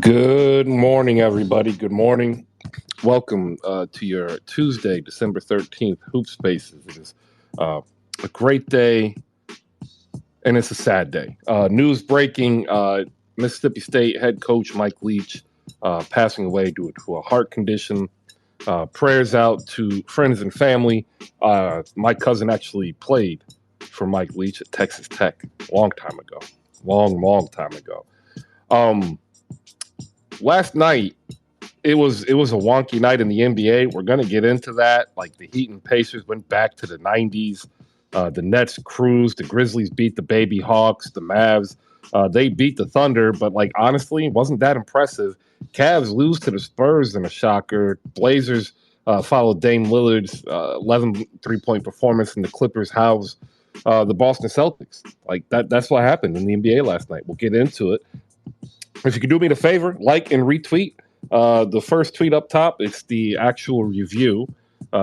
Good morning, everybody. Good morning. Welcome to your Tuesday, December 13th, Hoop Spaces. It is uh, a great day, and it's a sad day. News breaking Mississippi State head coach Mike Leach passing away due to a heart condition. Prayers out to friends and family. My cousin actually played for Mike Leach at Texas Tech a long time ago. Long time ago. Um, Last night, it was a wonky night in the NBA. We're gonna get into that. Like the Heat and Pacers went back to the '90s. The Nets cruised. The Grizzlies beat the Baby Hawks. The Mavs they beat the Thunder, but like honestly, it wasn't that impressive. Cavs lose to the Spurs in a shocker. Blazers followed Dame Lillard's 11 3-point performance, and the Clippers house the Boston Celtics. Like that's what happened in the NBA last night. We'll get into it. If you could do me a favor, like and retweet the first tweet up top. It's the actual review.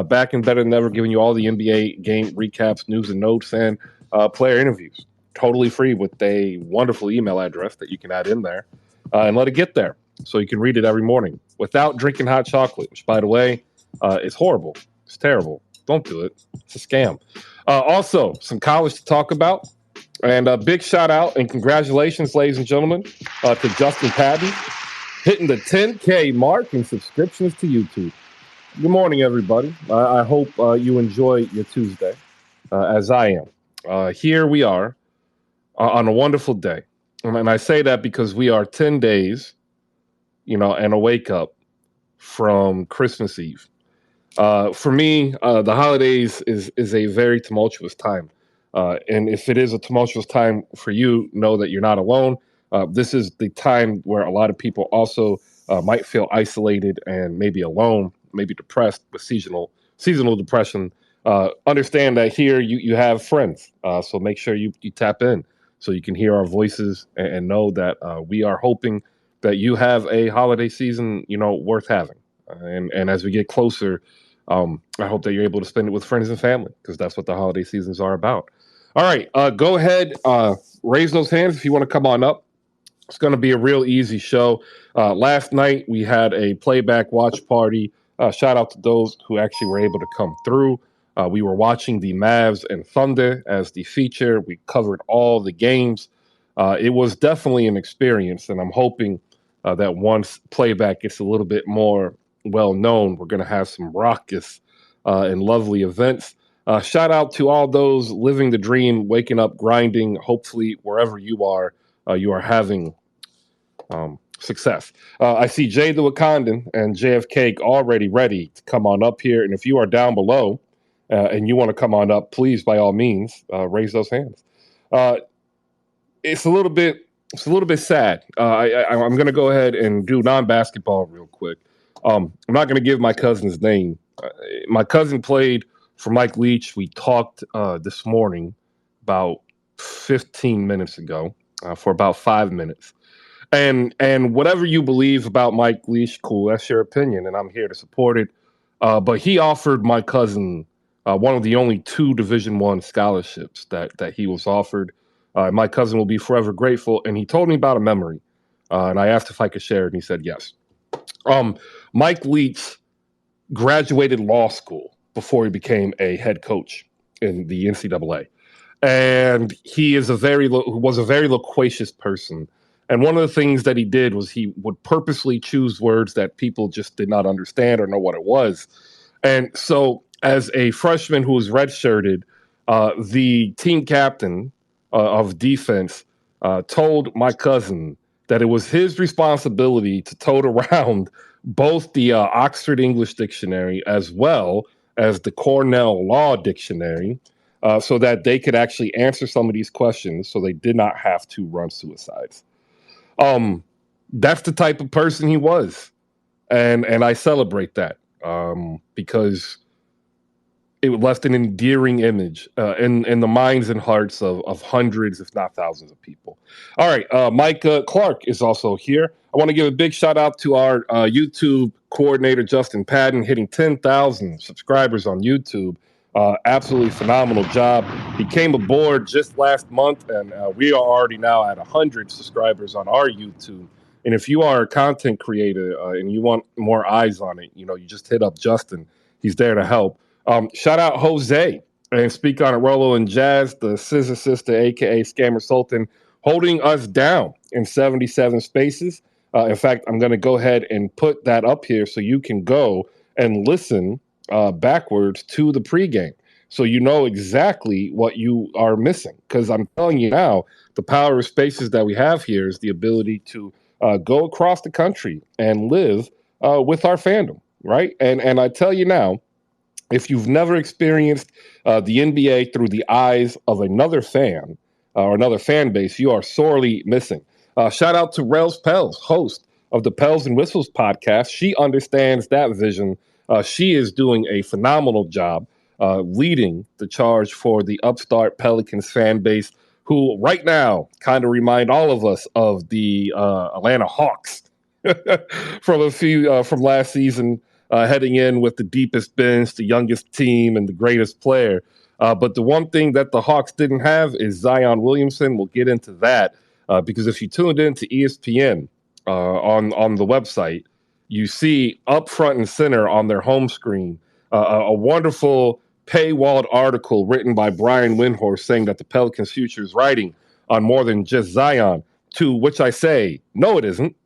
Back and better than ever, giving you all the NBA game recaps, news and notes, and player interviews. Totally free with a wonderful email address that you can add in there and let it get there so you can read it every morning without drinking hot chocolate, which, by the way, is horrible. It's terrible. Don't do it. It's a scam. Also, some college to talk about. And a big shout out and congratulations, ladies and gentlemen, to Justin Patton hitting the 10K mark in subscriptions to YouTube. Good morning, everybody. I hope you enjoy your Tuesday as I am. Here we are on a wonderful day. And I say that because we are 10 days, and a wake up from Christmas Eve. For me, the holidays is a very tumultuous time. And if it is a tumultuous time for you, know that you're not alone. This is the time where a lot of people also might feel isolated and maybe alone, maybe depressed with seasonal depression. Understand that here you have friends, so make sure you tap in so you can hear our voices and know that we are hoping that you have a holiday season, worth having. And as we get closer, I hope that you're able to spend it with friends and family because that's what the holiday seasons are about. All right, go ahead, raise those hands if you want to come on up. It's going to be a real easy show. Last night we had a playback watch party. Shout out to those who actually were able to come through. We were watching the Mavs and Thunder as the feature. We covered all the games. It was definitely an experience, and I'm hoping that once playback gets a little bit more well known, we're going to have some raucous and lovely events. Shout out to all those living the dream, waking up, grinding. Hopefully, wherever you are having success. I see Jay the Wakandan and JFK already ready to come on up here. And if you are down below and you want to come on up, please, by all means, raise those hands. It's a little bit sad. I'm going to go ahead and do non-basketball real quick. I'm not going to give my cousin's name. My cousin played for Mike Leach. We talked this morning about 15 minutes ago for about 5 minutes. And whatever you believe about Mike Leach, cool, that's your opinion, and I'm here to support it. But he offered my cousin one of the only two Division I scholarships that he was offered. My cousin will be forever grateful. And he told me about a memory. And I asked if I could share it, and he said yes. Mike Leach graduated law school before he became a head coach in the NCAA. And he was a very loquacious person. And one of the things that he did was he would purposely choose words that people just did not understand or know what it was. And so as a freshman who was redshirted, the team captain of defense told my cousin that it was his responsibility to tote around both the Oxford English Dictionary as well as the Cornell Law Dictionary so that they could actually answer some of these questions so they did not have to run suicides. That's the type of person he was. And I celebrate that because it left an endearing image in the minds and hearts of hundreds, if not thousands of people. All right, Mike Clark is also here. I want to give a big shout out to our YouTube coordinator, Justin Patton, hitting 10,000 subscribers on YouTube. Absolutely phenomenal job. He came aboard just last month, and we are already now at 100 subscribers on our YouTube. And if you are a content creator and you want more eyes on it, you just hit up Justin. He's there to help. Shout out Jose and Speak on it, Rolo and Jazz, the Scissor Sister, aka Scammer Sultan, holding us down in 77 spaces. In fact, I'm going to go ahead and put that up here so you can go and listen backwards to the pregame so you know exactly what you are missing. Because I'm telling you now, the power of spaces that we have here is the ability to go across the country and live with our fandom, right? And I tell you now, if you've never experienced the NBA through the eyes of another fan or another fan base, you are sorely missing. Shout out to Rels Pels, host of the Pels and Whistles podcast. She understands that vision. She is doing a phenomenal job leading the charge for the upstart Pelicans fan base, who right now kind of remind all of us of the Atlanta Hawks from last season, heading in with the deepest bench, the youngest team, and the greatest player. But the one thing that the Hawks didn't have is Zion Williamson. We'll get into that because if you tuned into ESPN on the website, you see up front and center on their home screen a wonderful paywalled article written by Brian Windhorst saying that the Pelicans' future is riding on more than just Zion. To which I say, no, it isn't.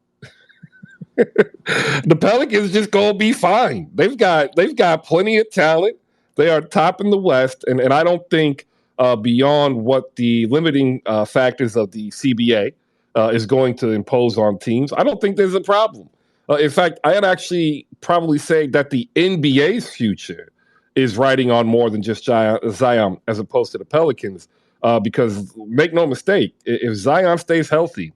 The Pelicans just gonna be fine. They've got plenty of talent. They are top in the West, and I don't think beyond what the limiting factors of the CBA is going to impose on teams, I don't think there's a problem. In fact, I'd actually probably say that the NBA's future is riding on more than just Zion as opposed to the Pelicans. Because make no mistake, if Zion stays healthy,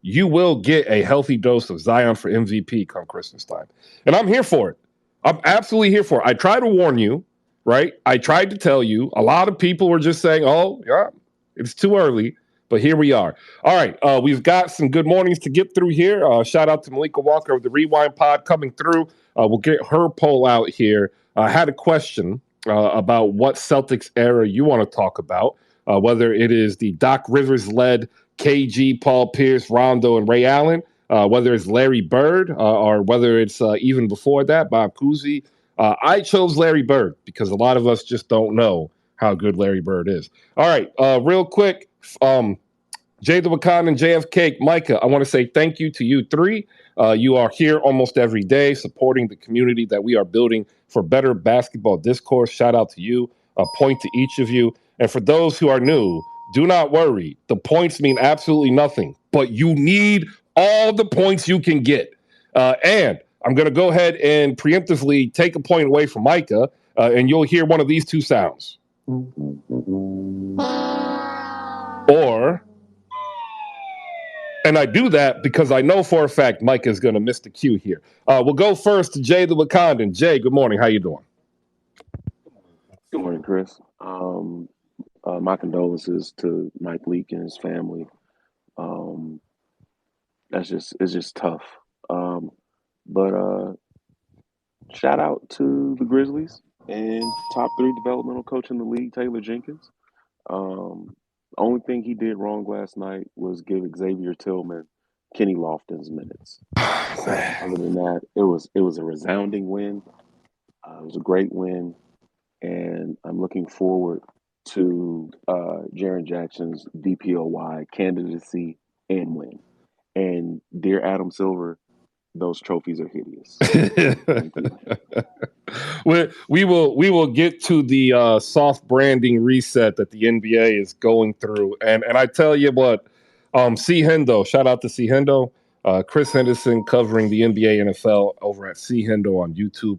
you will get a healthy dose of Zion for MVP come Christmas time. And I'm here for it. I'm absolutely here for it. I tried to warn you, right? I tried to tell you. A lot of people were just saying, oh, yeah, it's too early. But here we are. All right. We've got some good mornings to get through here. Shout out to Malika Walker of the Rewind Pod coming through. We'll get her poll out here. I had a question about what Celtics era you want to talk about, whether it is the Doc Rivers led KG, Paul Pierce, Rondo, and Ray Allen, whether it's Larry Bird or whether it's even before that, Bob Cousy. I chose Larry Bird because a lot of us just don't know how good Larry Bird is. All right, real quick, Jay the Wakan and JFK, Micah, I want to say thank you to you three. You are here almost every day supporting the community that we are building for better basketball discourse. Shout out to you. A point to each of you. And for those who are new, do not worry. The points mean absolutely nothing, but you need all the points you can get. And I'm going to go ahead and preemptively take a point away from Micah, and you'll hear one of these two sounds. Or, and I do that because I know for a fact Micah is going to miss the cue here. We'll go first to Jay the Wakandan. Jay, good morning. How you doing? Good morning, Chris. My condolences to Mike Leake and his family. It's just tough. But shout out to the Grizzlies and top 3 developmental coach in the league, Taylor Jenkins. The only thing he did wrong last night was give Xavier Tillman Kenny Lofton's minutes. Other than that, it was a resounding win. It was a great win, and I'm looking forward to Jaren Jackson's DPOY candidacy and win. And dear Adam Silver, those trophies are hideous. we will get to the soft branding reset that the NBA is going through, and I tell you what, C Hendo, shout out to C Hendo, Chris Henderson covering the NBA NFL over at C Hendo on YouTube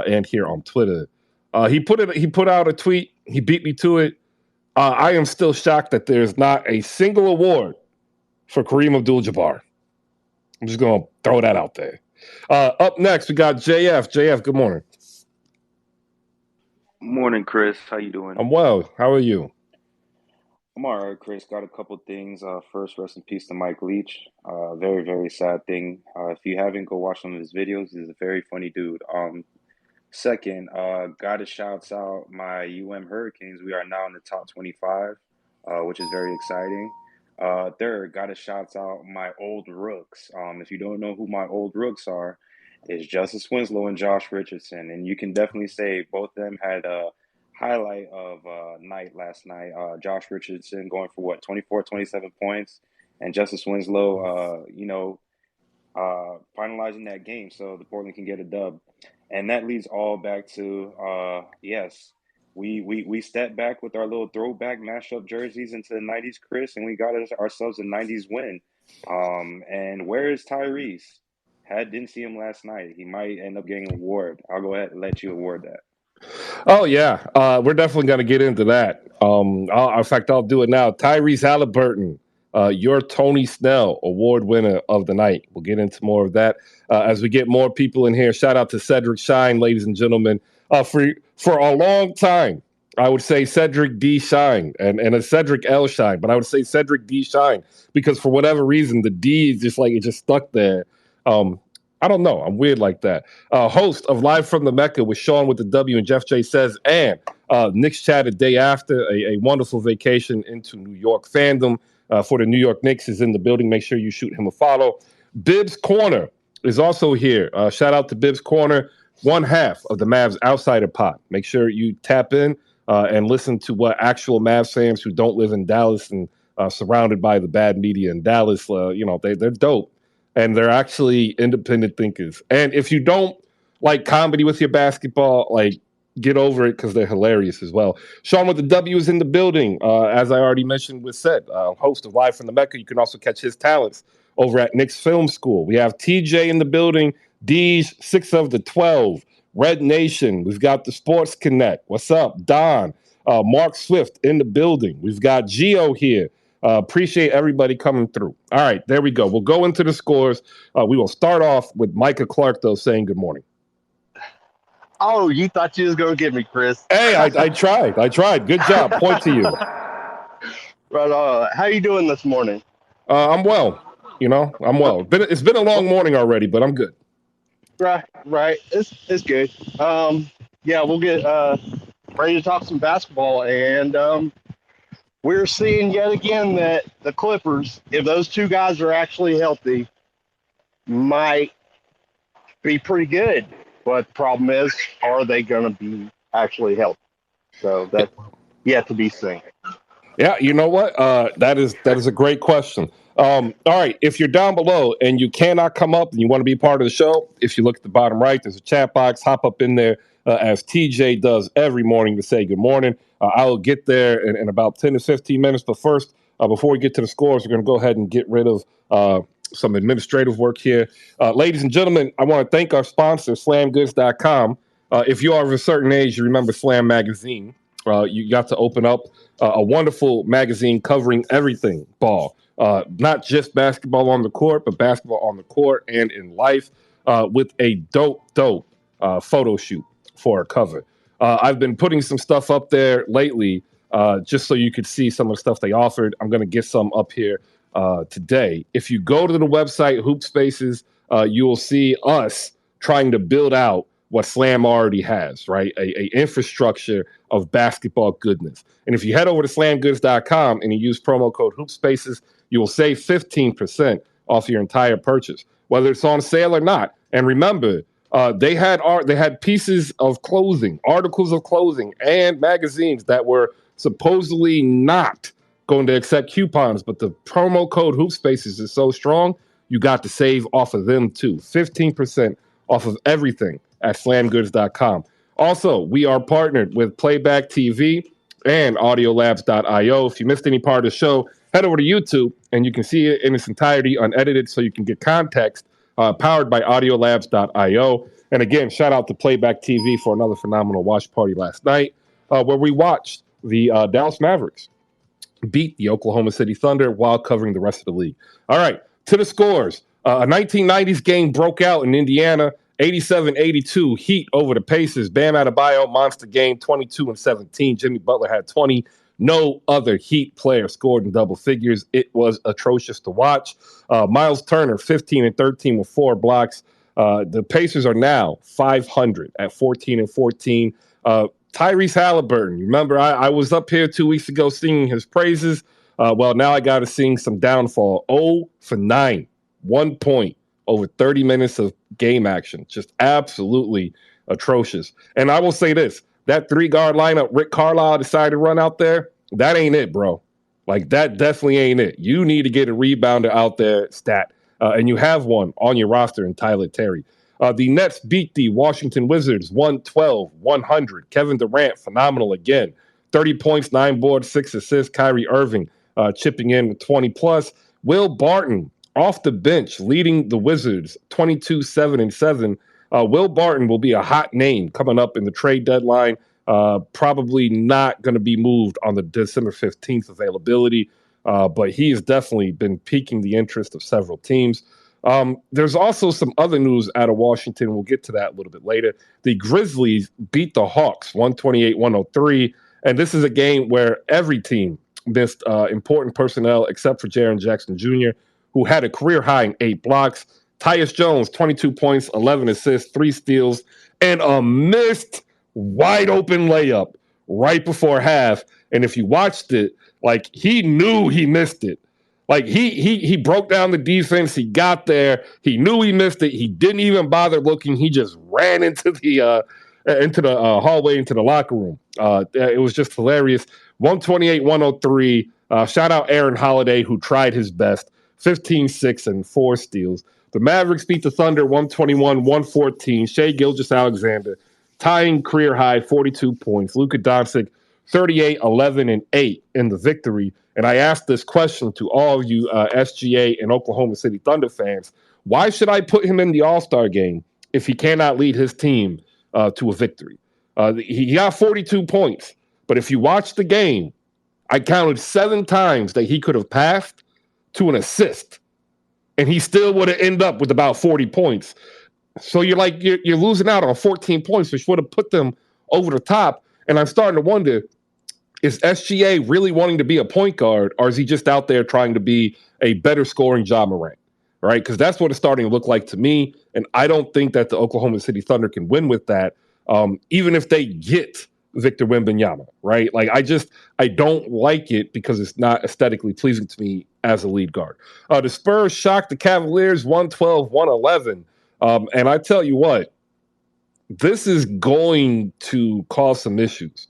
and here on Twitter. He put out a tweet. He beat me to it. I am still shocked that there's not a single award for Kareem Abdul-Jabbar. I'm just going to throw that out there. Up next, we got JF. JF, good morning. Morning, Chris. How you doing? I'm well. How are you? I'm all right, Chris. Got a couple things. First, rest in peace to Mike Leach. Very, very sad thing. If you haven't, go watch some of his videos. He's a very funny dude. Second, gotta shouts out my UM Hurricanes. We are now in the top 25, which is very exciting. Third, got to shout out my old rooks. If you don't know who my old rooks are, it's Justice Winslow and Josh Richardson, and you can definitely say both of them had a highlight of night last night. Josh Richardson going for what, 24, 27 points, and Justice Winslow, finalizing that game so the Portland can get a dub. And that leads all back to yes, we stepped back with our little throwback mashup jerseys into the 90s, Chris, and we got ourselves a 90s win. And where is Tyrese? Didn't see him last night. He might end up getting an award. I'll go ahead and let you award that. Oh yeah, we're definitely going to get into that. In fact, I'll do it now. Tyrese Halliburton, your Tony Snell Award winner of the night. We'll get into more of that as we get more people in here. Shout out to Cedric Shine, ladies and gentlemen. For a long time, I would say Cedric D. Shine and a Cedric L. Shine, but I would say Cedric D. Shine because for whatever reason, the D is just like it just stuck there. I don't know. I'm weird like that. Host of Live from the Mecca with Sean with the W and Jeff J says, and Knicks chat a day after a wonderful vacation into New York fandom for the New York Knicks is in the building. Make sure you shoot him a follow. Bibbs Corner is also here. Shout out to Bibbs Corner, one half of the Mavs Outsider Pod. Make sure you tap in and listen to what actual Mavs fans who don't live in Dallas and surrounded by the bad media in Dallas, they're dope. And they're actually independent thinkers. And if you don't like comedy with your basketball, like get over it because they're hilarious as well. Sean with the W is in the building. As I already mentioned with Seth, host of Live from the Mecca. You can also catch his talents over at Knicks Film School. We have TJ in the building. Deej, 6 of the 12. Red Nation. We've got the Sports Connect. What's up? Don. Mark Swift in the building. We've got Gio here. Appreciate everybody coming through. All right, there we go. We'll go into the scores. We will start off with Micah Clark, though, saying good morning. Oh, you thought you was going to get me, Chris. Hey, I tried. Good job. Point to you. Right, how you doing this morning? I'm well. I'm well. It's been a long morning already, but I'm good. Right. It's good. We'll get ready to talk some basketball, and we're seeing yet again that the Clippers, if those two guys are actually healthy, might be pretty good. But the problem is, are they going to be actually healthy? So that's yet to be seen. Yeah, you know what? That is a great question. All right, if you're down below and you cannot come up and you want to be part of the show, if you look at the bottom right, there's a chat box. Hop up in there as TJ does every morning to say good morning. I will get there in about 10 to 15 minutes. But first, before we get to the scores, we're going to go ahead and get rid of some administrative work here. Ladies and gentlemen, I want to thank our sponsor, slamgoods.com. If you are of a certain age, you remember Slam Magazine. You got to open up a wonderful magazine covering everything ball. Not just basketball on the court, but basketball on the court and in life with a dope photo shoot for a cover. I've been putting some stuff up there lately just so you could see some of the stuff they offered. I'm going to get some up here today. If you go to the website Hoop Spaces, you will see us trying to build out what Slam already has, right? A infrastructure of basketball goodness. And if you head over to slamgoods.com and you use promo code HoopSpaces, you will save 15% off your entire purchase, whether it's on sale or not. And remember, they had pieces of clothing, articles of clothing, and magazines that were supposedly not going to accept coupons, but the promo code HoopSpaces is so strong, you got to save off of them too. 15% off of everything at slamgoods.com. Also, we are partnered with Playback TV and audiolabs.io. If you missed any part of the show, head over to YouTube and you can see it in its entirety unedited so you can get context, powered by audiolabs.io. And again, shout out to Playback TV for another phenomenal watch party last night where we watched the Dallas Mavericks beat the Oklahoma City Thunder while covering the rest of the league. All right, to the scores. A 1990s game broke out in Indiana. 87-82 Heat over the Pacers. Bam Adebayo, monster game, 22-17. Jimmy Butler had 20. No other Heat player scored in double figures. It was atrocious to watch. Miles Turner, 15-13 with 4 blocks. The Pacers are now 500 at 14-14. Tyrese Halliburton, remember I was up here 2 weeks ago singing his praises. Well, now I got to sing some downfall. 0 for 9, 1 point over 30 minutes of game action. Just absolutely atrocious. And I will say this, that 3-guard lineup Rick Carlisle decided to run out there, that ain't it, bro. Like, that definitely ain't it. You need to get a rebounder out there stat. And you have one on your roster in Tyler Terry. The Nets beat the Washington Wizards 112-100. Kevin Durant, phenomenal again. 30 points, 9 boards, 6 assists. Kyrie Irving chipping in with 20+. Will Barton off the bench leading the Wizards 22-7-7. Will Barton will be a hot name coming up in the trade deadline. Probably not going to be moved on the December 15th availability, but he has definitely been piquing the interest of several teams. There's also some other news out of Washington. We'll get to that a little bit later. The Grizzlies beat the Hawks 128-103, and this is a game where every team missed important personnel except for Jaren Jackson Jr., who had a career high in 8 blocks. Tyus Jones, 22 points, 11 assists, 3 steals, and a missed wide open layup right before half. And if you watched it, like, he knew he missed it. Like, he broke down the defense. He got there. He knew he missed it. He didn't even bother looking. He just ran into the hallway, into the locker room. It was just hilarious. 128-103. Shout out Aaron Holiday, who tried his best. 15, 6, and 4 steals. The Mavericks beat the Thunder 121-114. Shai Gilgeous-Alexander tying career high 42 points. Luka Doncic 38, 11, and 8 in the victory. And I asked this question to all of you SGA and Oklahoma City Thunder fans. Why should I put him in the All-Star game if he cannot lead his team to a victory? He got 42 points. But if you watch the game, I counted 7 times that he could have passed to an assist, and he still would have ended up with about 40 points. So you're losing out on 14 points, which would have put them over the top. And I'm starting to wonder, is SGA really wanting to be a point guard, or is he just out there trying to be a better scoring Ja Morant? Right? Because that's what it's starting to look like to me. And I don't think that the Oklahoma City Thunder can win with that, even if they get Victor Wembanyama, right? Like, I don't like it because it's not aesthetically pleasing to me as a lead guard. The Spurs shocked the Cavaliers 112-111. And I tell you what, this is going to cause some issues.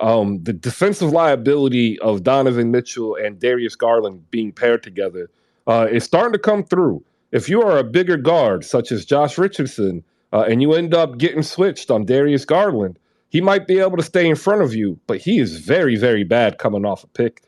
The defensive liability of Donovan Mitchell and Darius Garland being paired together is starting to come through. If you are a bigger guard, such as Josh Richardson, and you end up getting switched on Darius Garland, he might be able to stay in front of you, but he is very, very bad coming off a pick.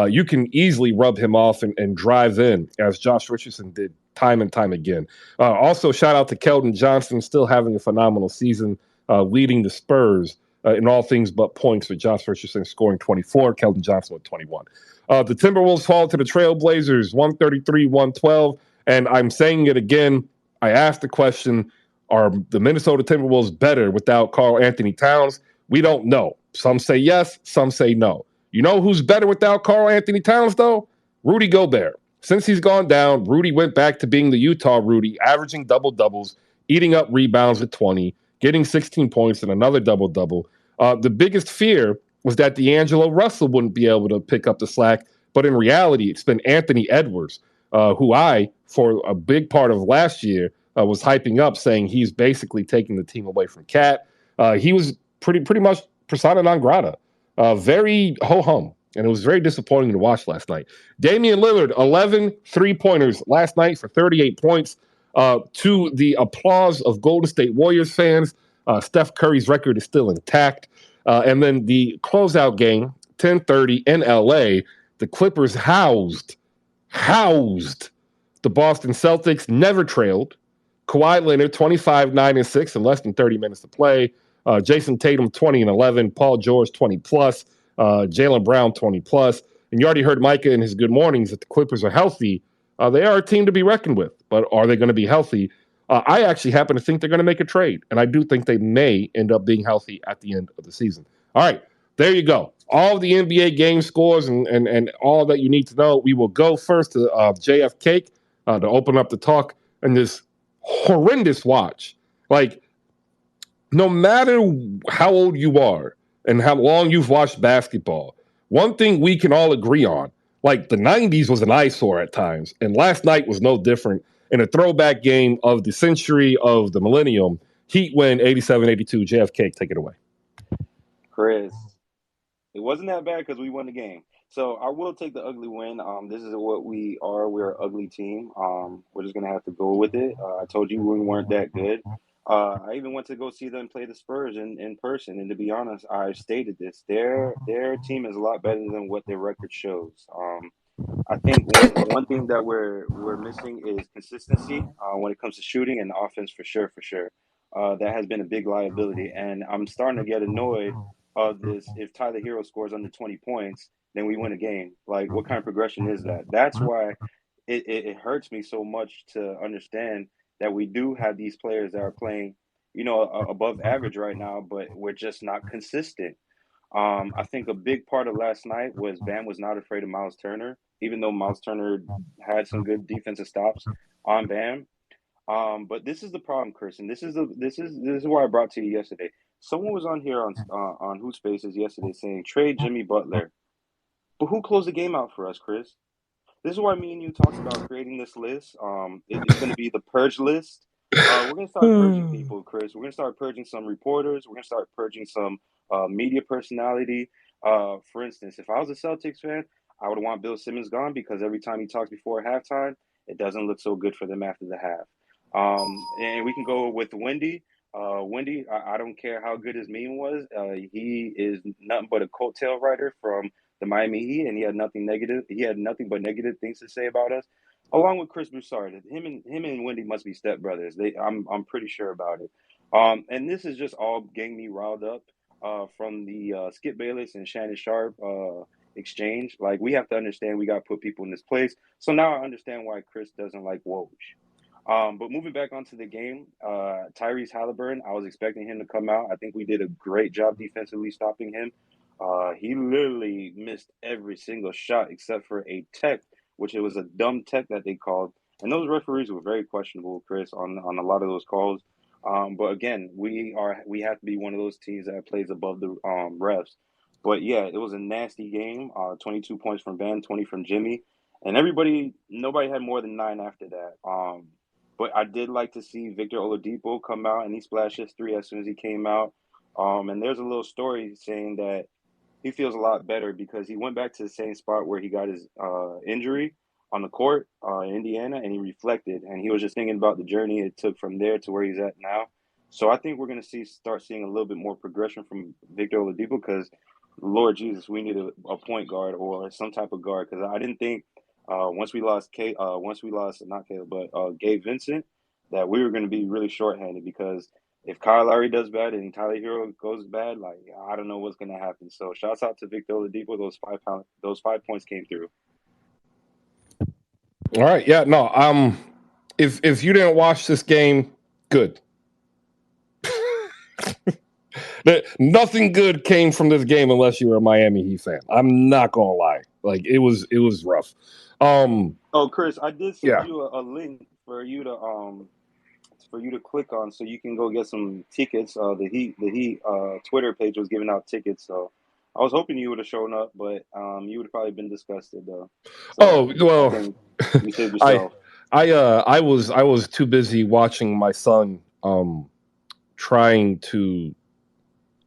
You can easily rub him off and drive in, as Josh Richardson did time and time again. Also, shout out to Keldon Johnson, still having a phenomenal season, leading the Spurs in all things but points, with Josh Richardson scoring 24, Keldon Johnson with 21. The Timberwolves fall to the Trailblazers 133-112, and I'm saying it again. I asked the question, are the Minnesota Timberwolves better without Karl Anthony Towns? We don't know. Some say yes, some say no. You know who's better without Karl Anthony Towns, though? Rudy Gobert. Since he's gone down, Rudy went back to being the Utah Rudy, averaging double-doubles, eating up rebounds at 20, getting 16 points and another double-double. The biggest fear was that D'Angelo Russell wouldn't be able to pick up the slack, but in reality, it's been Anthony Edwards, who I, for a big part of last year, was hyping up, saying he's basically taking the team away from Cat. He was pretty much persona non grata, very ho-hum, and it was very disappointing to watch last night. Damian Lillard, 11 three-pointers last night for 38 points. To the applause of Golden State Warriors fans, Steph Curry's record is still intact. And then the closeout game, 10:30 in L.A., the Clippers housed the Boston Celtics, never trailed. Kawhi Leonard, 25, 9, and 6 in less than 30 minutes to play. Jason Tatum, 20 and 11. Paul George, 20+. Jaylen Brown, 20+. And you already heard Micah in his good mornings that the Clippers are healthy. They are a team to be reckoned with, but are they going to be healthy? I actually happen to think they're going to make a trade, and I do think they may end up being healthy at the end of the season. All right, there you go. All of the NBA game scores and all that you need to know. We will go first to JF Cake to open up the talk and this horrendous watch. Like, no matter how old you are and how long you've watched basketball, one thing we can all agree on Like the 90s was an eyesore at times, and last night was no different. In a throwback game of the century of the millennium, Heat win 87-82. JFK, take it away. Chris, it wasn't that bad because we won the game. So I will take the ugly win. This is what we are. We're an ugly team. We're just gonna have to go with it. I told you we weren't that good. I even went to go see them play the Spurs in person, and to be honest, I stated this: their team is a lot better than what their record shows. I think one thing that we're missing is consistency when it comes to shooting and offense for sure, for sure. That has been a big liability, and I'm starting to get annoyed of this. If Tyler Hero scores under 20 points, then we win a game. Like, what kind of progression is that? That's why it hurts me so much to understand that we do have these players that are playing, above average right now, but we're just not consistent. I think a big part of last night was Bam was not afraid of Miles Turner, even though Miles Turner had some good defensive stops on Bam. But this is the problem, Chris, and this is why I brought to you yesterday. Someone was on here on Hoop Spaces yesterday saying trade Jimmy Butler, but who closed the game out for us, Chris? This is why me and you talked about creating this list. It's going to be the purge list. We're going to start purging people, Chris. We're going to start purging some reporters. We're going to start purging some media personality. For instance, if I was a Celtics fan, I would want Bill Simmons gone because every time he talks before halftime, it doesn't look so good for them after the half. And we can go with Wendy. Wendy, I don't care how good his meme was. He is nothing but a coattail writer from the Miami Heat, and he had nothing negative. He had nothing but negative things to say about us, along with Chris Broussard. Him and Wendy must be stepbrothers. I'm pretty sure about it. And this is just all getting me riled up from the Skip Bayless and Shannon Sharp exchange. Like, we have to understand we got to put people in this place. So now I understand why Chris doesn't like Woj. But moving back onto the game, Tyrese Halliburton, I was expecting him to come out. I think we did a great job defensively stopping him. He literally missed every single shot except for a tech, which it was a dumb tech that they called. And those referees were very questionable, Chris, on a lot of those calls. But again, we have to be one of those teams that plays above the refs. But yeah, it was a nasty game. 22 points from Ben, 20 from Jimmy, and nobody had more than 9 after that. But I did like to see Victor Oladipo come out, and he splashed his 3 as soon as he came out. And there's a little story saying that he feels a lot better because he went back to the same spot where he got his injury on the court in Indiana, and he reflected, and he was just thinking about the journey it took from there to where he's at now. So I think we're going to start seeing a little bit more progression from Victor Oladipo because, Lord Jesus, we need a point guard or some type of guard because I didn't think once we lost not Caleb, but Gabe Vincent, that we were going to be really shorthanded because if Kyle Lowry does bad and Tyler Hero goes bad, like, I don't know what's going to happen. So shouts out to Victor Oladipo. Those 5 points came through. All right, yeah, no. If you didn't watch this game, good. Nothing good came from this game unless you were a Miami Heat fan. I'm not gonna lie. Like, it was rough. Chris, I did send you a link for you to click on so you can go get some tickets. The Heat Twitter page was giving out tickets, so I was hoping you would have shown up, but you would have probably been disgusted though. So you saved yourself. I was too busy watching my son trying to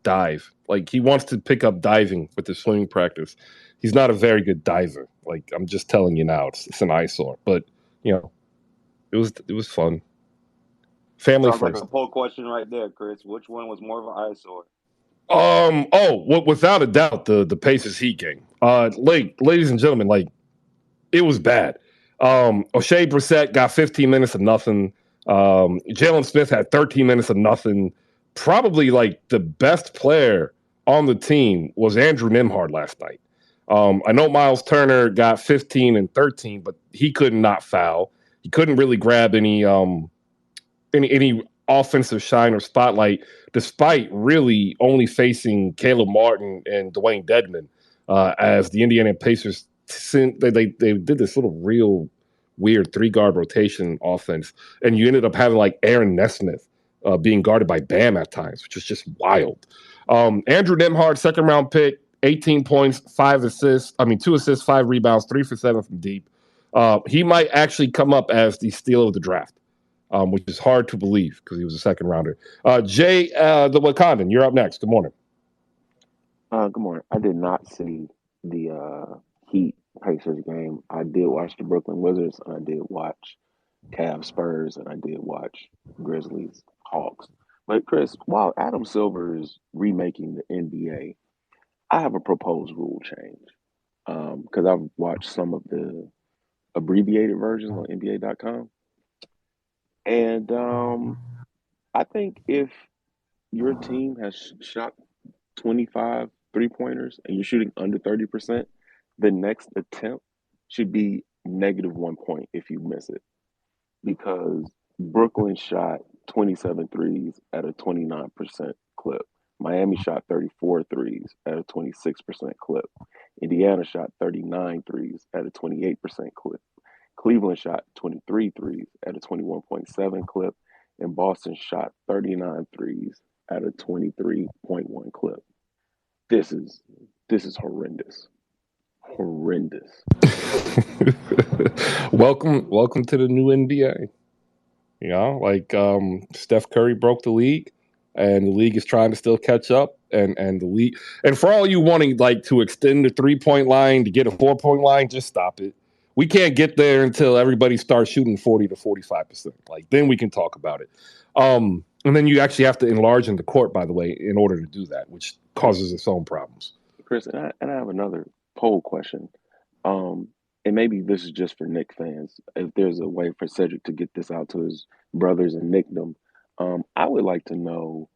dive. Like, he wants to pick up diving with his swimming practice. He's not a very good diver. Like, I'm just telling you now, it's an eyesore. But it was fun. Family Sounds first. like a poll question right there, Chris. Which one was more of an eyesore? Without a doubt, the Pacers Heat game. Ladies and gentlemen, like, it was bad. O'Shea Brissett got 15 minutes of nothing. Jalen Smith had 13 minutes of nothing. Probably like the best player on the team was Andrew Nembhard last night. I know Miles Turner got 15 and 13, but he could not foul. He couldn't really grab any offensive shine or spotlight, despite really only facing Caleb Martin and Dwayne Dedman as the Indiana Pacers. They did this little real weird 3-guard rotation offense, and you ended up having like Aaron Nesmith being guarded by Bam at times, which is just wild. Andrew Nembhard, 2nd-round pick, 18 points, 2 assists, 5 rebounds, 3 for 7 from deep. He might actually come up as the steal of the draft, which is hard to believe because he was a second rounder. Jay, the Wakandan, you're up next. Good morning. Good morning. I did not see the Heat Pacers game. I did watch the Brooklyn Wizards, and I did watch Cavs Spurs, and I did watch Grizzlies Hawks. But Chris, while Adam Silver is remaking the NBA, I have a proposed rule change because I've watched some of the abbreviated versions on NBA.com, and I think if your team has shot 25 3-pointers and you're shooting under 30%, the next attempt should be -1 point if you miss it. Because Brooklyn shot 27 threes at a 29% clip. Miami shot 34 threes at a 26% clip. Indiana shot 39 threes at a 28% clip. Cleveland shot 23 threes at a 21.7 clip. And Boston shot 39 threes at a 23.1 clip. This is horrendous. Horrendous. Welcome to the new NBA. You know, like Steph Curry broke the league, and the league is trying to still catch up. And the league, and for all you wanting like to extend the 3-point line to get a 4-point line, just stop it. We can't get there until everybody starts shooting 40 to 45%. Like then we can talk about it. And then you actually have to enlarge in the court, by the way, in order to do that, which causes its own problems. Chris, and I have another poll question. And maybe this is just for Knicks fans. If there's a way for Cedric to get this out to his brothers and nick them, I would like to know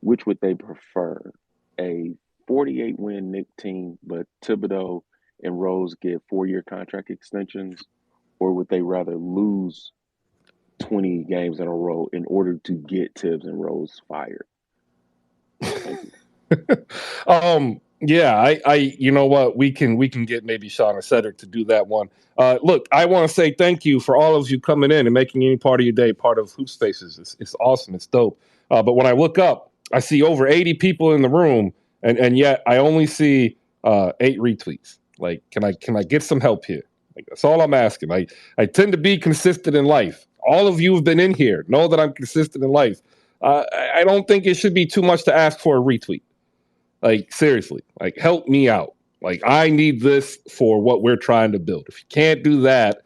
which would they prefer: a 48-win Knicks team, but Thibodeau and Rose get 4-year contract extensions, or would they rather lose 20 games in a row in order to get Tibbs and Rose fired? Thank you. Yeah, I you know what, we can get maybe Sean or Cedric to do that one. Look, I want to say thank you for all of you coming in and making any part of your day part of Hoops Spaces. It's awesome, it's dope. But when I look up, I see over 80 people in the room, and yet I only see 8 retweets. Like, can I get some help here? Like, that's all I'm asking. I tend to be consistent in life. All of you have been in here, know that I'm consistent in life. I don't think it should be too much to ask for a retweet. Like, seriously, like, help me out. Like, I need this for what we're trying to build. If you can't do that,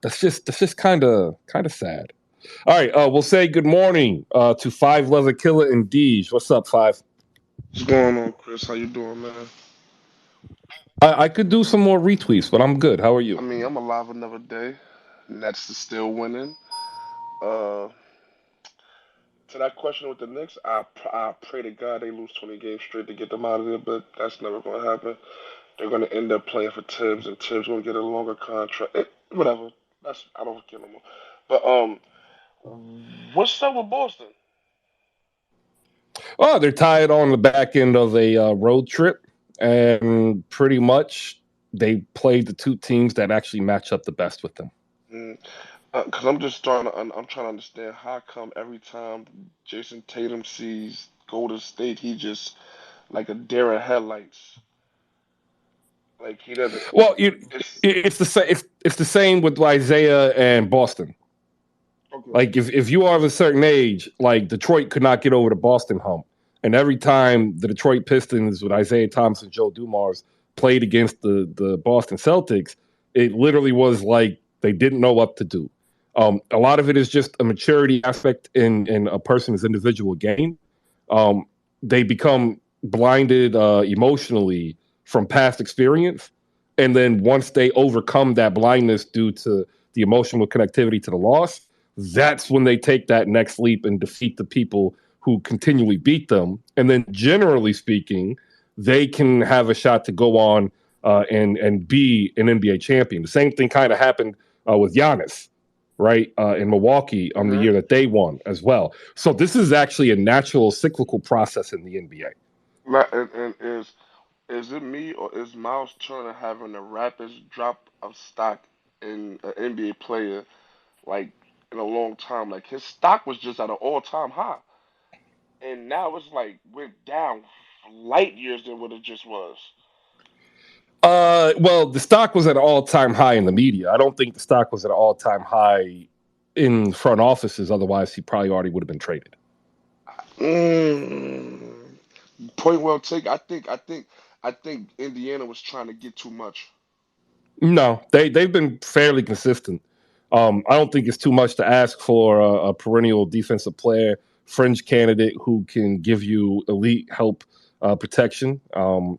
that's just kind of sad. All right, we'll say good morning to Five Leather Killer and Deej. What's up, Five? What's going on, Chris? How you doing, man? I could do some more retweets, but I'm good. How are I you? mean, I'm alive another day. Nets is still winning. Uh, to that question with the Knicks, I pray to God they lose 20 games straight to get them out of there, but that's never going to happen. They're going to end up playing for Tibbs, and Tibbs going to get a longer contract. Whatever. I don't care no more. But what's up with Boston? Oh, they're tied on the back end of a road trip, and pretty much they played the two teams that actually match up the best with them. Because I'm just starting to, I'm trying to understand how come every time Jason Tatum sees Golden State, he just like a deer in headlights. Like he doesn't. Well, It's it's the same. It's the same with Isaiah and Boston. okay. Like if you are of a certain age, like Detroit could not get over the Boston hump, and every time the Detroit Pistons with Isaiah Thomas and Joe Dumars played against the Boston Celtics, it literally was like they didn't know what to do. A lot of it is just a maturity aspect in a person's individual game. They become blinded emotionally from past experience, and then once they overcome that blindness due to the emotional connectivity to the loss, that's when they take that next leap and defeat the people who continually beat them. And then, generally speaking, they can have a shot to go on and be an NBA champion. The same thing kind of happened with Giannis, right, in Milwaukee on the year that they won as well. So this is actually a natural cyclical process in the NBA. And is it me or is Miles Turner having the rapidest drop of stock in an NBA player like in a long time? Like his stock was just at an all-time high, and now it's like went down light years than what it just was. Well, the stock was at an all-time high in the media. I don't think the stock was at an all-time high in front offices. Otherwise, he probably already would have been traded. Point well taken. I think Indiana was trying to get too much. No, they've been fairly consistent. I don't think it's too much to ask for a perennial defensive player, fringe candidate who can give you elite help protection,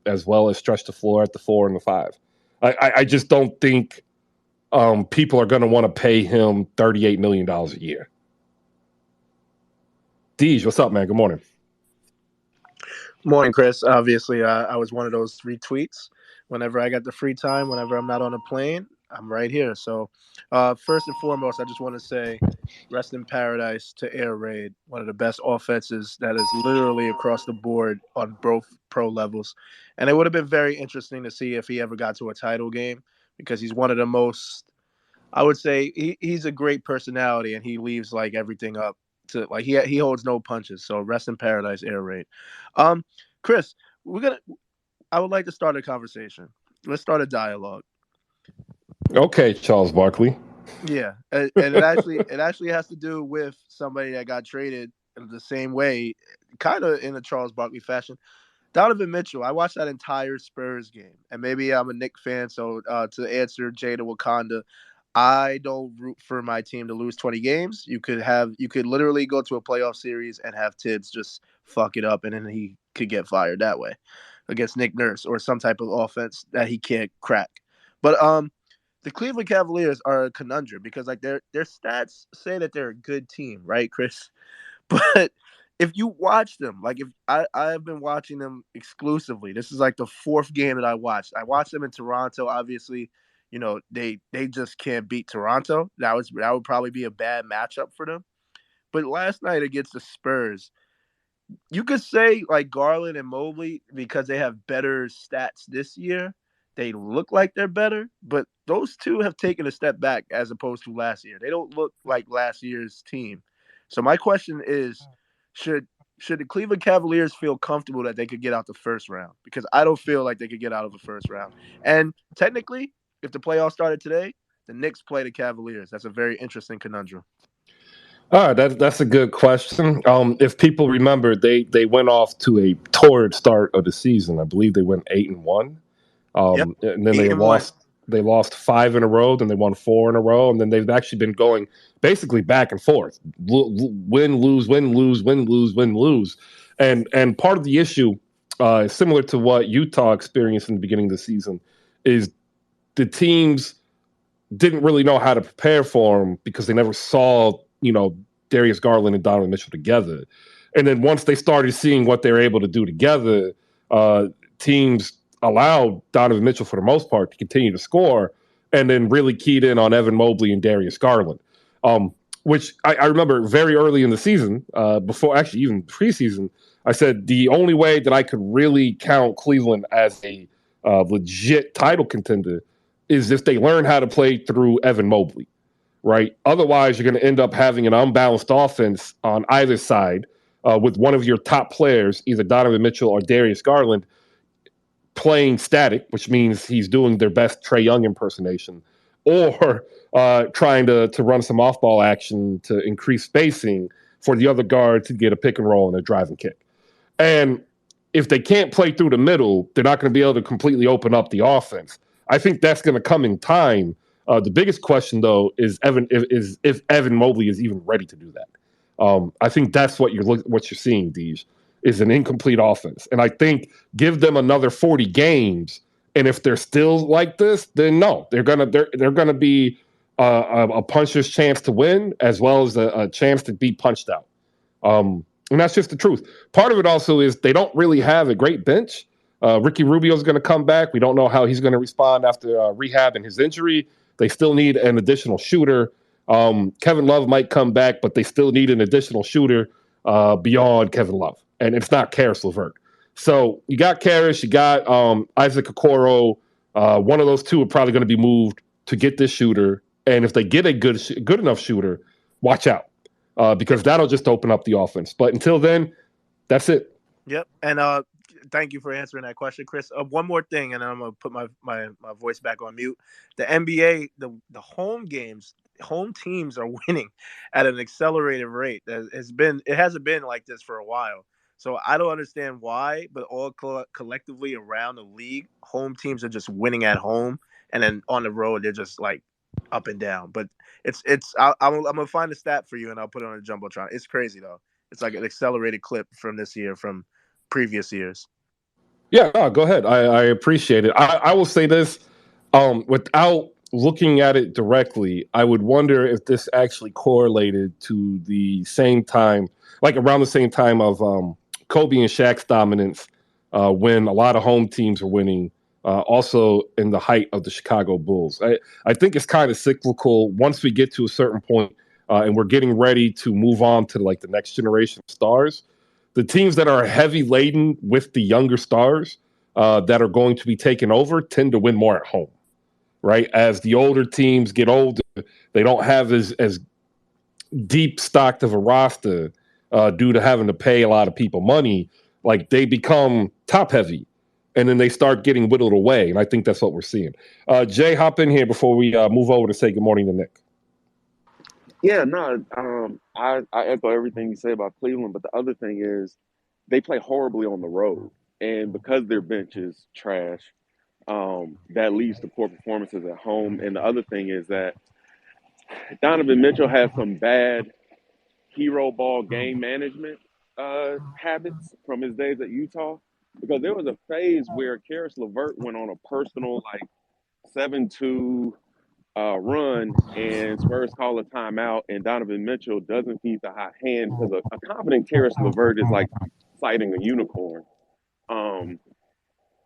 as well as stretch the floor at the 4 and the 5. I just don't think people are going to want to pay him $38 million a year. Deej, what's up, man? Good morning. Morning, Chris. Obviously, I was one of those retweets. Whenever I got the free time, whenever I'm not on a plane, I'm right here. So first and foremost, I just want to say rest in paradise to Air Raid, one of the best offenses that is literally across the board on both pro levels. And it would have been very interesting to see if he ever got to a title game, because he's one of the most, I would say, he's a great personality, and he leaves like everything up to, like, he holds no punches. So rest in paradise, Air Raid. Chris, I would like to start a conversation. Let's start a dialogue. Okay, Charles Barkley. Yeah, and it actually has to do with somebody that got traded in the same way, kind of in a Charles Barkley fashion. Donovan Mitchell. I watched that entire Spurs game, and maybe I'm a Knicks fan, so to answer Jada Wakanda, I don't root for my team to lose 20 games. You could literally go to a playoff series and have Tibbs just fuck it up, and then he could get fired that way against Nick Nurse or some type of offense that he can't crack. But the Cleveland Cavaliers are a conundrum because, like, their stats say that they're a good team, right, Chris? But if you watch them, like, if I've been watching them exclusively. This is like the fourth game that I watched. I watched them in Toronto. Obviously, you know, they just can't beat Toronto. That would probably be a bad matchup for them. But last night against the Spurs, you could say like Garland and Mobley, because they have better stats this year, they look like they're better, but those two have taken a step back as opposed to last year. They don't look like last year's team. So my question is, should the Cleveland Cavaliers feel comfortable that they could get out the first round? Because I don't feel like they could get out of the first round. And technically, if the playoffs started today, the Knicks play the Cavaliers. That's a very interesting conundrum. All right, that's a good question. If people remember, they went off to a torrid start of the season. I believe they went 8-1, Yep. and then 8-1. They lost 5 in a row, then they won 4 in a row, and then they've actually been going basically back and forth, win, lose, win, lose, win, lose, win, lose, and part of the issue, similar to what Utah experienced in the beginning of the season, is the teams didn't really know how to prepare for them because they never saw, you know, Darius Garland and Donovan Mitchell together. And then once they started seeing what they were able to do together, teams allowed Donovan Mitchell, for the most part, to continue to score, and then really keyed in on Evan Mobley and Darius Garland, which I remember very early in the season, before actually even preseason, I said the only way that I could really count Cleveland as a legit title contender is if they learn how to play through Evan Mobley. Right. Otherwise, you're going to end up having an unbalanced offense on either side, with one of your top players, either Donovan Mitchell or Darius Garland, playing static, which means he's doing their best Trae Young impersonation, or trying to run some off-ball action to increase spacing for the other guard to get a pick and roll and a drive and kick. And if they can't play through the middle, they're not going to be able to completely open up the offense. I think that's going to come in time. The biggest question, though, is if Evan Mobley is even ready to do that. I think that's what you're seeing, Deej, is an incomplete offense. And I think give them another 40 games, and if they're still like this, then no, they're gonna be a puncher's chance to win as well as a chance to be punched out. And that's just the truth. Part of it also is they don't really have a great bench. Ricky Rubio is going to come back. We don't know how he's going to respond after rehab and his injury. They still need an additional shooter. Kevin Love might come back, but they still need an additional shooter beyond Kevin Love. And it's not Karis LeVert. So you got Karis, you got Isaac Okoro. One of those two are probably going to be moved to get this shooter. And if they get a good enough shooter, watch out, because that'll just open up the offense. But until then, that's it. Yep. And thank you for answering that question, Chris. One more thing, and then I'm gonna put my voice back on mute. The NBA, the home games, home teams are winning at an accelerated rate. It hasn't been like this for a while. So I don't understand why, but all collectively around the league, home teams are just winning at home, and then on the road they're just like up and down. But I'm gonna find a stat for you, and I'll put it on the jumbotron. It's crazy though. It's like an accelerated clip from this year from previous years. Yeah, no, go ahead. I appreciate it. I will say this, without looking at it directly, I would wonder if this actually correlated to the same time, like around the same time of Kobe and Shaq's dominance, when a lot of home teams are winning, also in the height of the Chicago Bulls. I think it's kind of cyclical. Once we get to a certain point, and we're getting ready to move on to like the next generation of stars, the teams that are heavy laden with the younger stars that are going to be taken over tend to win more at home, right? As the older teams get older, they don't have as deep stocked of a roster due to having to pay a lot of people money. Like they become top heavy, and then they start getting whittled away. And I think that's what we're seeing. Jay, hop in here before we move over to say good morning to Nick. Yeah, no, I echo everything you say about Cleveland, but the other thing is they play horribly on the road, and because their bench is trash, that leads to poor performances at home. And the other thing is that Donovan Mitchell has some bad hero ball game management habits from his days at Utah, because there was a phase where Karis LeVert went on a personal like 7-2 run, and Spurs call a timeout, and Donovan Mitchell doesn't feed the hot hand because a confident Karis LeVert is like fighting a unicorn.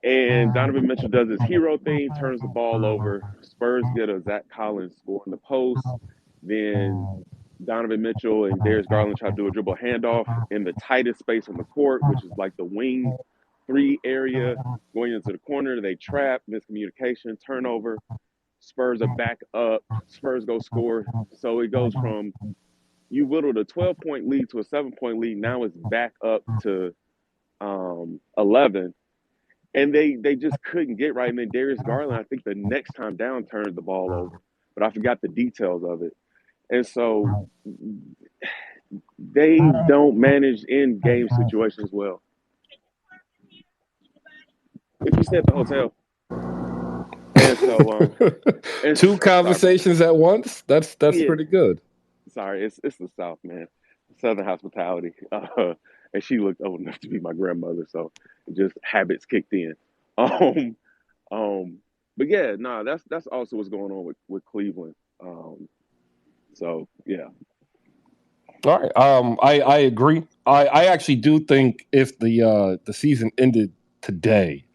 And Donovan Mitchell does his hero thing, turns the ball over. Spurs get a Zach Collins score in the post. Then Donovan Mitchell and Darius Garland try to do a dribble handoff in the tightest space on the court, which is like the wing 3 area going into the corner. They trap, miscommunication, turnover. Spurs are back up. Spurs go score. So it goes from you whittled a 12-point lead to a 7-point lead. Now it's back up to 11. And they just couldn't get right. And then Darius Garland, I think the next time down, turned the ball over. But I forgot the details of it. And so they don't manage in-game situations well. If you stay at the hotel. And so, two conversations at once. That's pretty good. Sorry, it's the South, man. Southern hospitality. And she looked old enough to be my grandmother, so just habits kicked in. But yeah, that's also what's going on with Cleveland. So yeah. All right. I agree. I actually do think if the season ended today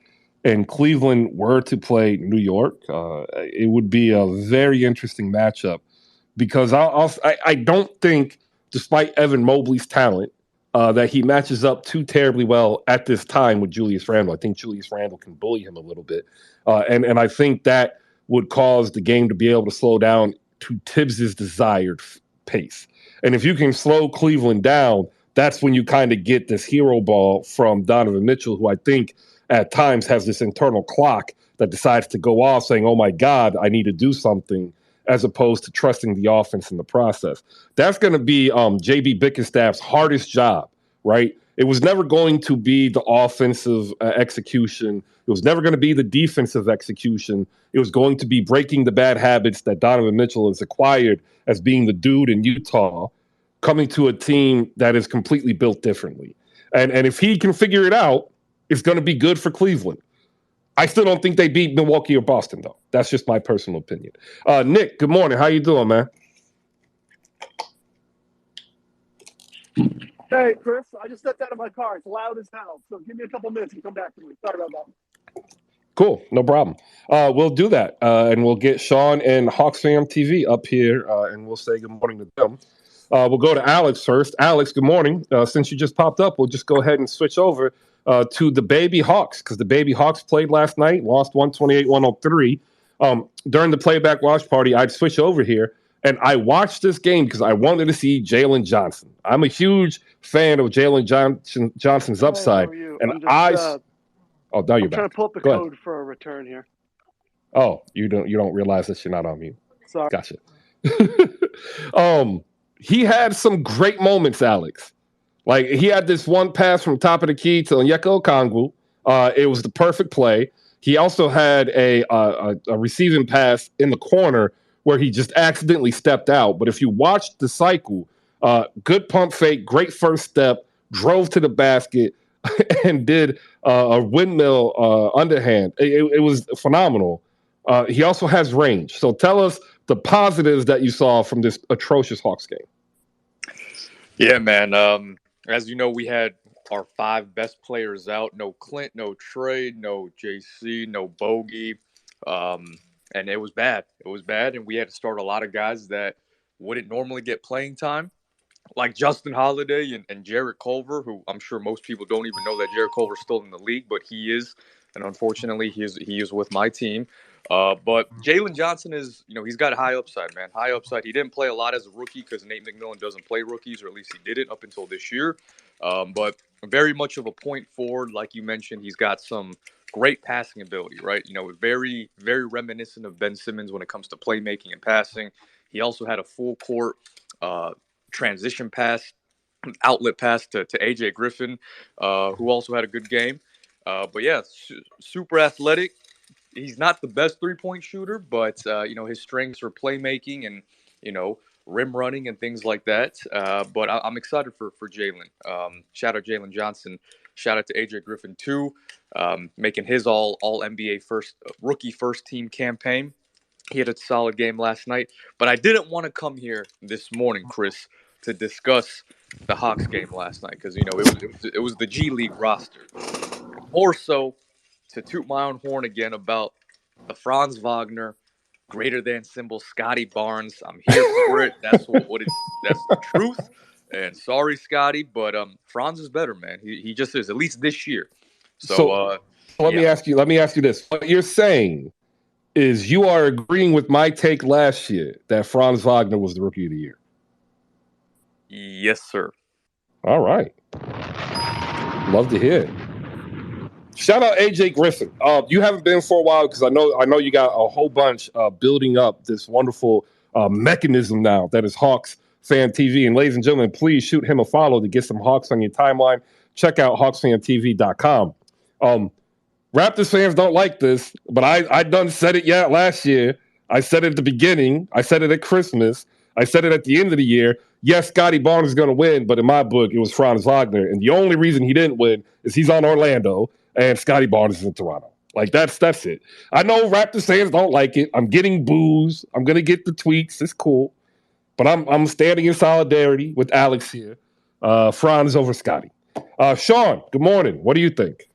and Cleveland were to play New York, it would be a very interesting matchup, because I don't think, despite Evan Mobley's talent, that he matches up too terribly well at this time with Julius Randle. I think Julius Randle can bully him a little bit. And I think that would cause the game to be able to slow down to Tibbs's desired pace. And if you can slow Cleveland down, that's when you kind of get this hero ball from Donovan Mitchell, who I think at times has this internal clock that decides to go off saying, oh my God, I need to do something, as opposed to trusting the offense in the process. That's going to be J.B. Bickerstaff's hardest job, right? It was never going to be the offensive execution. It was never going to be the defensive execution. It was going to be breaking the bad habits that Donovan Mitchell has acquired as being the dude in Utah, coming to a team that is completely built differently. And if he can figure it out, it's going to be good for Cleveland. I still don't think they beat Milwaukee or Boston, though. That's just my personal opinion. Nick, good morning. How you doing, man? Hey, Chris, I just stepped out of my car. It's loud as hell. So give me a couple minutes and come back to me. Sorry about that. Cool. No problem. We'll do that. And we'll get Sean and Hawks Fam TV up here, and we'll say good morning to them. We'll go to Alex first. Alex, good morning. Since you just popped up, we'll just go ahead and switch over to the Baby Hawks, because the Baby Hawks played last night, lost 128-103. During the playback watch party, I'd switch over here, and I watched this game because I wanted to see Jalen Johnson. I'm a huge fan of Jalen Johnson's upside, and Oh, now you're I'm trying back. to pull up the Go ahead. code for a return here. Oh, you don't realize that you're not on mute. Sorry. Gotcha. He had some great moments, Alex. Like he had this one pass from top of the key to Onyeka Okongwu. It was the perfect play. He also had a receiving pass in the corner where he just accidentally stepped out. But if you watched the cycle, good pump fake, great first step, drove to the basket, and did a windmill underhand. It was phenomenal. He also has range. So tell us the positives that you saw from this atrocious Hawks game. Yeah, man. As you know, we had our 5 best players out. No Clint, no Trey, no JC, no Bogey. And it was bad. It was bad. And we had to start a lot of guys that wouldn't normally get playing time, like Justin Holiday and Jarrett Culver, who I'm sure most people don't even know that Jarrett Culver's still in the league, but he is. And unfortunately, he is with my team. But Jalen Johnson is, he's got high upside, man. High upside. He didn't play a lot as a rookie because Nate McMillan doesn't play rookies, or at least he didn't up until this year. But very much of a point forward, like you mentioned. He's got some great passing ability, right? Very, very reminiscent of Ben Simmons when it comes to playmaking and passing. He also had a full court transition pass, outlet pass to AJ Griffin, who also had a good game. But yeah, super athletic. He's not the best 3-point shooter, but his strengths are playmaking and rim running and things like that. But I'm excited for Jalen. Shout out Jalen Johnson. Shout out to AJ Griffin too, making his all NBA rookie first team campaign. He had a solid game last night, but I didn't want to come here this morning, Chris, to discuss the Hawks game last night because it was the G League roster. More so to toot my own horn again about the Franz Wagner greater than symbol Scotty Barnes. I'm here for it. That's that's the truth. And sorry, Scotty, but Franz is better, man. He just is, at least this year. So let me ask you this. What you're saying is you are agreeing with my take last year that Franz Wagner was the rookie of the year. Yes, sir. All right. Love to hear it. Shout out AJ Griffin. You haven't been for a while because I know you got a whole bunch building up this wonderful mechanism now that is Hawks Fan TV. And ladies and gentlemen, please shoot him a follow to get some Hawks on your timeline. Check out HawksFanTV.com. Raptors fans don't like this, but I done said it last year. I said it at the beginning. I said it at Christmas. I said it at the end of the year. Yes, Scotty Barnes is going to win, but in my book, it was Franz Wagner. And the only reason he didn't win is he's on Orlando and Scotty Barnes is in Toronto. Like, that's it. I know Raptors fans don't like it. I'm getting boos. I'm going to get the tweets. It's cool. But I'm standing in solidarity with Alex here. Franz over Scotty. Sean, good morning. What do you think?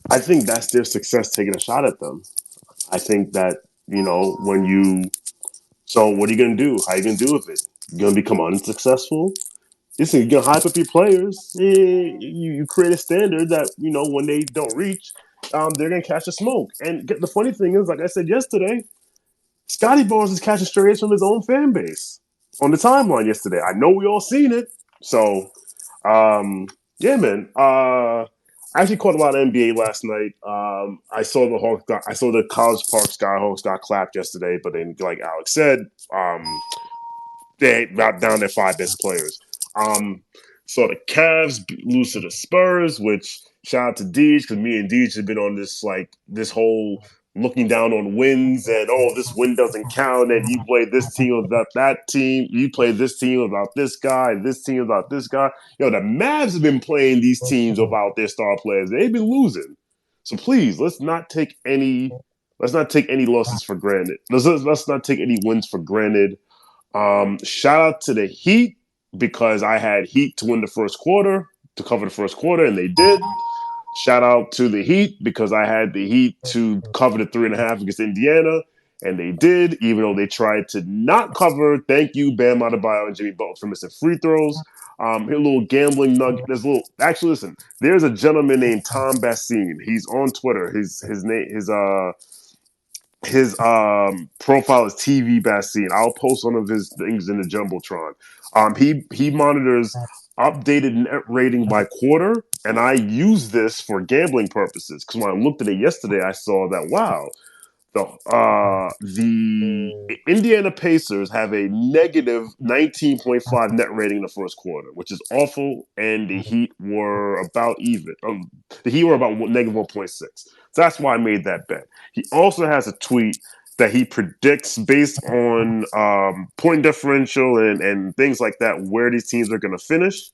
I think that's their success taking a shot at them. I think that, so what are you going to do? How are you going to do with it? You're going to become unsuccessful? Listen, you're going to hype up your players. You create a standard that, when they don't reach, they're going to catch the smoke. And the funny thing is, like I said yesterday, Scotty Barnes is catching strays from his own fan base on the timeline yesterday. I know we all seen it. So, yeah, man. I actually caught a lot of NBA last night. I saw the College Park Skyhawks got clapped yesterday, but then, like Alex said, they got down their 5 best players. So the Cavs lose to the Spurs, which shout out to Deej, because me and Deej have been on this whole looking down on wins and this win doesn't count, and you play this team about that team, you play this team about this guy, this team about this guy. The Mavs have been playing these teams about their star players. They've been losing. So please, let's not take any losses for granted. Let's not take any wins for granted. Shout out to the Heat, because I had Heat to win the first quarter, to cover the first quarter, and they did. Shout out to the Heat, because I had the Heat to cover the 3.5 against Indiana, and they did, even though they tried to not cover. Thank you, Bam Adebayo and Jimmy Butler, for missing free throws. Here, a little gambling nugget. Actually, listen, there's a gentleman named Tom Bassine. He's on Twitter. His profile is TV Bassine. I'll post one of his things in the Jumbotron. He monitors updated net rating by quarter, and I use this for gambling purposes. Because when I looked at it yesterday, I saw that wow, the Indiana Pacers have a negative 19.5 net rating in the first quarter, which is awful, and the Heat were about even. The Heat were about negative 1.6. So that's why I made that bet. He also has a tweet that he predicts based on point differential and things like that where these teams are going to finish,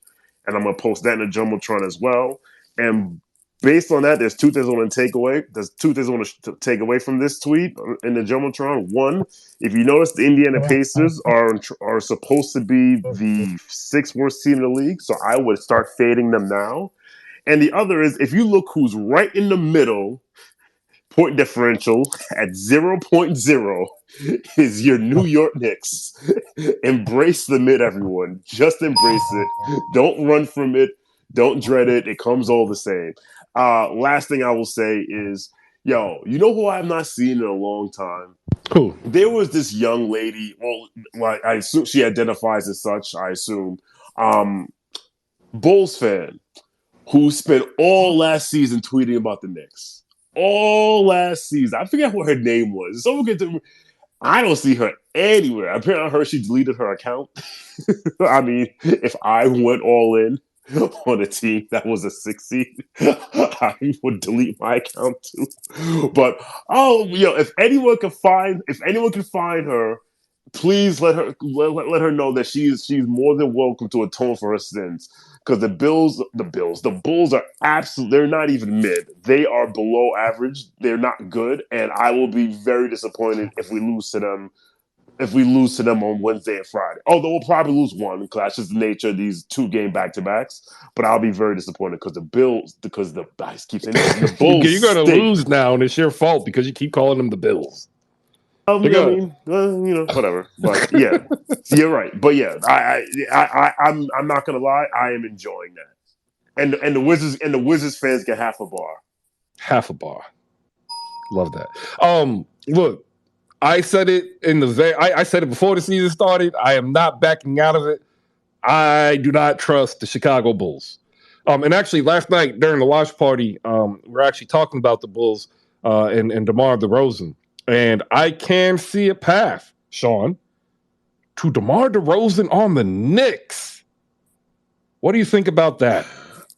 and I'm going to post that in the Jumbotron as well. And based on that, there's two things I want to take away. There's two things I want to take away from this tweet in the Jumbotron. One, if you notice, the Indiana Pacers are supposed to be the sixth worst team in the league, so I would start fading them now. And the other is, if you look who's right in the middle, point differential at 0.0 is your New York Knicks. Embrace the mid, everyone. Just embrace it. Don't run from it. Don't dread it. It comes all the same. Last thing I will say is, yo, you know who I have not seen in a long time? Who? There was this young lady. Well, I assume she identifies as such. I assume Bulls fan who spent all last season tweeting about the Knicks. All last season. I forget what her name was. Someone get to. I don't see her anywhere. Apparently, I heard she deleted her account. I mean, if I went all in on a team that was a 6 seed, I would delete my account too. But if anyone can find her, please let her know that she's more than welcome to atone for her sins. Because the Bulls are they're not even mid. They are below average. They're not good, and I will be very disappointed if we lose to them. If we lose to them on Wednesday and Friday, although we'll probably lose one because that's just the nature of these 2-game back-to-backs. But I'll be very disappointed because I keep saying the Bulls. You're going to lose now, and it's your fault because you keep calling them the Bills. Whatever. But yeah, you're right. But yeah, I'm not gonna lie. I am enjoying that, and the Wizards fans get half a bar. Half a bar. Love that. Look, I said it I said it before the season started. I am not backing out of it. I do not trust the Chicago Bulls. And actually, last night during the watch party, we're actually talking about the Bulls and DeMar DeRozan. And I can see a path, Sean, to DeMar DeRozan on the Knicks. What do you think about that?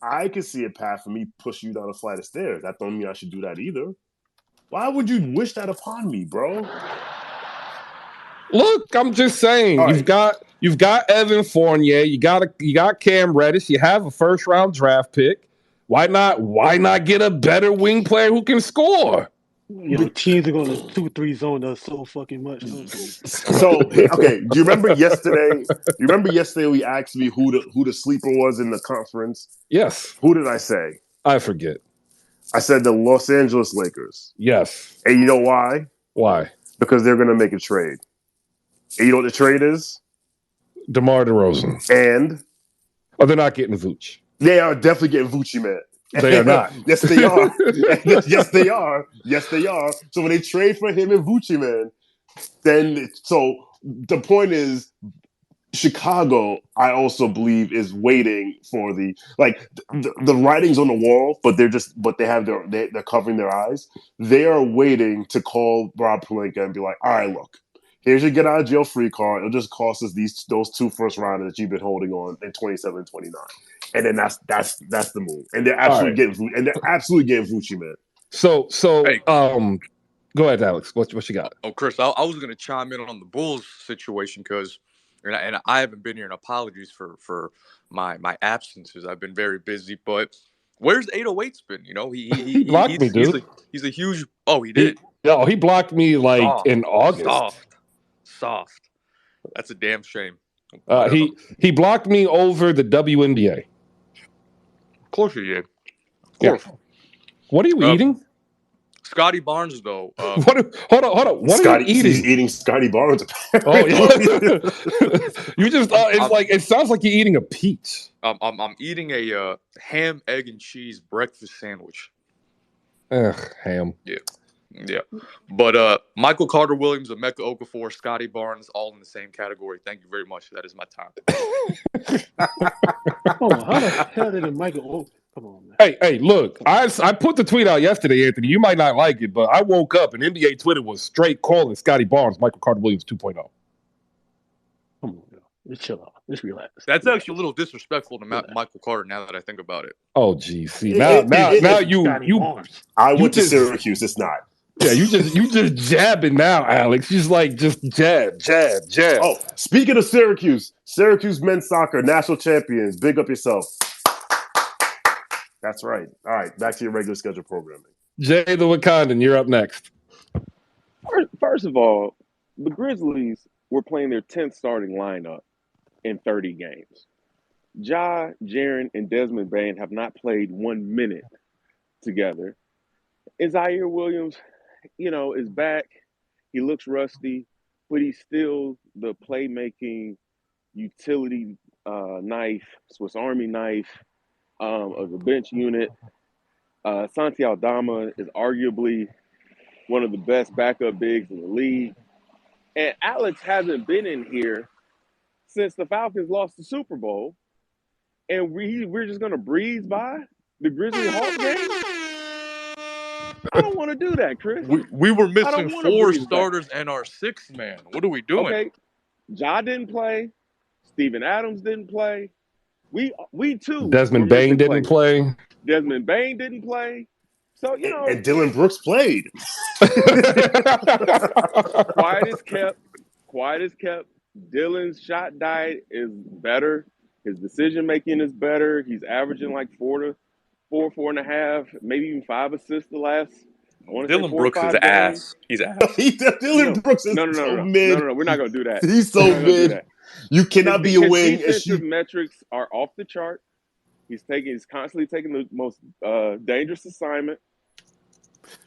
I can see a path for me pushing you down a flight of stairs. That don't mean I should do that either. Why would you wish that upon me, bro? Look, I'm just saying, All you've got Evan Fournier, you got Cam Reddish, you have a first-round draft pick. Why not get a better wing player who can score? Teams are going to 2-3 zone us so fucking much. So okay, do you remember yesterday? We asked me who the sleeper was in the conference. Yes. Who did I say? I forget. I said the Los Angeles Lakers. Yes. And you know why? Why? Because they're going to make a trade. And you know what the trade is? DeMar DeRozan. And? Oh, they're not getting Vooch. They are definitely getting Voochie, man. They are not. Yes, they are. Yes, they are. Yes, they are. So when they trade for him and Voochie, man, so the point is, Chicago, I also believe, is waiting for the writing's on the wall, but they're covering their eyes. They are waiting to call Rob Pelinka and be like, all right, look, here's your get out of jail free card. It'll just cost us those 2 first rounders that you've been holding on in 27 and 29. And then that's the move. And they're absolutely getting Voochie, man. So hey, go ahead, Alex. What you got? Oh, Chris, I was going to chime in on the Bulls situation because, and I haven't been here, and apologies for my absences. I've been very busy, but where's 808's been? You know, he blocked me, dude. He's a huge. Oh, he did. He blocked me in August. Soft. That's a damn shame. He blocked me over the WNBA. Of course he did. Of course. Yeah. What are you eating? Scotty Barnes, though. Hold on. What are you eating? He's eating Scotty Barnes. Oh, yeah. You just it sounds like you're eating a peach. I'm eating a ham, egg, and cheese breakfast sandwich. Ugh, ham. Yeah. Yeah. But Michael Carter Williams, Emeka Okafor, Scotty Barnes, all in the same category. Thank you very much. That is my time. Hold on, how the hell did Michael? Come on, man. Hey, look, I put the tweet out yesterday, Anthony. You might not like it, but I woke up and NBA Twitter was straight calling Scotty Barnes Michael Carter Williams 2.0. Come on, yo. Just chill out. Just relax. That's actually a little disrespectful to Michael Carter now that I think about it. Oh, geez. See, now you. I went to Syracuse. It's not. Yeah, you just jabbing now, Alex. Just jab. Oh, speaking of Syracuse men's soccer national champions. Big up yourself. That's right. All right, back to your regular schedule programming. Jay the Wakandan, you're up next. First of all, the Grizzlies were playing their 10th starting lineup in 30 games. Ja, Jaren, and Desmond Bane have not played 1 minute together. And Zaire Williams, is back. He looks rusty, but he's still the playmaking utility knife, Swiss Army knife of the bench unit. Santi Aldama is arguably one of the best backup bigs in the league. And Alex hasn't been in here since the Falcons lost the Super Bowl. And we're just going to breeze by the Grizzly Hawks game? I don't want to do that, Chris. We were missing 4 starters and our 6th man. What are we doing? Okay, Ja didn't play. Steven Adams didn't play. We too. Desmond Bane didn't play. Desmond Bane didn't play. So, And Dylan Brooks played. Quiet as kept. Dylan's shot diet is better. His decision-making is better. He's averaging like 4.5, maybe even 5 assists the last. Dylan Brooks is ass. He's ass. Dylan Brooks is so mid. No, we're not going to do that. He's so mid. You cannot be a wing. His defensive metrics are off the chart. He's constantly taking the most dangerous assignment.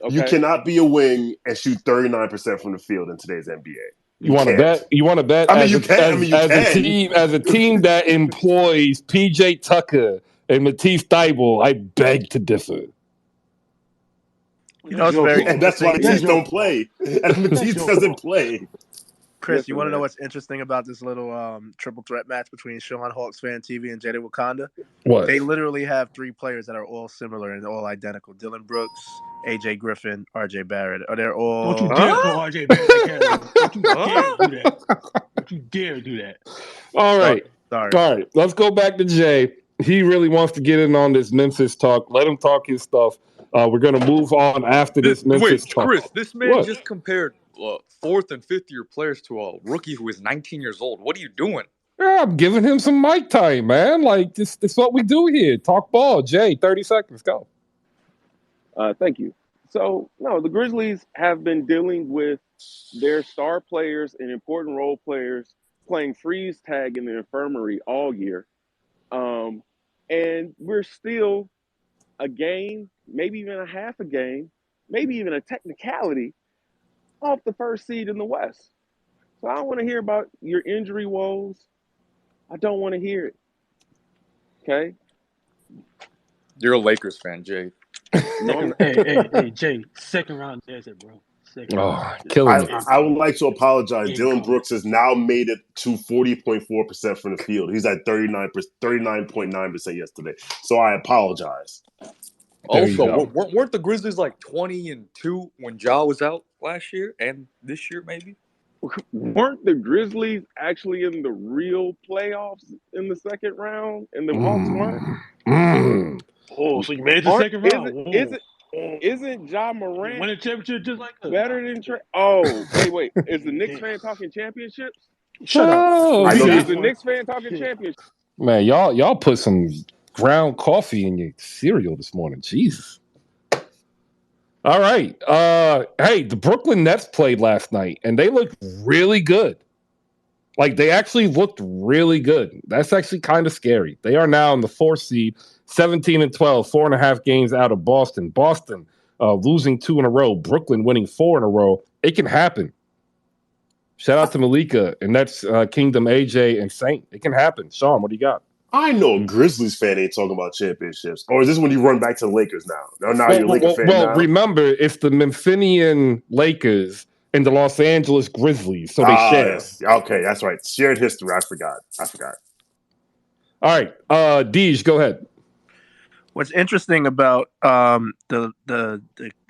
Okay. You cannot be a wing and shoot 39% from the field in today's NBA. You want to bet? You want to bet? I mean, you can. As a team that employs PJ Tucker and Matisse Thybulle, I beg to differ. And that's why Matisse don't play. And Matisse doesn't play. Chris, you want to know what's interesting about this little triple threat match between Sean Hawks Fan TV and Jada Wakanda? What? They literally have 3 players that are all similar and all identical. Dylan Brooks, AJ Griffin, RJ Barrett. They're all... Don't you dare call RJ Barrett. Don't you dare do that. All right. Sorry. All right. Let's go back to Jay. He really wants to get in on this Memphis talk. Let him talk his stuff. We're going to move on after this Memphis talk. Chris, this man just compared 4th and 5th year players to a rookie who is 19 years old. What are you doing? Yeah, I'm giving him some mic time, man. Like, this is what we do here. Talk ball. Jay, 30 seconds. Go. Thank you. So, no, the Grizzlies have been dealing with their star players and important role players playing freeze tag in the infirmary all year. And we're still a game, maybe even a half a game, maybe even a technicality off the first seed in the West. So I don't want to hear about your injury woes. I don't want to hear it. Okay? You're a Lakers fan, Jay. Hey, Jay, 2nd round desert, bro. Killing me. I would like to apologize. Dylan Brooks has now made it to 40.4% from the field. He's at 39.9% yesterday. So I apologize. Also, weren't the Grizzlies like 20-2 when Ja was out last year and this year maybe? Weren't the Grizzlies actually in the real playoffs in the 2nd round and the Hawks weren't? Oh, so you made it to the 2nd round? Isn't Ja Morant win a championship just like us? better than Trey? Oh, wait. Is the Knicks fan talking championships? Shut up. Is the Knicks fan talking championships? Man, y'all put some ground coffee in your cereal this morning. Jesus. All right. Hey, the Brooklyn Nets played last night, and they looked really good. Like, they actually looked really good. That's actually kind of scary. They are now in the 4th seed, 17-12, 4.5 games out of Boston. Boston losing 2 in a row. Brooklyn winning 4 in a row. It can happen. Shout out to Malika, and that's Kingdom, AJ, and Saint. It can happen. Sean, what do you got? I know a Grizzlies fan ain't talking about championships. Or is this when you run back to the Lakers now? Now you're a Laker fan now? Remember, it's the Memphinian Lakers and the Los Angeles Grizzlies, so they share. Yes. Okay, that's right. Shared history. I forgot. All right, Deej, go ahead. What's interesting about the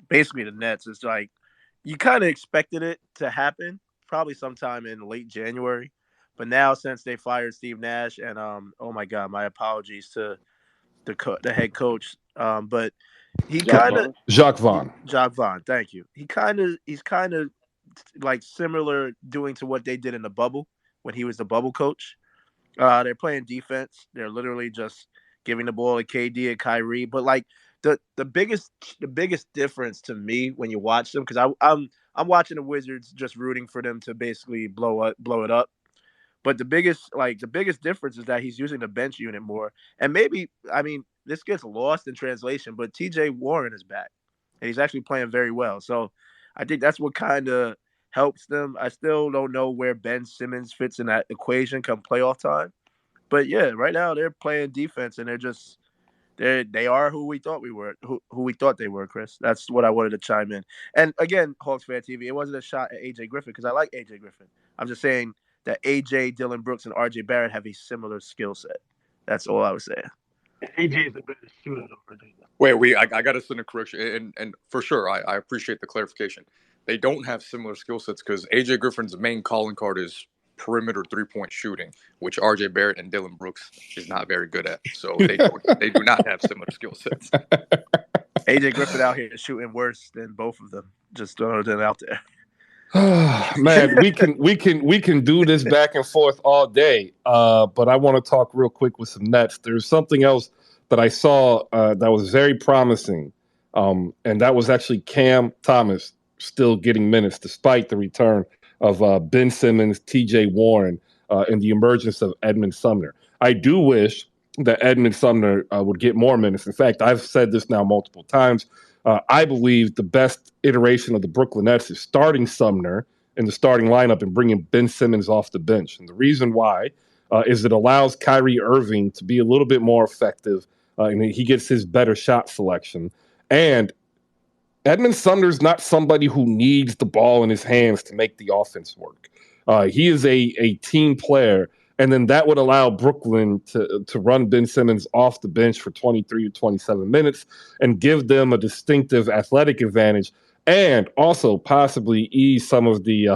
basically the Nets is like you kind of expected it to happen probably sometime in late January, but now since they fired Steve Nash and oh my God, my apologies to the head coach, but he kind of Jacques Vaughn. Thank you. He's kind of like similar doing to what they did in the bubble when he was the bubble coach. They're playing defense. They're literally just giving the ball to KD and Kyrie. But like the biggest difference to me when you watch them, because I'm watching the Wizards just rooting for them to basically blow it up. But the biggest difference is that he's using the bench unit more. And maybe, I mean, this gets lost in translation, but TJ Warren is back. And he's actually playing very well. So I think that's what kind of helps them. I still don't know where Ben Simmons fits in that equation come playoff time. But yeah, right now they're playing defense and they are who we thought we were, who we thought they were, Chris. That's what I wanted to chime in. And again, Hawks Fan TV, it wasn't a shot at AJ Griffin because I like AJ Griffin. I'm just saying that AJ, Dylan Brooks, and RJ Barrett have a similar skill set. That's all I was saying. AJ is the better shooter. Wait, I got to send a correction, and for sure, I appreciate the clarification. They don't have similar skill sets because AJ Griffin's main calling card is perimeter 3-point shooting, which RJ Barrett and Dylan Brooks is not very good at. So they do not have similar skill sets. AJ Griffin out here shooting worse than both of them. Just throwing it out there. Man, we can do this back and forth all day. But I want to talk real quick with some Nets. There's something else that I saw that was very promising, and that was actually Cam Thomas still getting minutes despite the return of Ben Simmons, T.J. Warren, and the emergence of Edmund Sumner. I do wish that Edmund Sumner would get more minutes. In fact, I've said this now multiple times. I believe the best iteration of the Brooklyn Nets is starting Sumner in the starting lineup and bringing Ben Simmons off the bench. And the reason why is it allows Kyrie Irving to be a little bit more effective, and he gets his better shot selection. And Edmund Sumner's not somebody who needs the ball in his hands to make the offense work. He is a team player, and then that would allow Brooklyn to run Ben Simmons off the bench for 23 to 27 minutes and give them a distinctive athletic advantage and also possibly ease some of the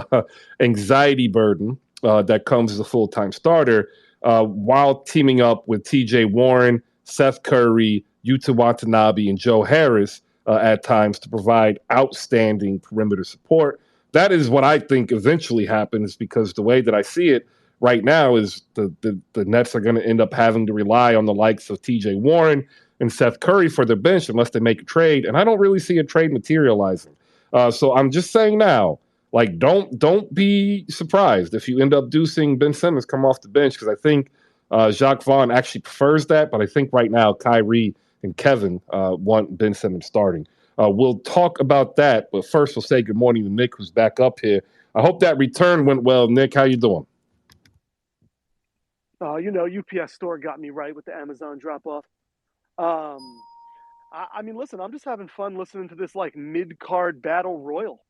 anxiety burden that comes as a full-time starter while teaming up with T.J. Warren, Seth Curry, Yuta Watanabe, and Joe Harris at times to provide outstanding perimeter support. That is what I think eventually happens because the way that I see it right now is the Nets are going to end up having to rely on the likes of T.J. Warren and Seth Curry for their bench unless they make a trade, and I don't really see a trade materializing. So I'm just saying now, like, don't be surprised if you end up seeing Ben Simmons come off the bench because I think Jacques Vaughn actually prefers that, but I think right now Kyrie and Kevin want Ben Simmons starting. We'll talk about that, but first we'll say good morning to Nick, who's back up here. I hope that return went well. Nick, how you doing? UPS store got me right with the Amazon drop-off. I mean, listen, I'm just having fun listening to this like mid-card battle royal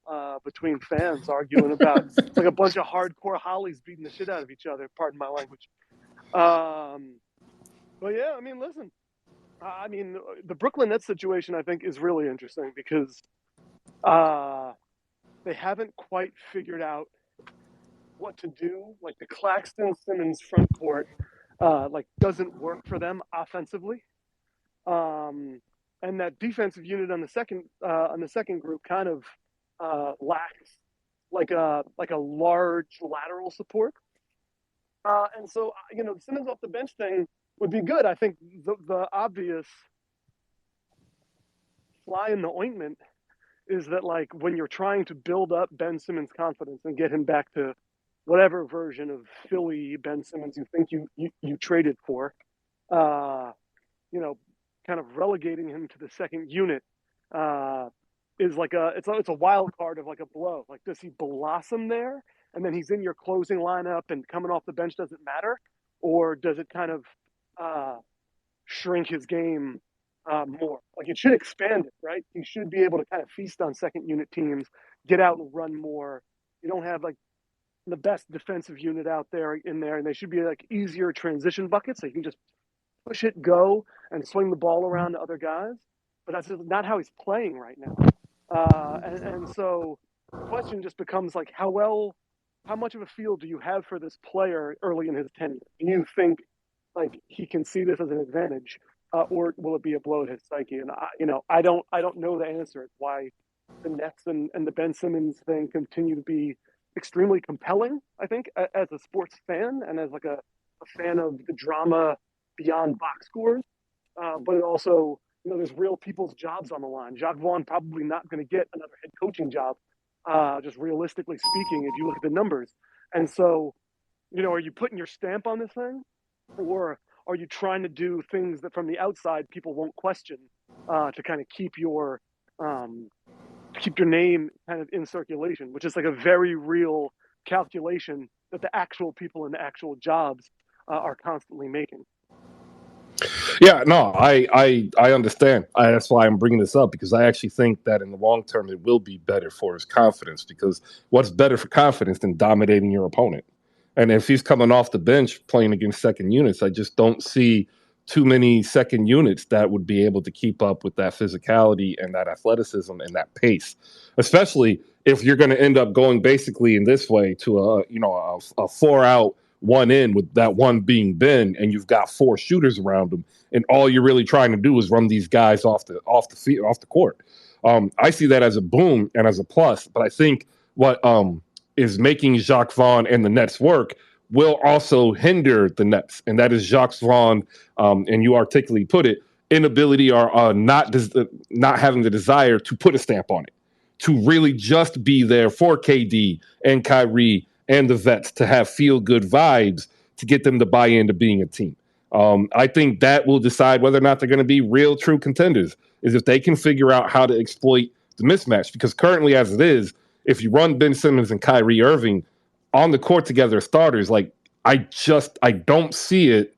between fans arguing about it's like a bunch of hardcore Hollies beating the shit out of each other. Pardon my language. But yeah, I mean, listen. I mean, the Brooklyn Nets situation, I think, is really interesting because they haven't quite figured out what to do. Like the Claxton-Simmons front court, doesn't work for them offensively, and that defensive unit on the second group kind of lacks like a large lateral support. And so, the Simmons off the bench thing would be good. I think the obvious fly in the ointment is that, like, when you're trying to build up Ben Simmons' confidence and get him back to whatever version of Philly Ben Simmons you think you traded for, kind of relegating him to the second unit is like it's a wild card of like a blow. Like, does he blossom there and then he's in your closing lineup and coming off the bench doesn't matter? Or does it kind of shrink his game more. Like it should expand it, right? He should be able to kind of feast on second unit teams, get out and run more. You don't have like the best defensive unit out there in there, and they should be like easier transition buckets. So you can just push it, go, and swing the ball around to other guys. But that's not how he's playing right now. And so the question just becomes like, how much of a feel do you have for this player early in his tenure? Do you think like he can see this as an advantage, or will it be a blow to his psyche? And I don't know the answer. It's why the Nets and the Ben Simmons thing continue to be extremely compelling, I think, as a sports fan and as like a fan of the drama beyond box scores. But it also, there's real people's jobs on the line. Jacques Vaughn probably not going to get another head coaching job, just realistically speaking, if you look at the numbers. And so, are you putting your stamp on this thing? Or are you trying to do things that from the outside people won't question to kind of keep your name kind of in circulation, which is like a very real calculation that the actual people in the actual jobs are constantly making. Yeah, no, I understand. That's why I'm bringing this up, because I actually think that in the long term it will be better for his confidence, because what's better for confidence than dominating your opponent? And if he's coming off the bench playing against second units, I just don't see too many second units that would be able to keep up with that physicality and that athleticism and that pace, especially if you're going to end up going basically in this way to a 4-out, 1 in, with that one being Ben, and you've got 4 shooters around him, and all you're really trying to do is run these guys off the court. I see that as a boom and as a plus, but I think what is making Jacques Vaughn and the Nets work will also hinder the Nets, and that is Jacques Vaughn, and you articulately put it, inability or not having the desire to put a stamp on it, to really just be there for KD and Kyrie and the vets, to have feel-good vibes to get them to buy into being a team. I think that will decide whether or not they're going to be real, true contenders, is if they can figure out how to exploit the mismatch. Because currently, as it is, if you run Ben Simmons and Kyrie Irving on the court together as starters, like I don't see it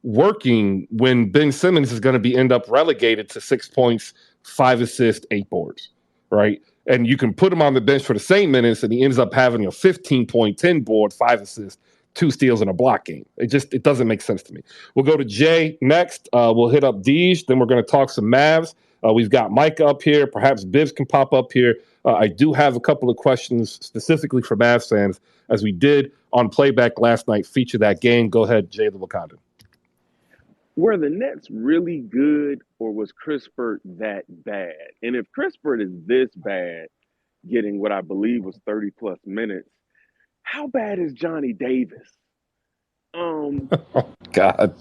working when Ben Simmons is going to end up relegated to 6 points, 5 assists, 8 boards, right? And you can put him on the bench for the same minutes, and he ends up having a 15-point, 10 board, 5 assists, 2 steals, and a block game. It doesn't make sense to me. We'll go to Jay next. We'll hit up Deej. Then we're going to talk some Mavs. We've got Mike up here. Perhaps Bibbs can pop up here. I do have a couple of questions specifically for Mavs fans, as we did on Playback last night feature that game. Go ahead, Jay the Wakandan. Were the Nets really good, or was Chris Burt that bad? And if Chris Burt is this bad, getting what I believe was 30-plus minutes, how bad is Johnny Davis? Oh, God.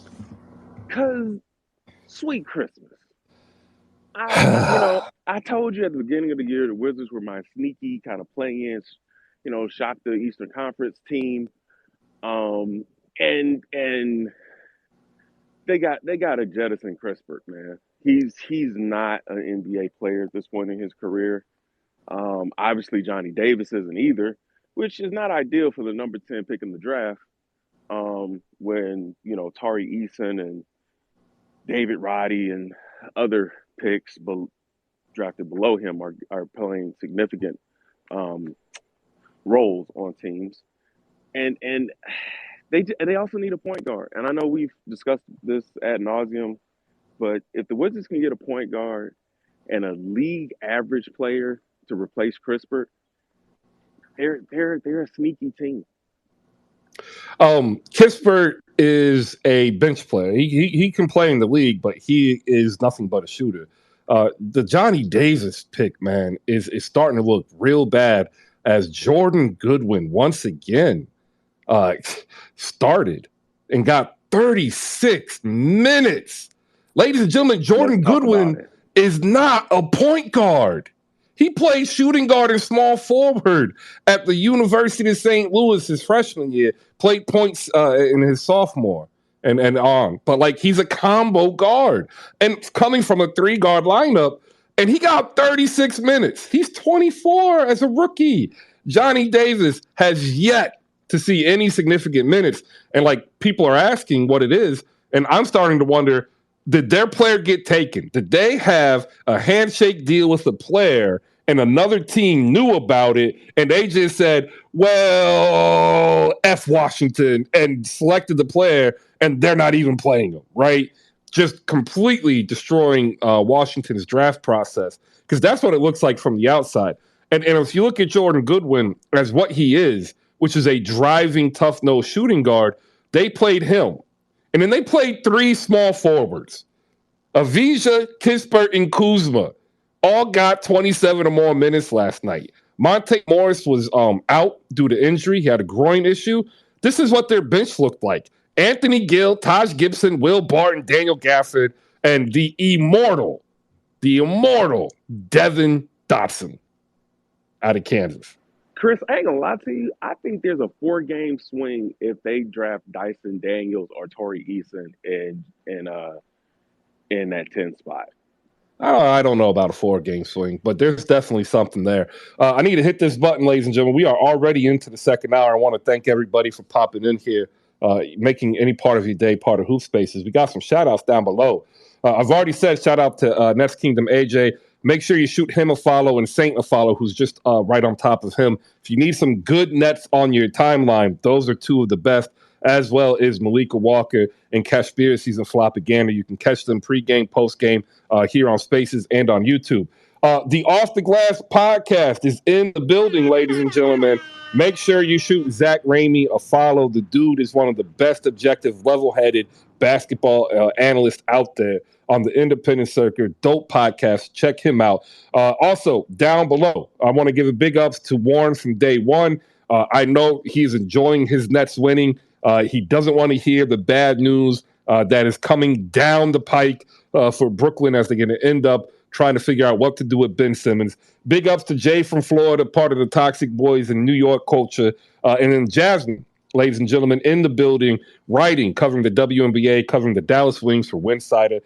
Because sweet Christmas. I told you at the beginning of the year the Wizards were my sneaky kind of play-in, shock the Eastern Conference team. And they got to jettison Chris Burt, man. He's not an NBA player at this point in his career. Obviously, Johnny Davis isn't either, which is not ideal for the number 10 pick in the draft. When Tari Eason and David Roddy and other picks drafted below him are playing significant roles on teams, and they also need a point guard. And I know we've discussed this ad nauseum, but if the Wizards can get a point guard and a league average player to replace Chris Burt, they're a sneaky team. Kispert is a bench player. He can play in the league, but he is nothing but a shooter. The Johnny Davis pick, man, is starting to look real bad, as Jordan Goodwin once again started and got 36 minutes. Ladies and gentlemen, Jordan Goodwin is not a point guard. He played shooting guard and small forward at the University of St. Louis his freshman year, played points in his sophomore and on. But, he's a combo guard. And coming from a 3-guard lineup, and he got 36 minutes. He's 24 as a rookie. Johnny Davis has yet to see any significant minutes. And, people are asking what it is. And I'm starting to wonder, did their player get taken? Did they have a handshake deal with the player and another team knew about it and they just said, well, F Washington, and selected the player and they're not even playing him, right? Just completely destroying Washington's draft process, because that's what it looks like from the outside. And if you look at Jordan Goodwin as what he is, which is a driving, tough-nosed shooting guard, they played him. And then they played three small forwards. Avija, Kispert, and Kuzma all got 27 or more minutes last night. Monte Morris was out due to injury. He had a groin issue. This is what their bench looked like. Anthony Gill, Taj Gibson, Will Barton, Daniel Gafford, and the immortal Devin Dotson out of Kansas. Chris, I ain't gonna lie to you. I think there's a 4-game swing if they draft Dyson Daniels or Torrey Eason in that 10 spot. I don't know about a 4-game swing, but there's definitely something there. I need to hit this button, ladies and gentlemen. We are already into the second hour. I want to thank everybody for popping in here, making any part of your day part of Hoop Spaces. We got some shout-outs down below. I've already said shout out to Nets Kingdom AJ. Make sure you shoot him a follow and Saint a follow, who's just right on top of him. If you need some good Nets on your timeline, those are two of the best, as well as Malika Walker and Conspiracies and Flopaganda. You can catch them pregame, postgame here on Spaces and on YouTube. The Off the Glass podcast is in the building, ladies and gentlemen. Make sure you shoot Zach Ramey a follow. The dude is one of the best objective, level-headed basketball analysts out there on the independent circuit. Dope podcast. Check him out. Also, down below, I want to give a big ups to Warren from day one. I know he's enjoying his Nets winning. He doesn't want to hear the bad news that is coming down the pike for Brooklyn, as they're going to end up trying to figure out what to do with Ben Simmons. Big ups to Jay from Florida, part of the Toxic Boys in New York culture. And then Jasmine, ladies and gentlemen, in the building, writing, covering the WNBA, covering the Dallas Wings for Winsider.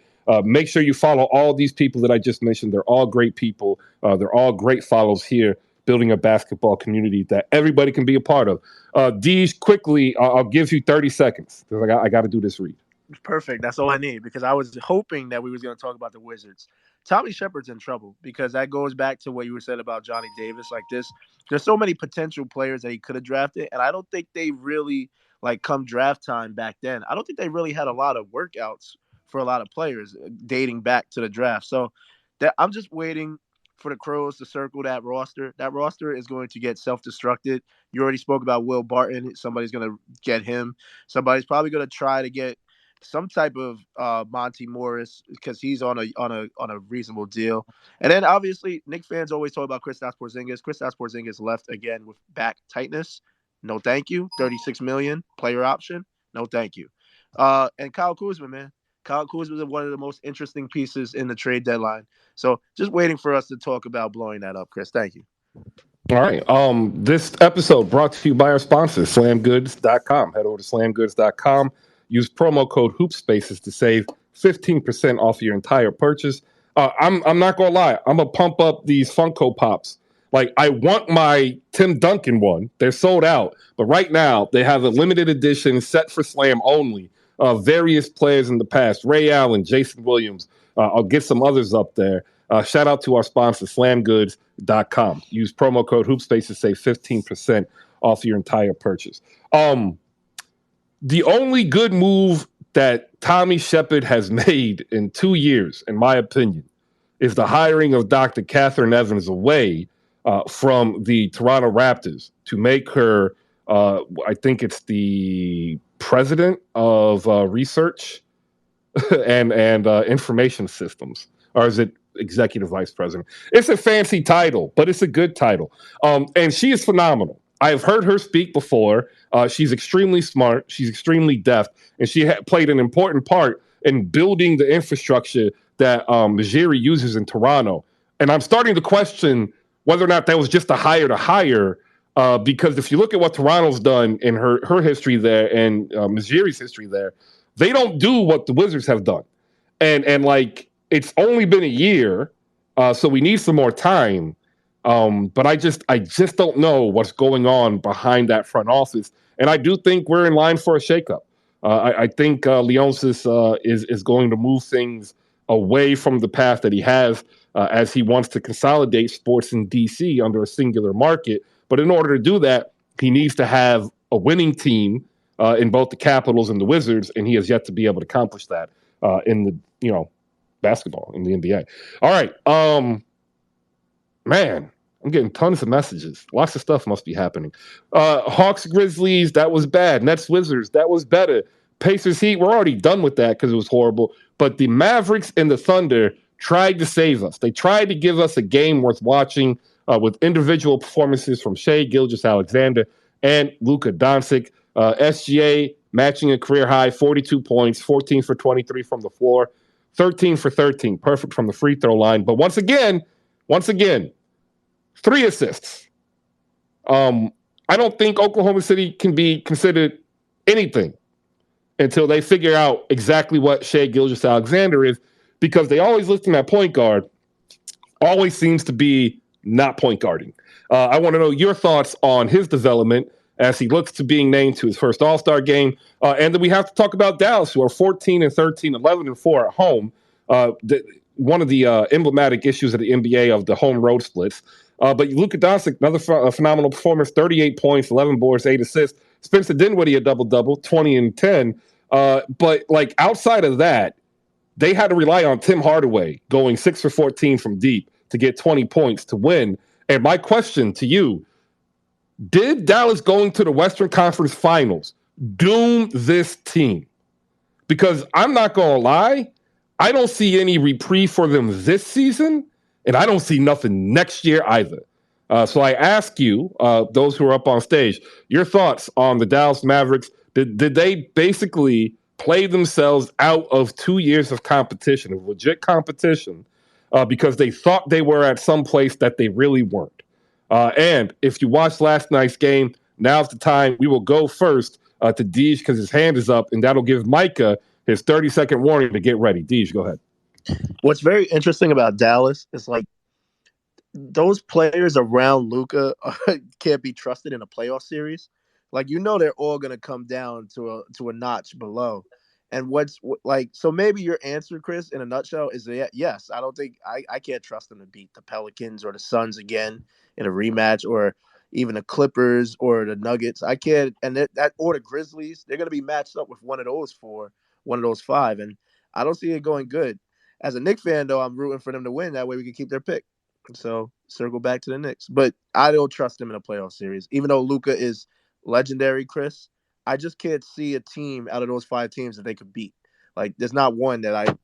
Make sure you follow all these people that I just mentioned. They're all great people. They're all great follows here, building a basketball community that everybody can be a part of. Deej, quickly, I'll give you 30 seconds because I got to do this read. Perfect. That's all I need, because I was hoping that we was going to talk about the Wizards. Tommy Shepard's in trouble, because that goes back to what you were said about Johnny Davis. Like this, there's so many potential players that he could have drafted, and I don't think they really, like, come draft time back then, I don't think they really had a lot of workouts for a lot of players dating back to the draft. So that I'm just waiting for the Crows to circle that roster. That roster is going to get self-destructed. You already spoke about Will Barton. Somebody's going to get him. Somebody's probably going to try to get some type of Monte Morris, because he's on a reasonable deal. And then obviously Knicks fans always talk about Kristaps Porzingis. Kristaps Porzingis left again with back tightness. No thank you. $36 million player option. No thank you. And Kyle Kuzma, man. Kyle Kuzma was one of the most interesting pieces in the trade deadline. So just waiting for us to talk about blowing that up, Chris. Thank you. All right. This episode brought to you by our sponsor, slamgoods.com. Head over to slamgoods.com. Use promo code HoopSpaces to save 15% off your entire purchase. I'm not going to lie. I'm going to pump up these Funko Pops. Like, I want my Tim Duncan one. They're sold out. But right now, they have a limited edition set for Slam only. Various players in the past, Ray Allen, Jason Williams. I'll get some others up there. Shout out to our sponsor, slamgoods.com. Use promo code HoopSpace to save 15% off your entire purchase. The only good move that Tommy Shepard has made in 2 years, in my opinion, is the hiring of Dr. Catherine Evans away from the Toronto Raptors to make her, I think it's the president of research and information systems, or is it executive vice president? It's a fancy title, but it's a good title. And she is phenomenal. I've heard her speak before. She's extremely smart. She's extremely deft, and she played an important part in building the infrastructure that Mejri uses in Toronto. And I'm starting to question whether or not that was just a hire to hire, because if you look at what Toronto's done in her history there and Mejri's history there, they don't do what the Wizards have done. And like, it's only been a year, so we need some more time. But I just don't know what's going on behind that front office. And I do think we're in line for a shakeup. I think Leonsis is going to move things away from the path that he has as he wants to consolidate sports in D.C. under a singular market. But in order to do that, he needs to have a winning team in both the Capitals and the Wizards, and he has yet to be able to accomplish that in the basketball in the NBA. All right, man. I'm getting tons of messages. Lots of stuff must be happening. Hawks, Grizzlies, that was bad. Nets, Wizards, that was better. Pacers, Heat, we're already done with that because it was horrible. But the Mavericks and the Thunder tried to save us. They tried to give us a game worth watching with individual performances from Shai Gilgeous-Alexander and Luka Doncic. SGA matching a career high, 42 points, 14 for 23 from the floor, 13 for 13, perfect from the free throw line. But once again, 3 assists. I don't think Oklahoma City can be considered anything until they figure out exactly what Shai Gilgeous-Alexander is, because they always list him at point guard, always seems to be not point guarding. I want to know your thoughts on his development as he looks to being named to his first All-Star game. And then we have to talk about Dallas, who are 14-13, 11-4 at home. One of the emblematic issues of the NBA of the home-road splits. But Luka Doncic, another phenomenal performance, 38 points, 11 boards, 8 assists. Spencer Dinwiddie, a double-double, 20 and 10. But, outside of that, they had to rely on Tim Hardaway going 6 for 14 from deep to get 20 points to win. And my question to you, did Dallas going to the Western Conference Finals doom this team? Because I'm not going to lie, I don't see any reprieve for them this season, and I don't see nothing next year either. So I ask you, those who are up on stage, your thoughts on the Dallas Mavericks. Did they basically play themselves out of 2 years of competition, of legit competition, because they thought they were at some place that they really weren't? And if you watched last night's game, now's the time. We will go first to Deej because his hand is up, and that'll give Micah his 30-second warning to get ready. Deej, go ahead. What's very interesting about Dallas is those players around Luka can't be trusted in a playoff series. They're all going to come down to a notch below. And so maybe your answer, Chris, in a nutshell is that, yes, I don't think I can't trust them to beat the Pelicans or the Suns again in a rematch, or even the Clippers or the Nuggets. I can't, and or the Grizzlies. They're going to be matched up with one of those 5, and I don't see it going good. As a Knicks fan, though, I'm rooting for them to win. That way we can keep their pick. So circle back to the Knicks. But I don't trust them in a playoff series. Even though Luka is legendary, Chris, I just can't see a team out of those 5 teams that they could beat. There's not one that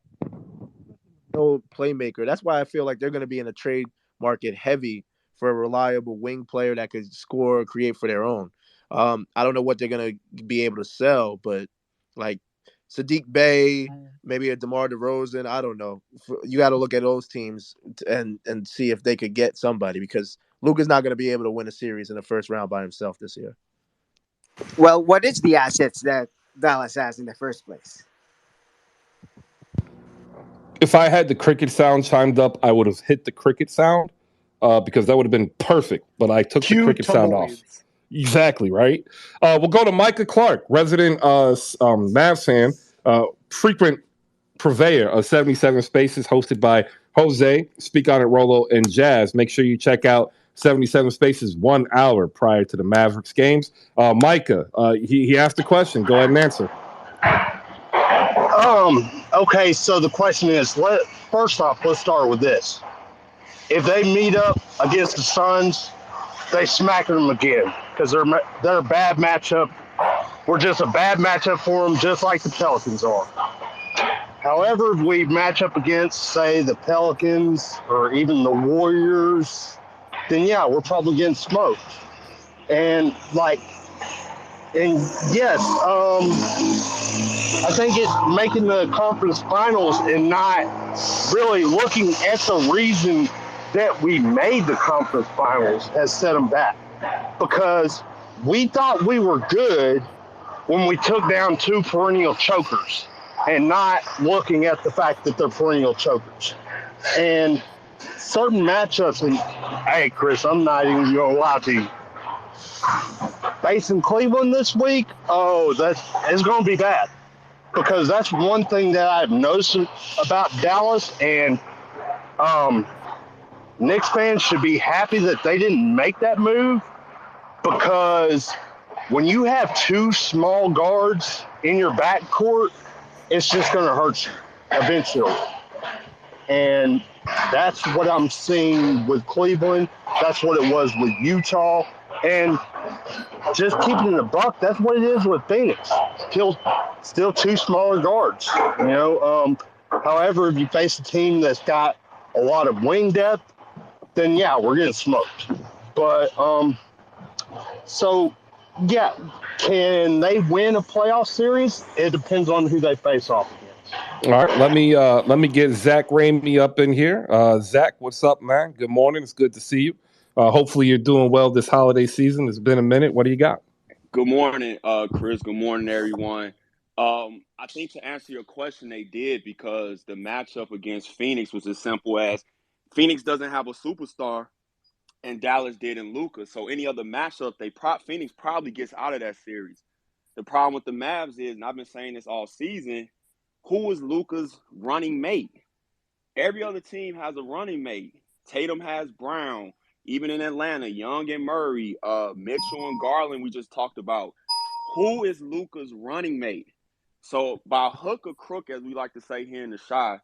no playmaker. That's why I feel like they're going to be in a trade market heavy for a reliable wing player that could score or create for their own. I don't know what they're going to be able to sell, but Sadiq Bey, maybe a DeMar DeRozan, I don't know. You got to look at those teams and see if they could get somebody, because Luka's not going to be able to win a series in the first round by himself this year. Well, what is the assets that Dallas has in the first place? If I had the cricket sound chimed up, I would have hit the cricket sound because that would have been perfect. But I took the cricket sound off. Exactly, right? We'll go to Micah Clark, resident Mavs fan, frequent purveyor of 77 Spaces, hosted by Jose, Speak On It, Rolo, and Jazz. Make sure you check out 77 Spaces 1 hour prior to the Mavericks games. Micah, he asked a question. Go ahead and answer. Okay, so the question is, first off, let's start with this. If they meet up against the Suns, they smack them again because they're a bad matchup. We're just a bad matchup for them, just like the Pelicans are. However, if we match up against, say, the Pelicans or even the Warriors, then yeah, we're probably getting smoked. And yes, I think it's making the conference finals and not really looking at the reason that we made the conference finals has set them back. Because we thought we were good when we took down 2 perennial chokers and not looking at the fact that they're perennial chokers. And certain matchups, and hey, Chris, I'm not even going to lie to you. facing Cleveland this week, it's going to be bad. Because that's one thing that I've noticed about Dallas, and Knicks fans should be happy that they didn't make that move, because when you have two small guards in your backcourt, it's just going to hurt you eventually. And that's what I'm seeing with Cleveland. That's what it was with Utah. And just keeping it a buck, that's what it is with Phoenix. Still two smaller guards. However, if you face a team that's got a lot of wing depth, then yeah, we're getting smoked. But can they win a playoff series? It depends on who they face off against. All right, let me get Zach Ramey up in here. Zach, what's up, man? Good morning. It's good to see you. Hopefully you're doing well this holiday season. It's been a minute. What do you got? Good morning, Chris. Good morning, everyone. I think to answer your question, they did, because the matchup against Phoenix was as simple as Phoenix doesn't have a superstar, and Dallas did in Luka. So any other matchup, Phoenix probably gets out of that series. The problem with the Mavs is, and I've been saying this all season, who is Luka's running mate? Every other team has a running mate. Tatum has Brown. Even in Atlanta, Young and Murray, Mitchell and Garland, we just talked about. Who is Luka's running mate? So by hook or crook, as we like to say here in the Chi,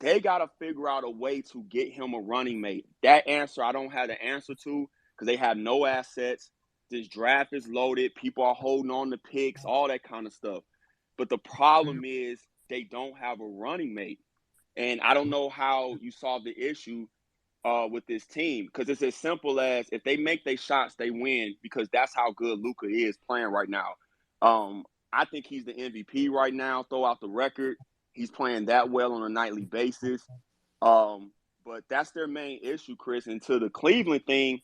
they got to figure out a way to get him a running mate. That answer I don't have the answer to, because they have no assets. This draft is loaded. People are holding on to picks, all that kind of stuff. But the problem is they don't have a running mate. And I don't know how you solve the issue with this team, because it's as simple as if they make their shots, they win, because that's how good Luka is playing right now. I think he's the MVP right now. Throw out the record. He's playing that well on a nightly basis. But that's their main issue, Chris. And to the Cleveland thing,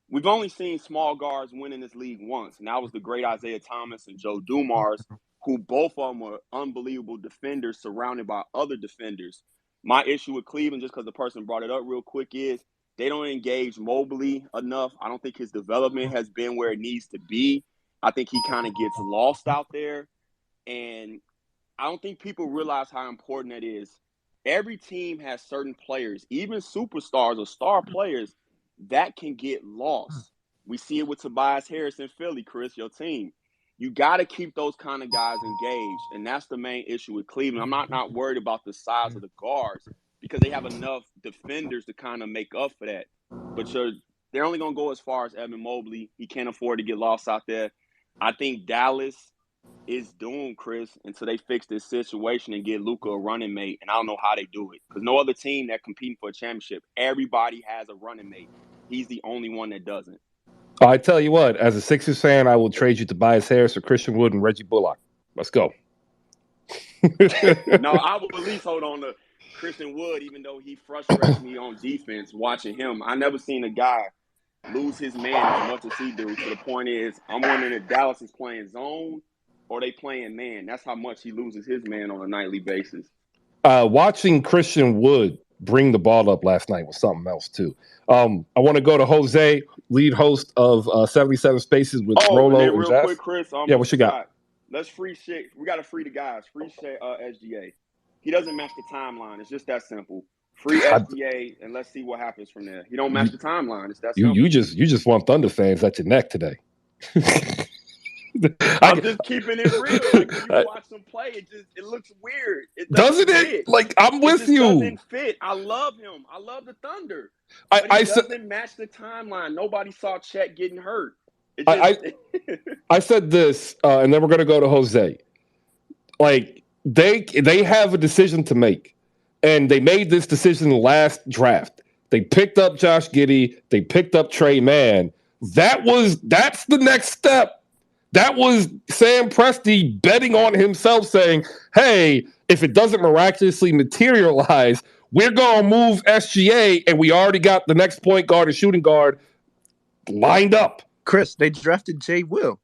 we've only seen small guards win in this league once, and that was the great Isaiah Thomas and Joe Dumars, who both of them were unbelievable defenders surrounded by other defenders. My issue with Cleveland, just because the person brought it up real quick, is they don't engage Mobley enough. I don't think his development has been where it needs to be. I think he kind of gets lost out there. And I don't think people realize how important that is. Every team has certain players, even superstars or star players, that can get lost. We see it with Tobias Harris in Philly, Chris, your team. You got to keep those kind of guys engaged, and that's the main issue with Cleveland. I'm not worried about the size of the guards, because they have enough defenders to kind of make up for that. But they're only going to go as far as Evan Mobley. He can't afford to get lost out there. I think Dallas is doomed, Chris, until they fix this situation and get Luka a running mate, and I don't know how they do it, because no other team that's competing for a championship, everybody has a running mate. He's the only one that doesn't. I tell you what, as a Sixers fan, I will trade you Tobias Harris for Christian Wood and Reggie Bullock. Let's go. No, I will at least hold on to Christian Wood, even though he frustrates me on defense watching him. I never seen a guy lose his man as much as he do. So the point is, I'm wondering if Dallas is playing zone or they playing man. That's how much he loses his man on a nightly basis. Watching Christian Wood bring the ball up last night was something else too. I want to go to Jose, lead host of 77 Spaces with Rolo and real Jazz. Quick, Chris. Yeah, what you got? Let's free shit. We got to free the guys. Free SGA. He doesn't match the timeline. It's just that simple. Free SGA, and let's see what happens from there. He don't match the timeline. It's that simple. You just want Thunder fans at your neck today. I'm just keeping it real. Like, when you watch them play, it looks weird. It doesn't it? Like, I'm with you. It doesn't fit. I love him. I love the Thunder. But it doesn't match the timeline. Nobody saw Chet getting hurt. I said this, and then we're going to go to Jose. Like, they have a decision to make, and they made this decision last draft. They picked up Josh Giddey. They picked up Trey Mann. That's the next step. That was Sam Presti betting on himself, saying, hey, if it doesn't miraculously materialize, we're going to move SGA, and we already got the next point guard and shooting guard lined up. Chris, they drafted Jay Will.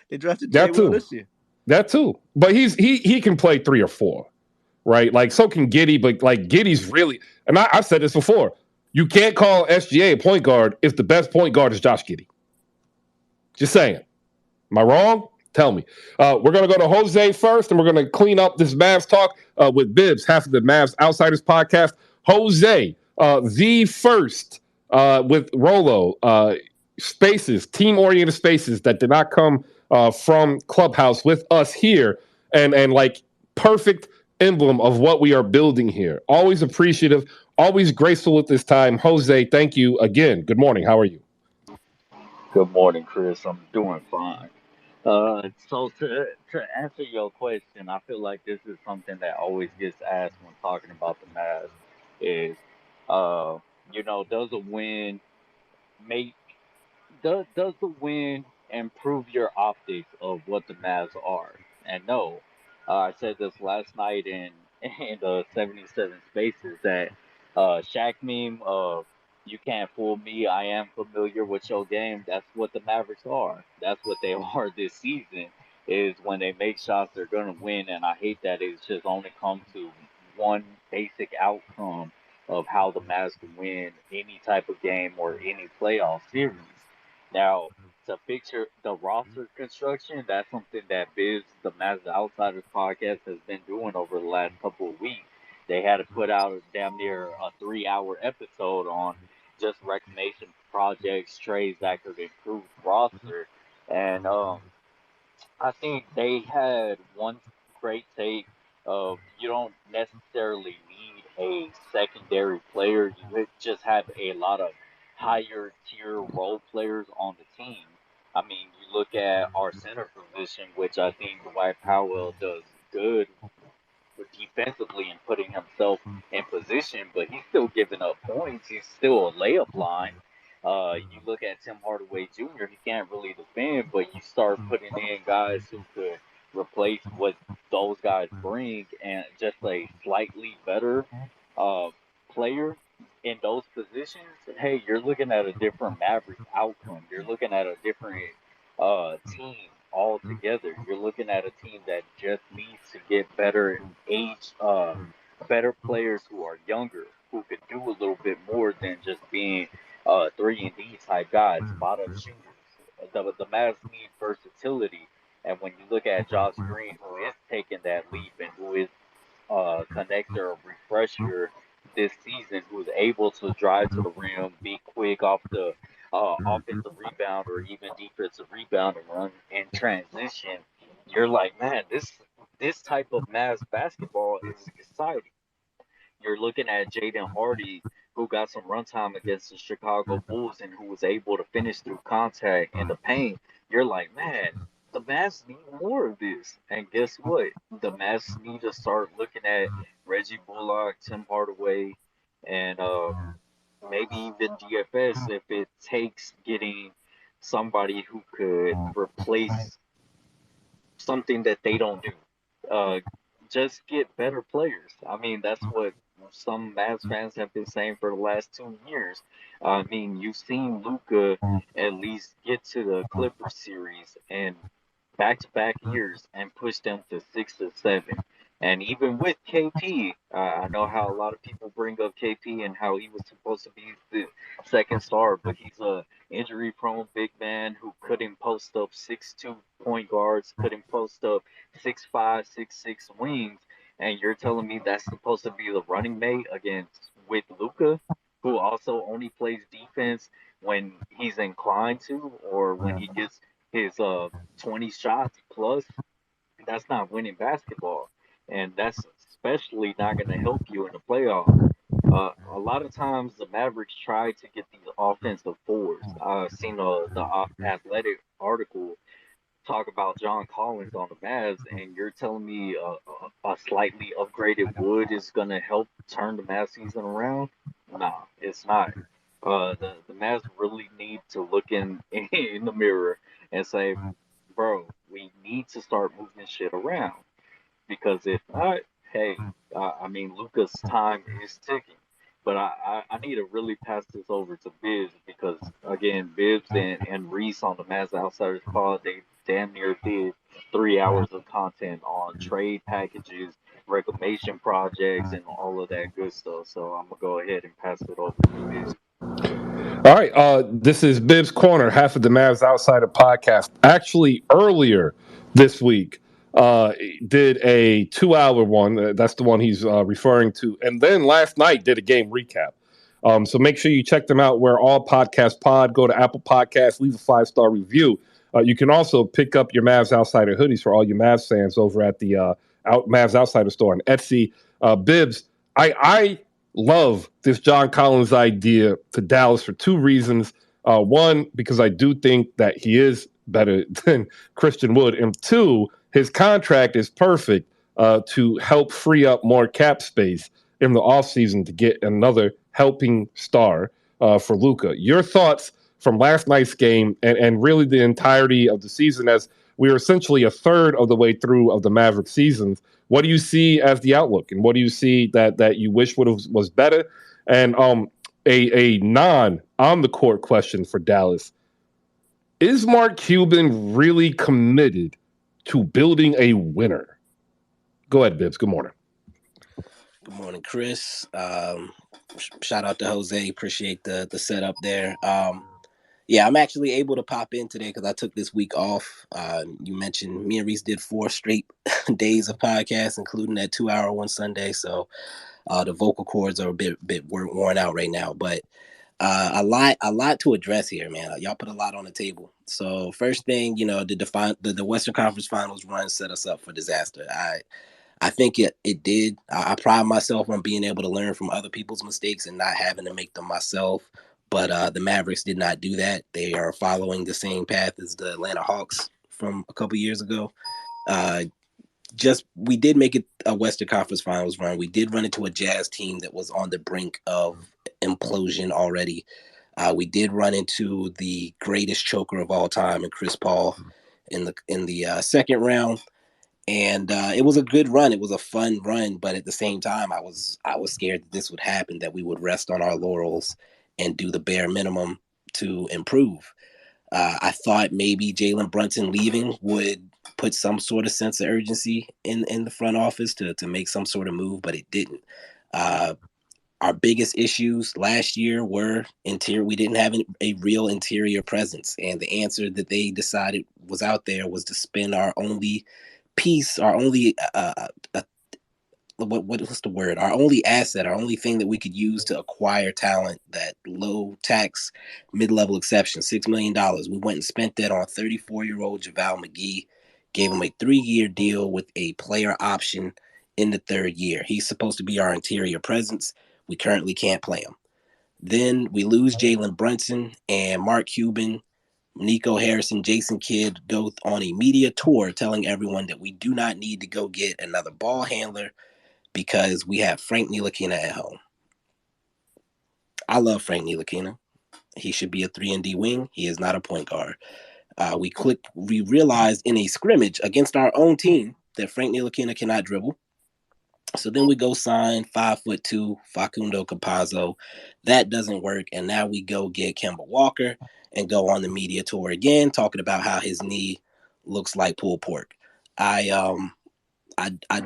They drafted Jay Will this year. That too. But he can play 3 or 4, right? Like, so can Giddey, but like Giddey's really, and I've said this before, you can't call SGA a point guard if the best point guard is Josh Giddey. Just saying. Am I wrong? Tell me. We're going to go to Jose first, and we're going to clean up this Mavs talk with Bibbs, half of the Mavs Outsiders podcast. Jose, the first with Rolo, spaces, team-oriented spaces that did not come from Clubhouse with us here, and like perfect emblem of what we are building here. Always appreciative, always graceful with this time. Jose, thank you again. Good morning. How are you? Good morning, Chris. I'm doing fine. So to answer your question, I feel like this is something that always gets asked when talking about the Mavs is, uh, does a win make does the win improve your optics of what the Mavs are? And no, I said this last night in the 77 Spaces that Shaq meme of "You can't fool me, I am familiar with your game." That's what the Mavericks are. That's what they are this season. Is when they make shots, they're gonna win, and I hate that it's just only come to one basic outcome of how the Mavs can win any type of game or any playoff series. Now, to picture the roster construction, that's something that Biz, the Mazda Outsiders podcast, has been doing over the last couple of weeks. They had to put out damn near a 3-hour episode on just reclamation projects, trades that could improve the roster. And I think they had one great take of you don't necessarily need a secondary player. You just have a lot of higher tier role players on the team. I mean, you look at our center position, which I think Dwight Powell does good defensively and putting himself in position, but he's still giving up points. He's still a layup line. You look at Tim Hardaway Jr., he can't really defend, but you start putting in guys who could replace what those guys bring and just a slightly better uh, player in those positions. Hey, you're looking at a different Mavericks outcome. You're looking at a different team altogether. You're looking at a team that just needs to get better age, better players who are younger, who could do a little bit more than just being 3-and-D type guys, spot up shooters. The Mavs need versatility, and when you look at Josh Green, who is taking that leap and who is connector, refresher this season, who's able to drive to the rim, be quick off the offensive rebound or even defensive rebound and run in transition, you're like, man, this type of Mavs basketball is exciting. You're looking at Jaden Hardy, who got some runtime against the Chicago Bulls and who was able to finish through contact in the paint. You're like, man, the Mavs need more of this. And guess what? The Mavs need to start looking at Reggie Bullock, Tim Hardaway, and maybe even DFS if it takes getting somebody who could replace something that they don't do. Just get better players. I mean, that's what some Mavs fans have been saying for the last 2 years. I mean, you've seen Luka at least get to the Clippers series and back-to-back years and push them to 6 or 7. And even with KP, I know how a lot of people bring up KP and how he was supposed to be the second star, but he's a injury-prone big man who couldn't post up 6'2" point guards, couldn't post up 6'5", 6'6" wings. And you're telling me that's supposed to be the running mate against with Luka, who also only plays defense when he's inclined to or when he gets his 20 shots plus. That's not winning basketball, and that's especially not going to help you in the playoffs. A lot of times the Mavericks try to get these offensive forwards. I've seen the athletic article talk about John Collins on the Mavs, and you're telling me a slightly upgraded Wood is going to help turn the Mavs season around? Nah, it's not. The Mavs really need to look in the mirror and say, bro, we need to start moving shit around. Because if not, hey, I mean, Luka's time is ticking. But I need to really pass this over to Bibbs because, again, Bibbs and Reese on the Mavs Outsiders Pod, they damn near did 3 hours of content on trade packages, reclamation projects, and all of that good stuff. So I'm going to go ahead and pass it over to Bibbs. All right. This is Bibbs Corner, half of the Mavs Outsider podcast. Actually, earlier this week, did a 2-hour one. That's the one he's referring to. And then last night did a game recap. So make sure you check them out where all podcasts pod. Go to Apple Podcasts, leave a 5-star review. You can also pick up your Mavs Outsider hoodies for all your Mavs fans over at the Mavs Outsider store on Etsy. Bibbs, I love this John Collins idea to Dallas for two reasons. One, because I do think that he is better than Christian Wood. And two, his contract is perfect to help free up more cap space in the offseason to get another helping star for Luka. Your thoughts from last night's game and really the entirety of the season, as we are essentially a third of the way through of the Maverick seasons. What do you see as the outlook, and what do you see that you wish was better? And a non on the court question for Dallas: is Mark Cuban really committed to building a winner? Go ahead, Bibbs. Good morning. Good morning, Chris. Shout out to Jose. Appreciate the setup there. Yeah, I'm actually able to pop in today because I took this week off. You mentioned me and Reese did 4 straight days of podcasts, including that 2-hour one Sunday. So the vocal cords are a bit worn out right now. But a lot to address here, man. Y'all put a lot on the table. So first thing, the Western Conference Finals run set us up for disaster. I think it did. I pride myself on being able to learn from other people's mistakes and not having to make them myself. But the Mavericks did not do that. They are following the same path as the Atlanta Hawks from a couple years ago. We did make it a Western Conference Finals run. We did run into a Jazz team that was on the brink of implosion already. We did run into the greatest choker of all time in Chris Paul in the second round. And it was a good run. It was a fun run, but at the same time, I was scared that this would happen, that we would rest on our laurels and do the bare minimum to improve. I thought maybe Jalen Brunson leaving would put some sort of sense of urgency in the front office to make some sort of move, but it didn't. Our biggest issues last year were interior. We didn't have a real interior presence, and the answer that they decided was out there was to spend our only piece, our only what's the word? Our only asset, our only thing that we could use to acquire talent, that low tax, mid-level exception, $6 million. We went and spent that on 34-year-old JaVale McGee, gave him a 3-year deal with a player option in the 3rd year. He's supposed to be our interior presence. We currently can't play him. Then we lose Jalen Brunson, and Mark Cuban, Nico Harrison, Jason Kidd go on a media tour telling everyone that we do not need to go get another ball handler because we have Frank Ntilikina at home. I love Frank Ntilikina. He should be a 3-and-D wing. He is not a point guard. We realized in a scrimmage against our own team that Frank Ntilikina cannot dribble. So then we go sign 5'2" Facundo Campazzo. That doesn't work. And now we go get Kemba Walker and go on the media tour again, talking about how his knee looks like pulled pork. I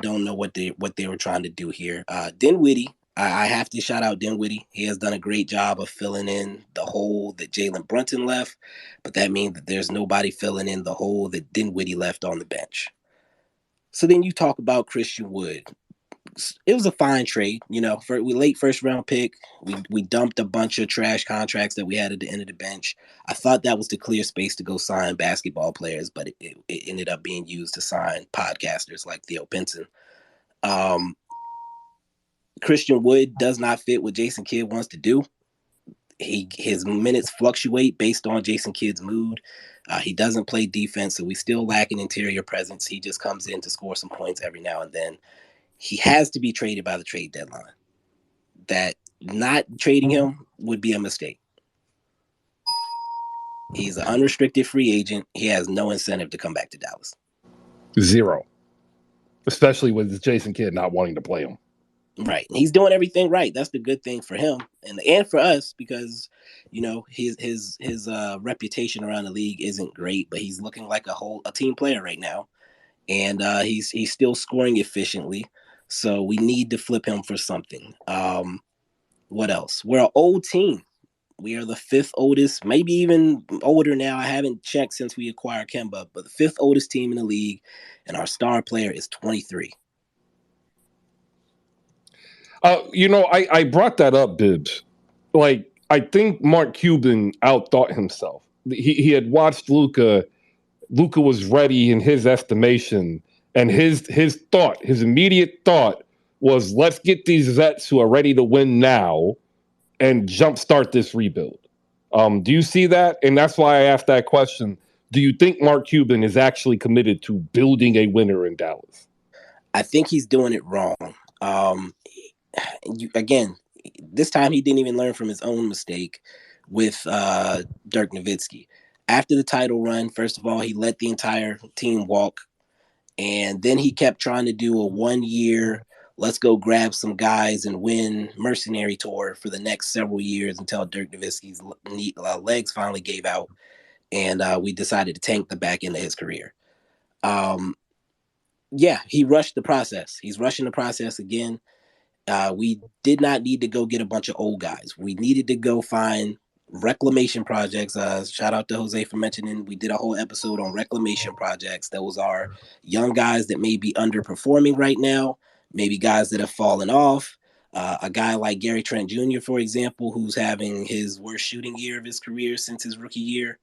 don't know what they were trying to do here. Dinwiddie, I have to shout out Dinwiddie. He has done a great job of filling in the hole that Jalen Brunson left, but that means that there's nobody filling in the hole that Dinwiddie left on the bench. So then you talk about Christian Wood. It was a fine trade, for we late first round pick. We dumped a bunch of trash contracts that we had at the end of the bench. I thought that was to clear space to go sign basketball players, but it ended up being used to sign podcasters like Theo Pinson. Christian Wood does not fit what Jason Kidd wants to do. His minutes fluctuate based on Jason Kidd's mood. He doesn't play defense, so we still lack an interior presence. He just comes in to score some points every now and then. He has to be traded by the trade deadline. That not trading him would be a mistake. He's an unrestricted free agent. He has no incentive to come back to Dallas. Zero. Especially with Jason Kidd not wanting to play him. Right. He's doing everything right. That's the good thing for him and for us because, his reputation around the league isn't great, but he's looking like a team player right now. And he's still scoring efficiently. So we need to flip him for something. What else? We're an old team. We are the 5th oldest, maybe even older now. I haven't checked since we acquired Kemba, but the 5th oldest team in the league, and our star player is 23. I brought that up, Bibbs. Like, I think Mark Cuban outthought himself. He had watched Luka. Luka was ready in his estimation, and his immediate thought was, let's get these vets who are ready to win now and jumpstart this rebuild. Do you see that? And that's why I asked that question. Do you think Mark Cuban is actually committed to building a winner in Dallas? I think he's doing it wrong. Again, this time he didn't even learn from his own mistake with Dirk Nowitzki. After the title run, first of all, he let the entire team walk. And then he kept trying to do a 1-year, let's go grab some guys and win mercenary tour for the next several years until Dirk Nowitzki's legs finally gave out. And we decided to tank the back end of his career. He rushed the process. He's rushing the process again. We did not need to go get a bunch of old guys. We needed to go find reclamation projects. Shout out to Jose for mentioning we did a whole episode on reclamation projects. Those are young guys that may be underperforming right now, maybe guys that have fallen off. A guy like Gary Trent Jr., for example, who's having his worst shooting year of his career since his rookie year.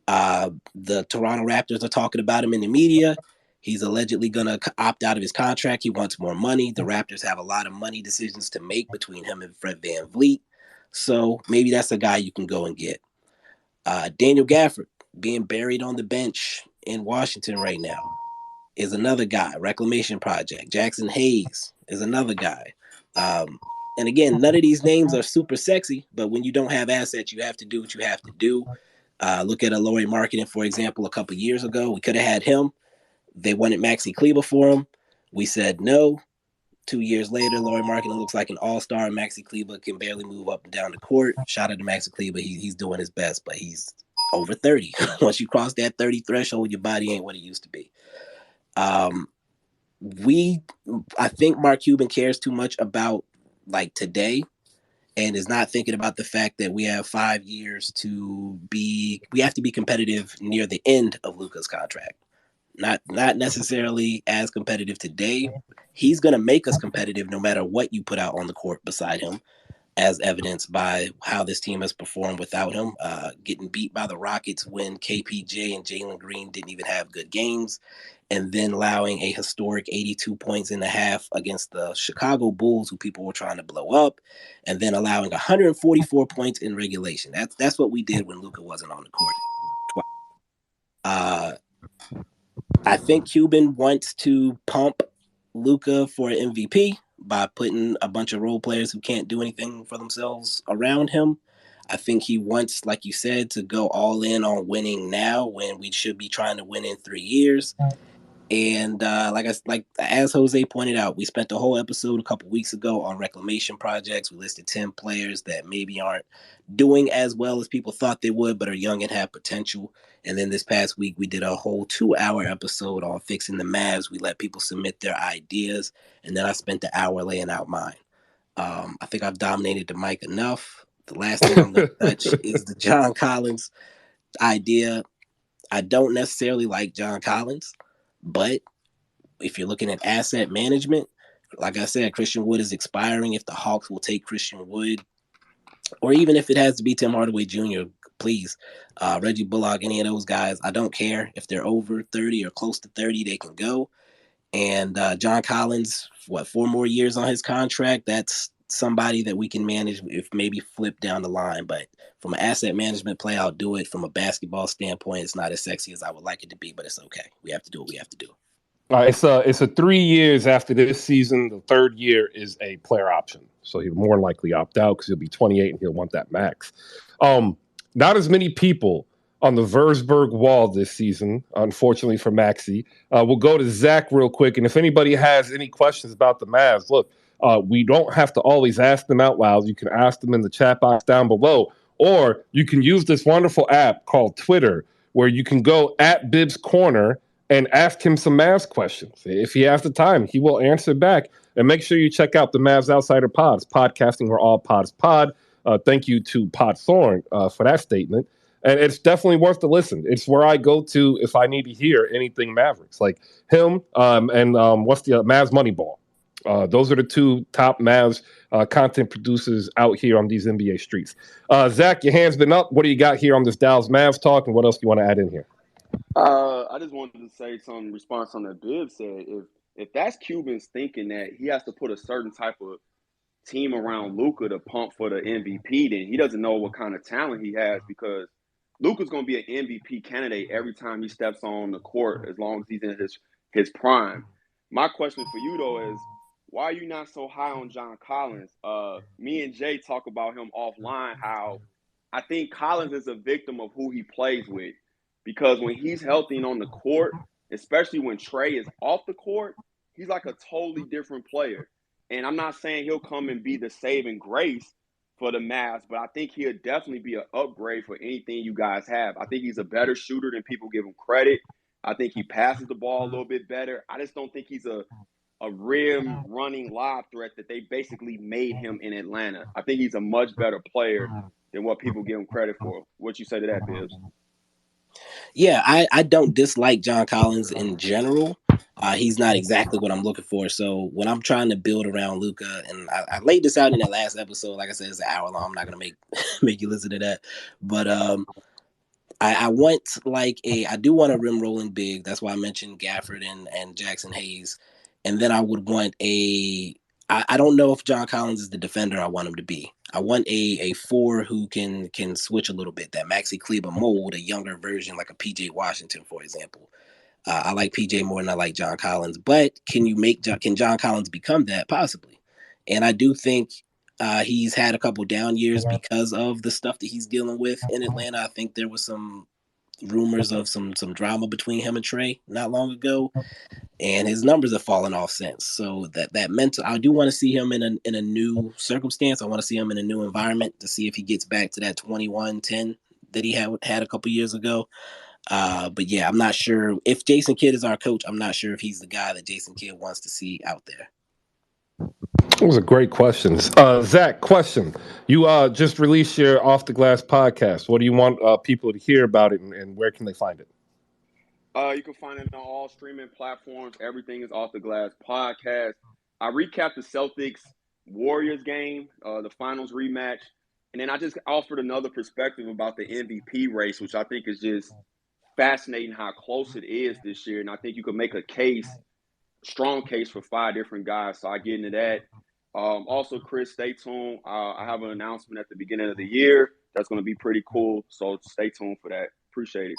The Toronto Raptors are talking about him in the media. He's allegedly going to opt out of his contract. He wants more money. The Raptors have a lot of money decisions to make between him and Fred VanVleet. So maybe that's a guy you can go and get. Daniel Gafford, being buried on the bench in Washington right now, is another guy. Reclamation project. Jackson Hayes is another guy. And again, none of these names are super sexy, but when you don't have assets, you have to do what you have to do. Look at Lauri Markkanen, for example, a couple years ago. We could have had him. They wanted Maxi Kleber for him. We said no. 2 years later, Lauri Markkanen looks like an all-star. Maxi Kleber can barely move up and down the court. Shout out to Maxi Kleber. He's doing his best, but he's over 30. Once you cross that 30 threshold, your body ain't what it used to be. I think Mark Cuban cares too much about like today and is not thinking about the fact that we have 5 years we have to be competitive near the end of Luka's contract. Not necessarily as competitive today. He's going to make us competitive no matter what you put out on the court beside him, as evidenced by how this team has performed without him. Getting beat by the Rockets when KPJ and Jalen Green didn't even have good games, and then allowing a historic 82 points in the half against the Chicago Bulls, who people were trying to blow up, and then allowing 144 points in regulation. That's what we did when Luka wasn't on the court. I think Cuban wants to pump Luka for an MVP by putting a bunch of role players who can't do anything for themselves around him. I think he wants, like you said, to go all in on winning now when we should be trying to win in 3 years. And as Jose pointed out, we spent the whole episode a couple weeks ago on reclamation projects. We listed 10 players that maybe aren't doing as well as people thought they would, but are young and have potential. And then this past week, we did a whole 2-hour episode on fixing the Mavs. We let people submit their ideas, and then I spent the hour laying out mine. I think I've dominated the mic enough. The last thing I'm going to touch is the John Collins idea. I don't necessarily like John Collins, but if you're looking at asset management, like I said, Christian Wood is expiring. If the Hawks will take Christian Wood, or even if it has to be Tim Hardaway Jr., please, Reggie Bullock, any of those guys, I don't care. If they're over 30 or close to 30, they can go. And John Collins, 4 more years on his contract? That's somebody that we can manage if maybe flip down the line. But from an asset management play, I'll do it. From a basketball standpoint, it's not as sexy as I would like it to be, but it's okay. We have to do what we have to do. It's a 3 years after this season. The third year is a player option, so he'll more than likely opt out because he'll be 28 and he'll want that max. Not as many people on the Versberg wall this season, unfortunately for Maxey. We'll go to Zach real quick, and if anybody has any questions about the Mavs, look, we don't have to always ask them out loud. You can ask them in the chat box down below, or you can use this wonderful app called Twitter, where you can go at Bibbs Corner and ask him some Mavs questions. If he has the time, he will answer back. And make sure you check out the Mavs Outsider Pods, podcasting where all pods pod. thank you to Pod Thorne for that statement. And it's definitely worth the listen. It's where I go to if I need to hear anything Mavericks, like him and what's the Mavs Moneyball. Those are the two top Mavs content producers out here on these NBA streets. Zach, your hand's been up. What do you got here on this Dallas Mavs talk, and what else do you want to add in here? I just wanted to say some response on that Bibb said. If that's Cuban's thinking that he has to put a certain type of team around Luka to pump for the MVP, then he doesn't know what kind of talent he has, because Luka's going to be an MVP candidate every time he steps on the court as long as he's in his prime. My question for you, though, is why are you not so high on John Collins? Me and Jay talk about him offline, how I think Collins is a victim of who he plays with, because when he's healthy and on the court, especially when Trey is off the court, he's like a totally different player. And I'm not saying he'll come and be the saving grace for the Mavs, but I think he'll definitely be an upgrade for anything you guys have. I think he's a better shooter than people give him credit. I think he passes the ball a little bit better. I just don't think he's a rim running lob threat that they basically made him in Atlanta. I think he's a much better player than what people give him credit for. What you say to that, Bibbs? Yeah, I don't dislike John Collins in general. He's not exactly what I'm looking for. So when I'm trying to build around Luka, and I laid this out in that last episode, like I said, it's an hour long. I'm not gonna make you listen to that, but I want I do want a rim rolling big. That's why I mentioned Gafford and Jackson Hayes, and then I would want I don't know if John Collins is the defender I want him to be. I want a four who can switch a little bit, that Maxi Kleber mold, a younger version like a PJ Washington, for example. I like PJ more than I like John Collins, but can John Collins become that? Possibly. And I do think he's had a couple down years because of the stuff that he's dealing with in Atlanta. I think there was some rumors of some drama between him and Trey not long ago, and his numbers have fallen off since. So that mental, I do want to see him in a new circumstance. I want to see him in a new environment to see if he gets back to that 21-10 that he had a couple years ago. But yeah, I'm not sure if Jason Kidd is our coach. I'm not sure if he's the guy that Jason Kidd wants to see out there. Those are great questions. Zach, question. You just released your Off the Glass podcast. What do you want people to hear about it, and where can they find it? You can find it on all streaming platforms. Everything is Off the Glass podcast. I recapped the Celtics Warriors game, the finals rematch, and then I just offered another perspective about the MVP race, which I think is just fascinating how close it is this year. And I think you could make a strong case for 5 different guys. So I get into that. Also, Chris, stay tuned. I have an announcement at the beginning of the year that's going to be pretty cool. So stay tuned for that. Appreciate it.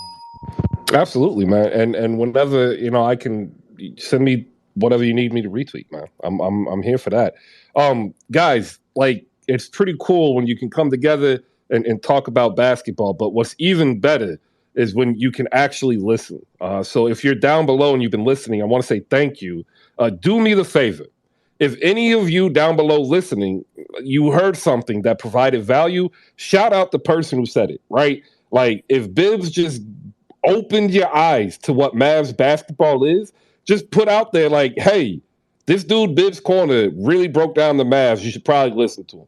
Absolutely, man. And whenever I can send me whatever you need me to retweet, man. I'm here for that. Guys, it's pretty cool when you can come together and talk about basketball. But what's even better is when you can actually listen. So if you're down below and you've been listening, I want to say thank you. Do me the favor. If any of you down below listening, you heard something that provided value, shout out the person who said it, right? Like, if Bibbs just opened your eyes to what Mavs basketball is, just put out there like, hey, this dude Bibbs Corner really broke down the Mavs. You should probably listen to him.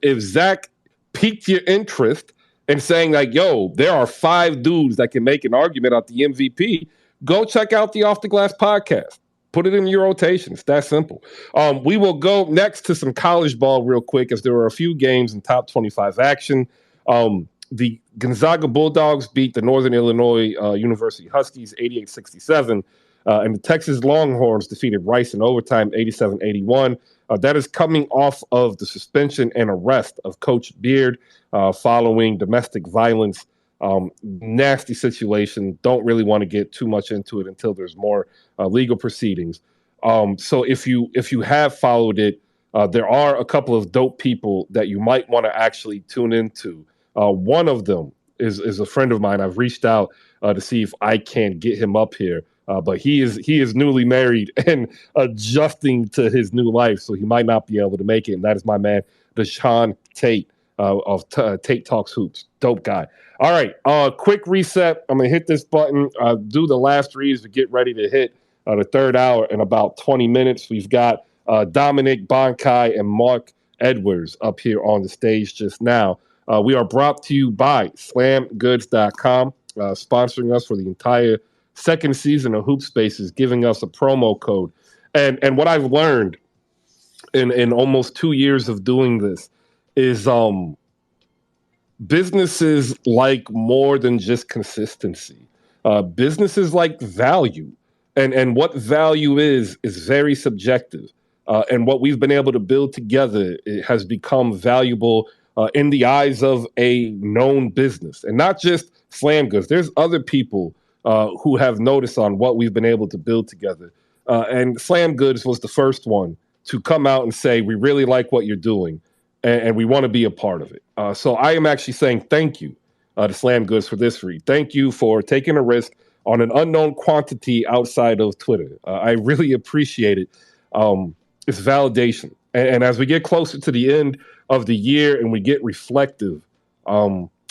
If Zach piqued your interest in saying like, yo, there are 5 dudes that can make an argument at the MVP, go check out the Off the Glass podcast. Put it in your rotation. It's that simple. We will go next to some college ball real quick, as there were a few games in top 25 action. The Gonzaga Bulldogs beat the Northern Illinois University Huskies 88-67. And the Texas Longhorns defeated Rice in overtime 87-81. That is coming off of the suspension and arrest of Coach Beard following domestic violence. Nasty situation. Don't really want to get too much into it until there's more legal proceedings. So if you have followed it, there are a couple of dope people that you might want to actually tune into. One of them is a friend of mine. I've reached out to see if I can get him up here. But he is newly married and adjusting to his new life, so he might not be able to make it. And that is my man, Deshaun Tate of Tate Talks Hoops. Dope guy. All right, quick reset. I'm going to hit this button, do the last reads to get ready to hit the third hour in about 20 minutes. We've got Dominic, Bonkai, and Mark Edwards up here on the stage just now. We are brought to you by SlamGoods.com, sponsoring us for the entire second season of Hoop Spaces, giving us a promo code. And what I've learned in almost 2 years of doing this is businesses like more than just consistency. Businesses like value, and what value is very subjective. And what we've been able to build together, it has become valuable in the eyes of a known business, and not just Slam Goods. There's other people who have noticed on what we've been able to build together. And Slam Goods was the first one to come out and say, we really like what you're doing, and we want to be a part of it. So I am actually saying thank you to Slam Goods for this read. Thank you for taking a risk on an unknown quantity outside of Twitter. I really appreciate it. It's validation. And as we get closer to the end of the year and we get reflective,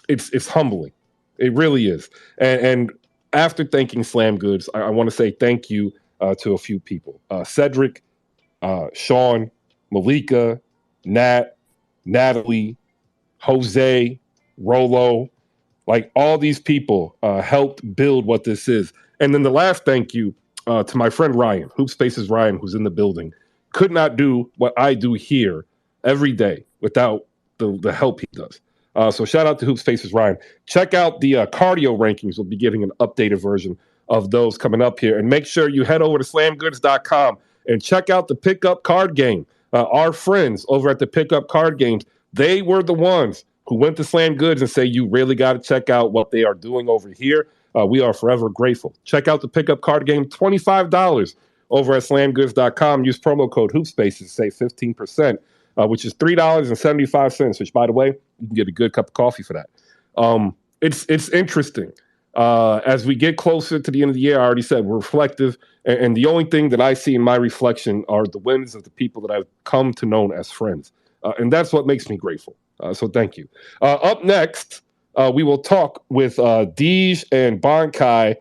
it's humbling. It really is. And after thanking Slam Goods, I want to say thank you to a few people. Cedric, Sean, Malika, Nat, Natalie, Jose, Rolo, like all these people helped build what this is. And then the last thank you to my friend Ryan, Hoop Spaces Ryan, who's in the building. Could not do what I do here every day without the help he does. So shout out to Hoop Spaces Ryan. Check out the cardio rankings. We'll be getting an updated version of those coming up here. And make sure you head over to slamgoods.com and check out the pickup card game. Our friends over at the pickup card games, they were the ones who went to Slam Goods and say, you really got to check out what they are doing over here. We are forever grateful. Check out the pickup card game, $25 over at slamgoods.com. Use promo code HoopSpaces to save 15%, which is $3.75, which, by the way, you can get a good cup of coffee for that. It's interesting. As we get closer to the end of the year, I already said we're reflective, and the only thing that I see in my reflection are the wins of the people that I've come to know as friends. And that's what makes me grateful. So thank you. Up next, we will talk with Deej and Bonkai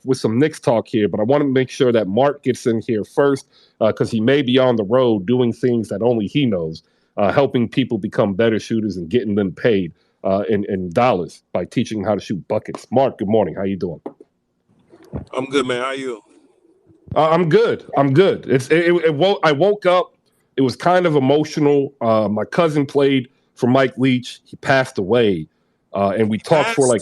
with some Knicks talk here, but I want to make sure that Mark gets in here first because he may be on the road doing things that only he knows, helping people become better shooters and getting them paid in dollars by teaching them how to shoot buckets. Mark, good morning. How you doing? I'm good, man. How are you? I'm good. I woke up. It was kind of emotional. My cousin played for Mike Leach. He passed away, and we talked for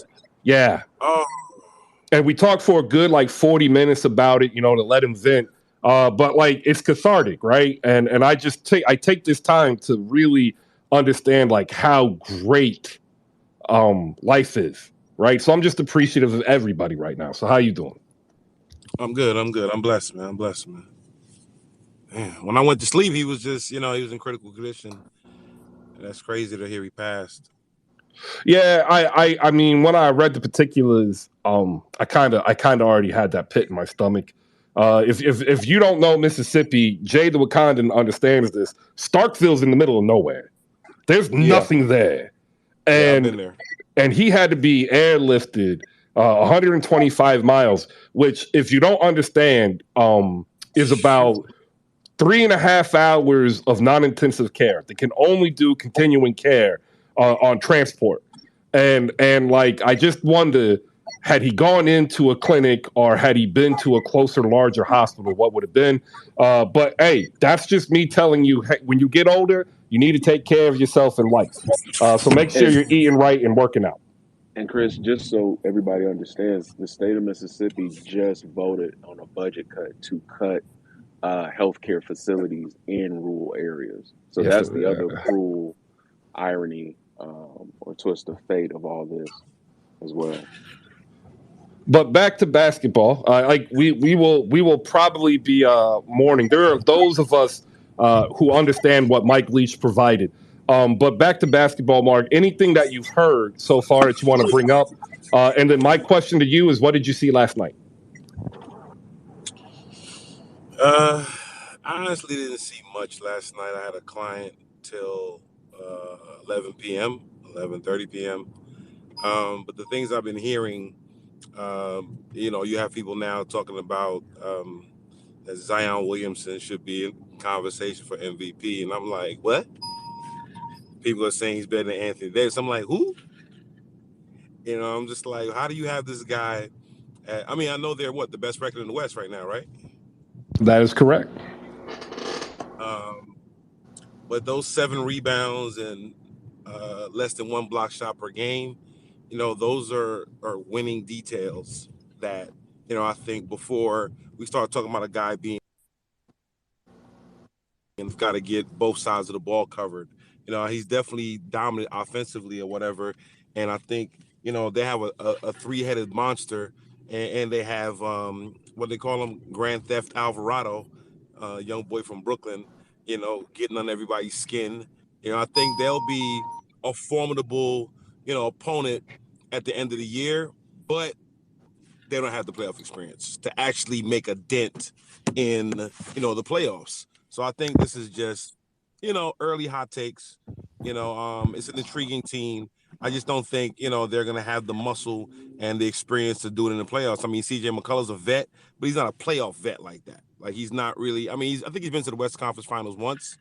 and we talked for a good 40 minutes about it, to let him vent. But it's cathartic, right? And I take this time to really understand how great life is, right? So I'm just appreciative of everybody right now. So how you doing? I'm good. I'm blessed, man. Man, when I went to sleep, he was just, he was in critical condition. And that's crazy to hear he passed. Yeah, I mean, when I read the particulars, I kind of already had that pit in my stomach. If you don't know Mississippi, Jay the Wakandan understands this. Starkville's in the middle of nowhere. There's nothing there, and I've been there. And he had to be airlifted 125 miles, which, if you don't understand, is about 3.5 hours of non-intensive care. They can only do continuing care on transport. And I just wonder, had he gone into a clinic or had he been to a closer, larger hospital, what would have been? But hey, that's just me telling you, hey, when you get older, you need to take care of yourself in life. So make sure you're eating right and working out. And Chris, just so everybody understands, the state of Mississippi just voted on a budget cut to cut healthcare facilities in rural areas. So that's the other cruel irony or twist of fate of all this as well. But back to basketball, we will probably be mourning. There are those of us who understand what Mike Leach provided. But back to basketball, Mark, anything that you've heard so far that you want to bring up? And then my question to you is, what did you see last night? I honestly didn't see much last night. I had a client till 11 p.m., 11:30 p.m. But the things I've been hearing, you have people now talking about that Zion Williamson should be in conversation for MVP. And I'm like, what? people are saying he's better than Anthony Davis. I'm like, who? I'm just like, how do you have this guy? I know they're the best record in the West right now, right? That is correct. But those 7 rebounds and less than 1 block shot per game, those are winning details that, I think before we start talking about a guy being and got to get both sides of the ball covered. He's definitely dominant offensively or whatever. And I think, they have a 3-headed monster and they have what they call him, Grand Theft Alvarado, young boy from Brooklyn, getting on everybody's skin. I think they'll be a formidable, opponent at the end of the year, but they don't have the playoff experience to actually make a dent in, the playoffs. So I think this is just, early hot takes. It's an intriguing team. I just don't think, they're going to have the muscle and the experience to do it in the playoffs. CJ McCullough's a vet, but he's not a playoff vet like that. Like, he's not really, I think he's been to the West Conference Finals once.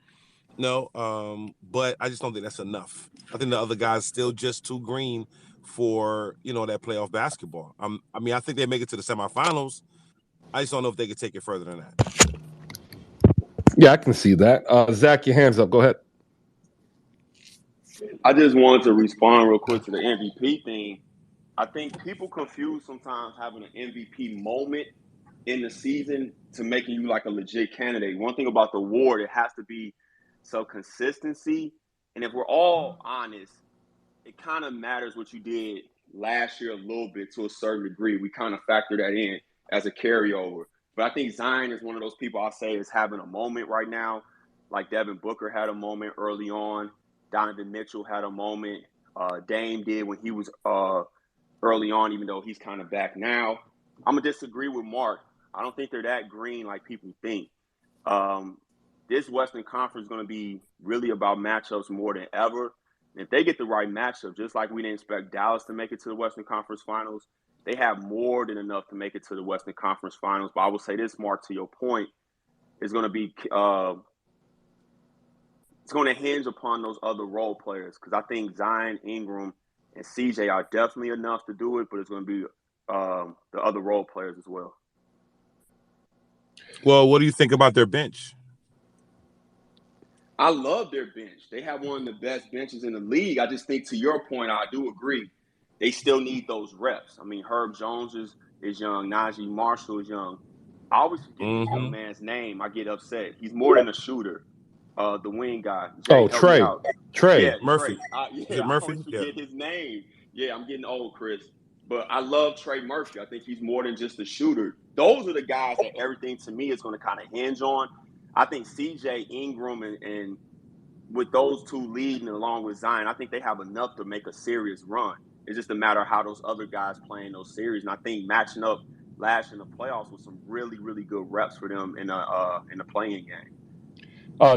But I just don't think that's enough. I think the other guys still just too green for, that playoff basketball. I think they make it to the semifinals. I just don't know if they could take it further than that. Yeah, I can see that. Zach, your hands up. Go ahead. I just wanted to respond real quick to the MVP thing. I think people confuse sometimes having an MVP moment in the season to making you like a legit candidate. One thing about the award, it has to be some consistency. And if we're all honest, it kind of matters what you did last year a little bit to a certain degree. We kind of factor that in as a carryover. But I think Zion is one of those people I say is having a moment right now. Like Devin Booker had a moment early on. Donovan Mitchell had a moment. Dame did when he was early on, even though he's kind of back now. I'm going to disagree with Mark. I don't think they're that green like people think. This Western Conference is going to be really about matchups more than ever. And if they get the right matchup, just like we didn't expect Dallas to make it to the Western Conference Finals, they have more than enough to make it to the Western Conference Finals. But I will say this, Mark, to your point, is going to be it's going to hinge upon those other role players, because I think Zion, Ingram, and CJ are definitely enough to do it, but it's going to be the other role players as well. Well, what do you think about their bench? I love their bench. They have one of the best benches in the league. I just think, to your point, I do agree. They still need those reps. Herb Jones is young. Najee Marshall is young. I always forget this young man's name. I get upset. He's more than a shooter. The wing guy. Jay, Trey. Trey. Yeah, Murphy. Trey. Is it Murphy? I always forget his name. Yeah, I'm getting old, Chris. But I love Trey Murphy. I think he's more than just a shooter. Those are the guys that everything to me is going to kind of hinge on. I think CJ, Ingram, and with those two leading along with Zion, I think they have enough to make a serious run. It's just a matter of how those other guys play in those series. And I think matching up last in the playoffs was some really, really good reps for them in the playing game.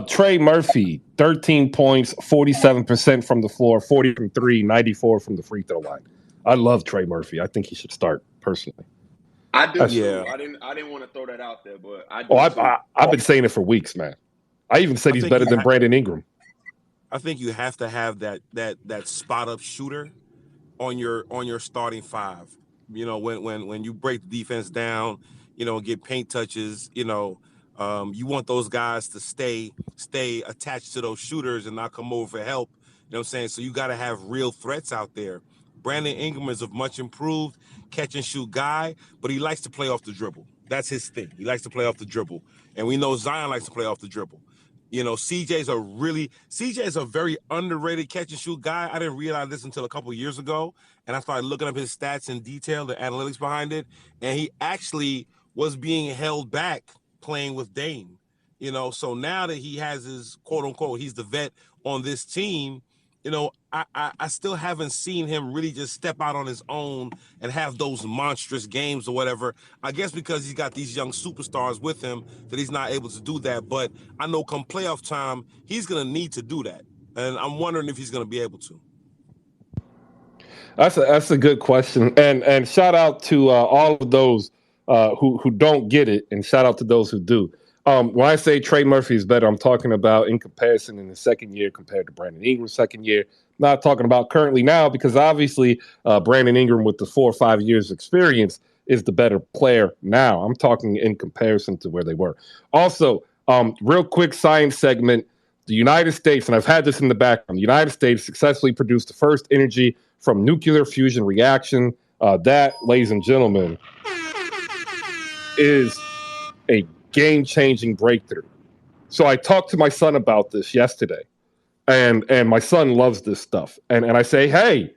Trey Murphy, 13 points, 47% from the floor, 40 from 3, 94 from the free throw line. I love Trey Murphy. I think he should start personally. I do too. I didn't want to throw that out there, but I do. I've been saying it for weeks, man. I even said he's better than Brandon Ingram. I think you have to have that spot up shooter on your starting five. When you break the defense down, get paint touches, you want those guys to stay attached to those shooters and not come over for help. You know what I'm saying? So you got to have real threats out there. Brandon Ingram is a much improved catch and shoot guy, but he likes to play off the dribble. That's his thing. He likes to play off the dribble. And we know Zion likes to play off the dribble. CJ's a very underrated catch and shoot guy. I didn't realize this until a couple of years ago. And I started looking up his stats in detail, the analytics behind it. And he actually was being held back playing with Dame. So now that he has his quote unquote, he's the vet on this team, I still haven't seen him really just step out on his own and have those monstrous games or whatever. I guess because he's got these young superstars with him that he's not able to do that. But I know come playoff time, he's going to need to do that. And I'm wondering if he's going to be able to. That's a good question. And shout out to all of those who don't get it, and shout out to those who do. When I say Trey Murphy is better, I'm talking about in comparison in the second year compared to Brandon Ingram's second year. Not talking about currently now, because obviously Brandon Ingram with the 4 or 5 years experience is the better player now. I'm talking in comparison to where they were. Also, real quick science segment. The United States, and I've had this in the background, the United States successfully produced the first energy from nuclear fusion reaction. That, ladies and gentlemen, is a game-changing breakthrough. So I talked to my son about this yesterday, and my son loves this stuff. And I say, hey,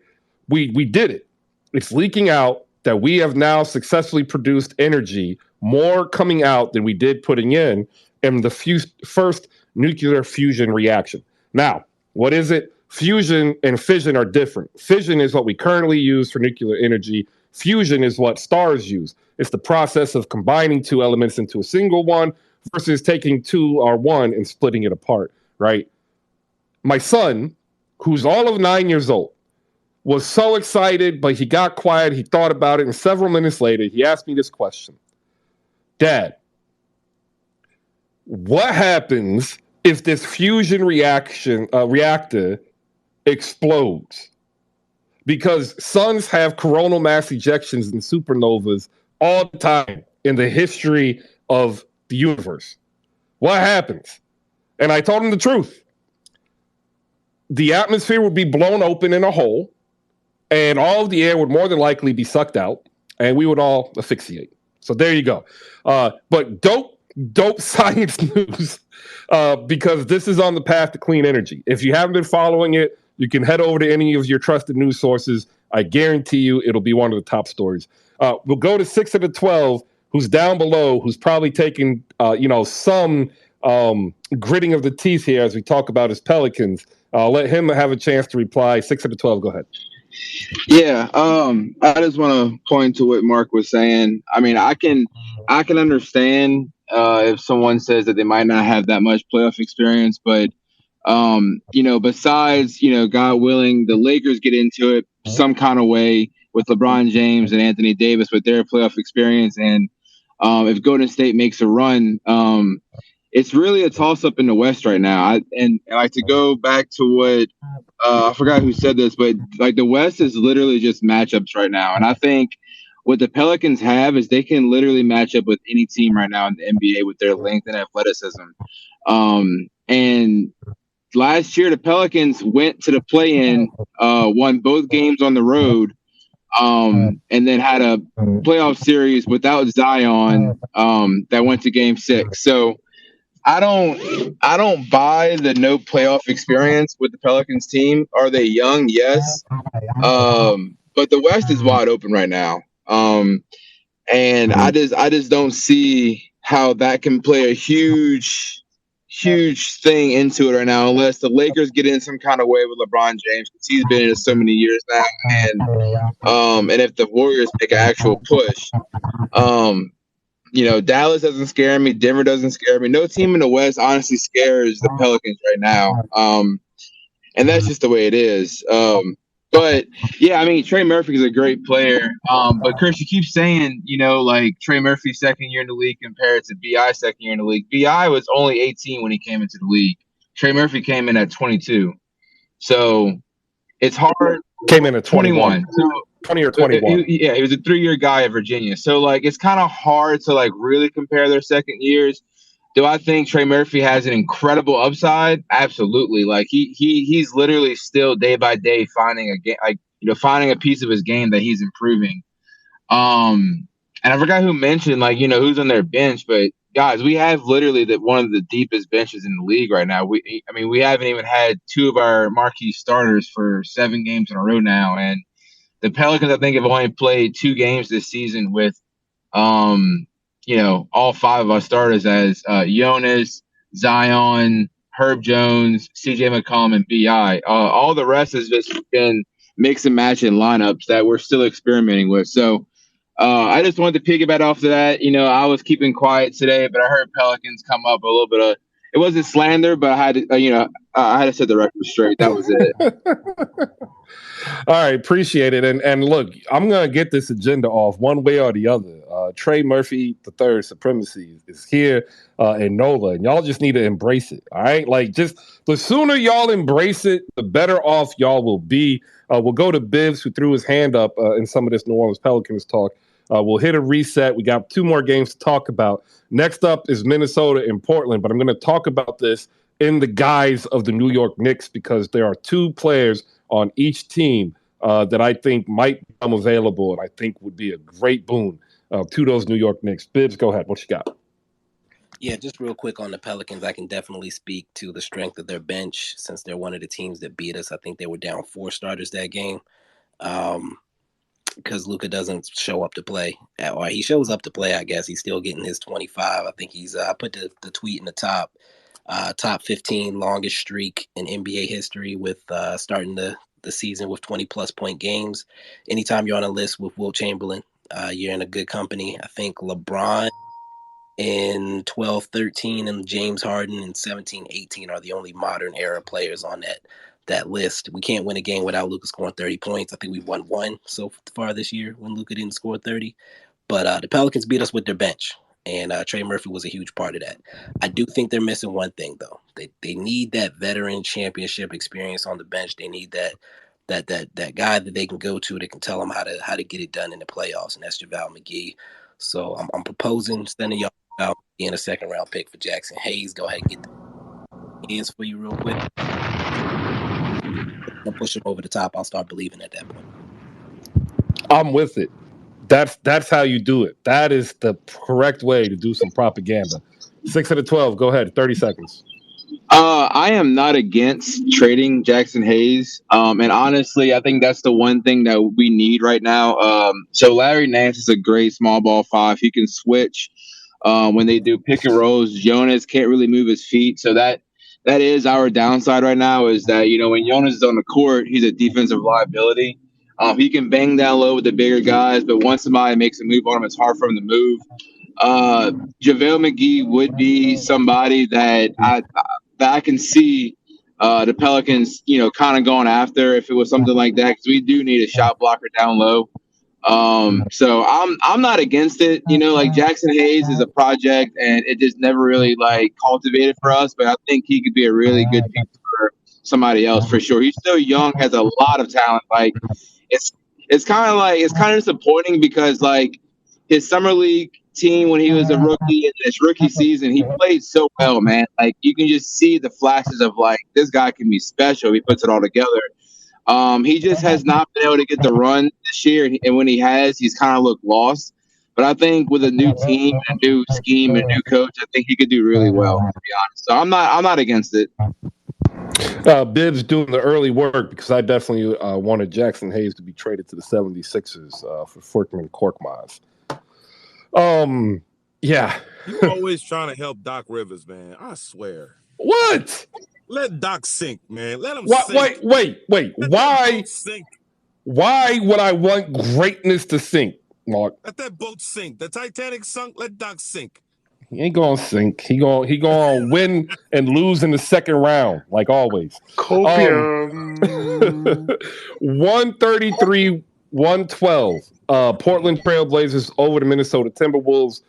we did it. It's leaking out that we have now successfully produced energy, more coming out than we did putting in the first nuclear fusion reaction. Now, what is it? Fusion and fission are different. Fission is what we currently use for nuclear energy. Fusion is what stars use. It's the process of combining two elements into a single one versus taking two or one and splitting it apart, right? My son, who's all of 9 years old, was so excited, but he got quiet. He thought about it, and several minutes later, he asked me this question. Dad, what happens if this fusion reactor explodes? Because suns have coronal mass ejections and supernovas all the time in the history of the universe. What happens? And I told him the truth. The atmosphere would be blown open in a hole, and all of the air would more than likely be sucked out, and we would all asphyxiate. So there you go. But dope science news, because this is on the path to clean energy. If you haven't been following it, you can head over to any of your trusted news sources. I guarantee you it'll be one of the top stories. We'll go to 6 of the 12, who's down below, who's probably taking some gritting of the teeth here as we talk about his Pelicans. I'll let him have a chance to reply. 6 of the 12, go ahead. Yeah, I just want to point to what Mark was saying. I mean, I can understand if someone says that they might not have that much playoff experience, but besides, God willing, the Lakers get into it some kind of way with LeBron James and Anthony Davis with their playoff experience, and if Golden State makes a run, it's really a toss-up in the West right now. And I like to go back to what I forgot who said this, but like the West is literally just matchups right now. And I think what the Pelicans have is they can literally match up with any team right now in the NBA with their length and athleticism. And last year, the Pelicans went to the play-in, won both games on the road, and then had a playoff series without Zion that went to Game 6. So I don't buy the no playoff experience with the Pelicans team. Are they young? Yes. But the West is wide open right now. And I just don't see how that can play a huge thing into it right now, unless the Lakers get in some kind of way with LeBron James, because he's been in it so many years now. And if the Warriors make an actual push, Dallas doesn't scare me. Denver doesn't scare me. No team in the West honestly scares the Pelicans right now. And that's just the way it is. But yeah, I mean, Trey Murphy is a great player. But Chris, you keep saying, like Trey Murphy's second year in the league compared to B.I.'s second year in the league. B.I. was only 18 when he came into the league. Trey Murphy came in at 22. So it's hard. Came in at 21. So 20 or 21. He was a 3-year guy at Virginia. So, like, it's kind of hard to, like, really compare their second years. Do I think Trey Murphy has an incredible upside? Absolutely. Like, he's literally still day by day finding a game, finding a piece of his game that he's improving. And I forgot who mentioned, who's on their bench, but guys, we have literally one of the deepest benches in the league right now. We haven't even had two of our marquee starters for 7 games in a row now, and the Pelicans, I think, have only played 2 games this season with, all 5 of our starters as Jonas, Zion, Herb Jones, C.J. McCollum, and B.I. All the rest has just been mix and match in lineups that we're still experimenting with. So I just wanted to piggyback off of that. I was keeping quiet today, but I heard Pelicans come up a little bit of. It wasn't slander, but I had to, I had to set the record straight. That was it. All right, appreciate it. And look, I'm gonna get this agenda off one way or the other. Trey Murphy III supremacy is here in NOLA, and y'all just need to embrace it. All right, like just the sooner y'all embrace it, the better off y'all will be. We'll go to Bibbs, who threw his hand up in some of this New Orleans Pelicans talk. We'll hit a reset. We got 2 more games to talk about. Next up is Minnesota and Portland, but I'm going to talk about this in the guise of the New York Knicks because there are 2 players on each team that I think might become available and I think would be a great boon to those New York Knicks. Bibbs, go ahead. What you got? Yeah, just real quick on the Pelicans, I can definitely speak to the strength of their bench since they're one of the teams that beat us. I think they were down 4 starters that game because Luka doesn't show up to play. Or he shows up to play, I guess. He's still getting his 25. I think he's I put the tweet in the top 15 longest streak in NBA history with starting the season with 20-plus point games. Anytime you're on a list with Wilt Chamberlain, you're in a good company. I think LeBron in 12-13 and James Harden in 17-18 are the only modern era players on that list. We can't win a game without Luka scoring 30 points. I think we won 1 so far this year when Luka didn't score 30. But the Pelicans beat us with their bench, and Trey Murphy was a huge part of that. I do think they're missing one thing, though. They need that veteran championship experience on the bench. They need that guy that they can go to that can tell them how to get it done in the playoffs, and that's JaVale McGee. So I'm proposing sending y'all out in a 2nd-round pick for Jackson Hayes. Go ahead and get the hands for you real quick. I'll push him over the top. I'll start believing at that point. I'm with it. That's how you do it. That is the correct way to do some propaganda. 6 out of 12. Go ahead. 30 seconds. I am not against trading Jackson Hayes. And honestly, I think that's the one thing that we need right now. So Larry Nance is a great small ball 5. He can switch when they do pick and rolls. Jonas can't really move his feet. So that is our downside right now is that, when Jonas is on the court, he's a defensive liability. He can bang down low with the bigger guys, but once somebody makes a move on him, it's hard for him to move. JaVale McGee would be somebody that I can see the Pelicans, kind of going after if it was something like that, because we do need a shot blocker down low. So I'm not against it. Like Jackson Hayes is a project, and it just never really cultivated for us. But I think he could be a really good piece for somebody else for sure. He's still young, has a lot of talent. It's kind of disappointing because his summer league team when he was a rookie in his rookie season, he played so well, man. You can just see the flashes of this guy can be special if he puts it all together. He just has not been able to get the run this year, and when he has, he's kind of looked lost. But I think with a new team, a new scheme, and a new coach, I think he could do really well, to be honest. So I'm not against it. Bibbs doing the early work because I definitely wanted Jackson Hayes to be traded to the 76ers for Furkan Korkmaz. Yeah. You're always trying to help Doc Rivers, man. I swear. What? Let Doc sink, man. Let him sink. Wait. Why? Sink. Why would I want greatness to sink, Mark? Let that boat sink. The Titanic sunk. Let Doc sink. He ain't gonna sink. He gonna win and lose in the 2nd round, like always. Copium. 133-112. Portland Trailblazers over the Minnesota Timberwolves.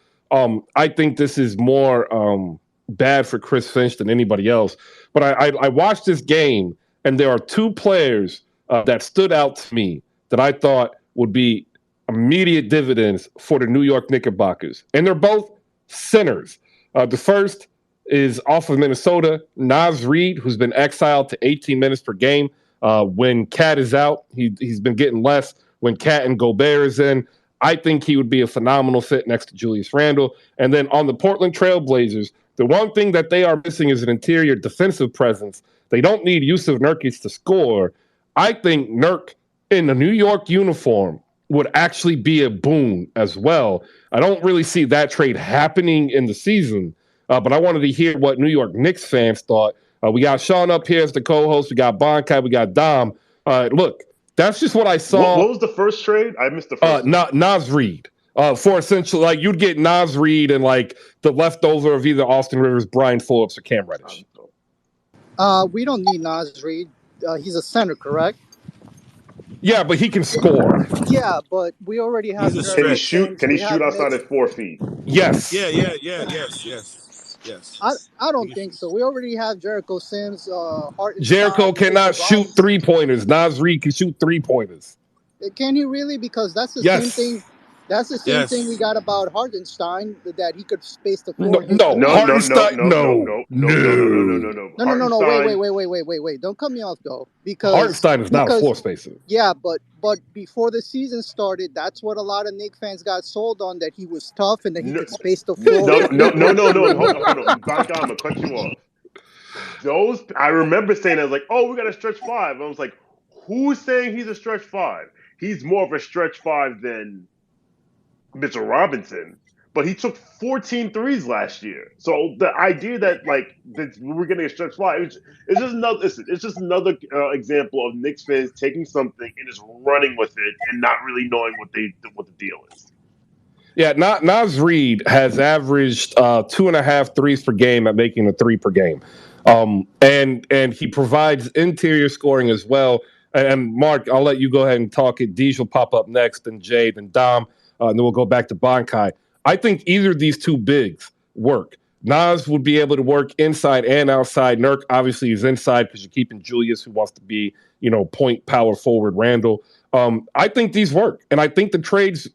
I think this is more bad for Chris Finch than anybody else. But I watched this game, and there are 2 players that stood out to me that I thought would be immediate dividends for the New York Knickerbockers. And they're both centers. The first is off of Minnesota, Naz Reid, who's been exiled to 18 minutes per game. When Cat is out, he's been getting less. When Cat and Gobert is in, I think he would be a phenomenal fit next to Julius Randle. And then on the Portland Trailblazers, the one thing that they are missing is an interior defensive presence. They don't need Yusuf Nurkic to score. I think Nurk in a New York uniform would actually be a boon as well. I don't really see that trade happening in the season, but I wanted to hear what New York Knicks fans thought. We got Sean up here as the co-host. We got Bonkai. We got Dom. Look, that's just what I saw. What was the first trade? I missed the first. Naz Reid. For essentially, you'd get Naz Reid and the leftover of either Austin Rivers, Brian Phillips, or Cam Reddish. We don't need Naz Reid. He's a center, correct? Yeah, but he can score. Yeah, but we already have He's a Can he Jericho stretch. shoot? Sims. Can he We have shoot outside Mitch. at 4 feet? Yes. Yes. I He don't can think shoot. so. We already have Jericho Sims, Jericho Hartenstein, cannot Mitchell shoot Robinson. 3-pointers. Nas Reed can shoot 3-pointers. Can he really? Because that's the same thing. Yes. That's the same thing we Yes. got about Hartenstein, that he could space the No, floor and hit no. No, threes. no, no, Hartenstein, no, no, no. no, no, no, no, no, no, no, no. No. Hartenstein. Wait. Don't cut me off though, because Hartenstein is not a floor spacer. yeah, but before the season started, that's what a lot of Knicks fans got sold on, that he was tough and that he No, could space the floor. no. Hold on. Banka, I'm gonna cut you off. I remember saying, I was like, oh, we got a stretch 5. I was like, who's saying he's a stretch 5? He's more of a stretch 5 than Mitchell Robinson. But he took 14 threes last year. So the idea that we're getting a stretch 5, it's just another example of Knicks fans taking something and just running with it and not really knowing what the deal is. Yeah, Nas Reed has averaged 2.5 threes per game at making a 3 per game. And he provides interior scoring as well. And Mark, I'll let you go ahead and talk it. Deej will pop up next, and Jay, then Dom, and then we'll go back to Bankai. I think either of these two bigs work. Nas would be able to work inside and outside. Nurk obviously is inside because you're keeping Julius, who wants to be, point power forward Randall. I think these work. And I think the trades,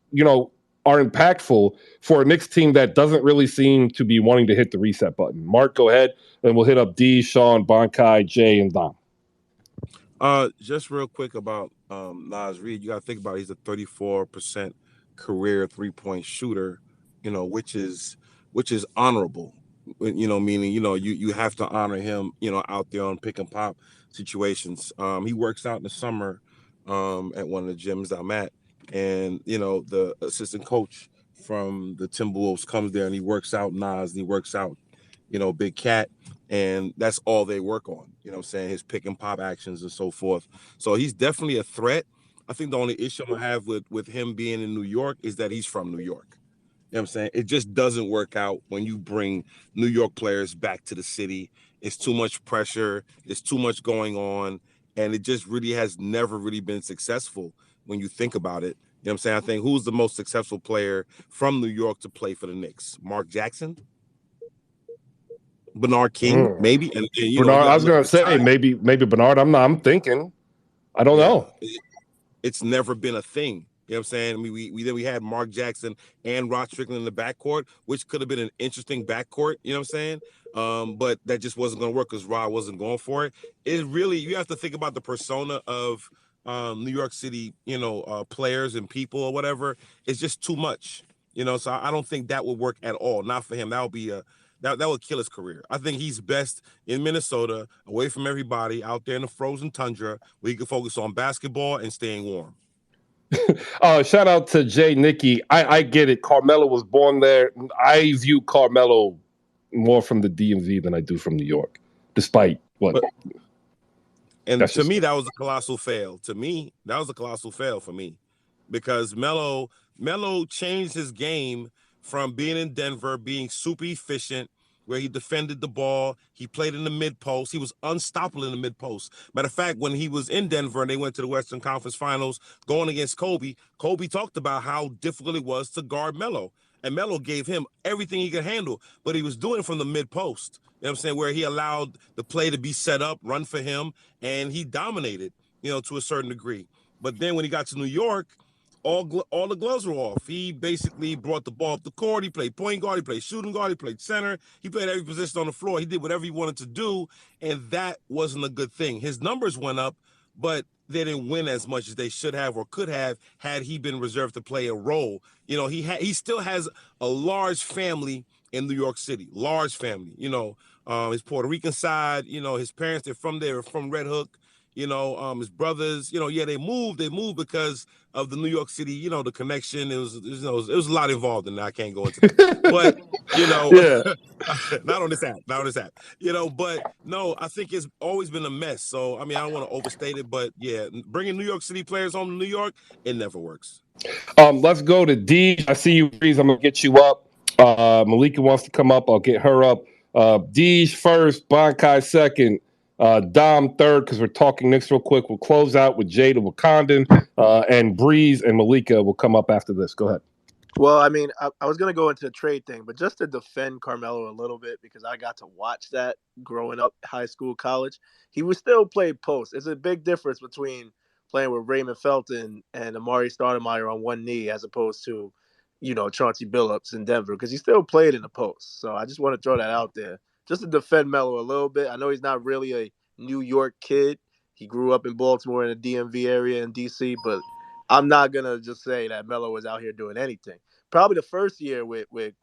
are impactful for a Knicks team that doesn't really seem to be wanting to hit the reset button. Mark, go ahead, and we'll hit up D, Sean, Bankai, Jay, and Dom. Just real quick about Nas Reed. You got to think about it. He's a 34% career 3-point shooter, which is honorable. Meaning, you have to honor him, out there on pick and pop situations. He works out in the summer at one of the gyms I'm at. And, the assistant coach from the Timberwolves comes there and he works out Nas and he works out, Big Cat. And that's all they work on, his pick and pop actions and so forth. So he's definitely a threat. I think the only issue I have with him being in New York is that he's from New York. You know what I'm saying? It just doesn't work out when you bring New York players back to the city. It's too much pressure. It's too much going on. And it just really has never really been successful when you think about it. You know what I'm saying? I think who's the most successful player from New York to play for the Knicks? Mark Jackson? Bernard King, maybe. And Bernard, I was going to say maybe Bernard. I'm thinking. I don't know. It's never been a thing. You know what I'm saying? I mean, we had Mark Jackson and Rod Strickland in the backcourt, which could have been an interesting backcourt. You know what I'm saying? But that just wasn't going to work because Rod wasn't going for it. It really, you have to think about the persona of New York City, players and people or whatever. It's just too much. So I don't think that would work at all. Not for him. That would be that would kill his career. I think he's best in Minnesota, away from everybody, out there in the frozen tundra, where he can focus on basketball and staying warm. Shout out to Jay Nicky. I get it. Carmelo was born there. I view Carmelo more from the DMV than I do from New York, despite what. And to me, that was a colossal fail. To me, that was a colossal fail for me, because Melo changed his game from being in Denver, being super efficient, where he defended the ball. He played in the mid-post. He was unstoppable in the mid-post. Matter of fact, when he was in Denver and they went to the Western Conference Finals going against Kobe talked about how difficult it was to guard Melo. And Melo gave him everything he could handle, but he was doing it from the mid-post. You know what I'm saying? Where he allowed the play to be set up, run for him, and he dominated, to a certain degree. But then when he got to New York, all the gloves were off. He basically brought the ball up the court. He played point guard. He played shooting guard. He played center. He played every position on the floor. He did whatever he wanted to do, and that wasn't a good thing. His numbers went up, but they didn't win as much as they should have or could have had he been reserved to play a role. He still has a large family in New York City. Large family. His Puerto Rican side. His parents, they're from there, from Red Hook. His brothers, they moved because of the New York City, the connection. It was a lot involved in that. I can't go into that. But, not on this app. But no, I think it's always been a mess. So, I don't want to overstate it, but yeah, bringing New York City players home to New York, it never works. Let's go to D. I see you, Breeze. I'm going to get you up. Malika wants to come up. I'll get her up. Deej first, Bankai second. Dom third, because we're talking Knicks real quick. We'll close out with Jada Wakandan, and Breeze and Malika will come up after this. Go ahead. Well, I mean, I was going to go into the trade thing, but just to defend Carmelo a little bit, because I got to watch that growing up, high school, college, he would still play post. It's a big difference between playing with Raymond Felton and Amari Stoudemire on one knee as opposed to, Chauncey Billups in Denver, because he still played in the post. So I just want to throw that out there just to defend Melo a little bit. I know he's not really a New York kid. He grew up in Baltimore in the DMV area in D.C., but I'm not gonna just say that Melo was out here doing anything. Probably the first year with Mike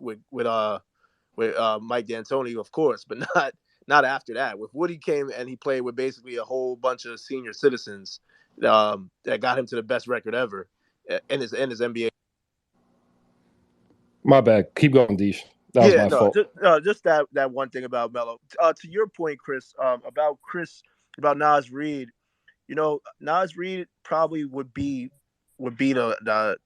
D'Antoni, of course, but not after that. With Woody came and he played with basically a whole bunch of senior citizens that got him to the best record ever in his NBA. My bad. Keep going, Deesh. That was my fault. Just that one thing about Melo. To your point, Chris, about Naz Reid. Naz Reid probably would be the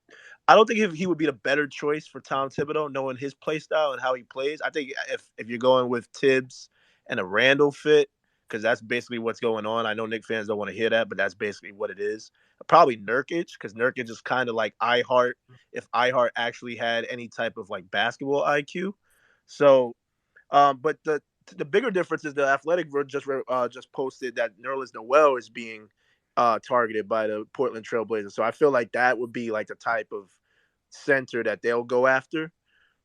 I don't think he would be the better choice for Tom Thibodeau, knowing his play style and how he plays. I think if you're going with Tibbs and a Randall fit, because that's basically what's going on. I know Knicks fans don't want to hear that, but that's basically what it is. Probably Nurkic, because Nurkic is kind of like iHeart, if iHeart actually had any type of like basketball IQ. So, but the bigger difference is the Athletic just posted that Nerlens Noel is being targeted by the Portland Trailblazers. So I feel like that would be like the type of center that they'll go after.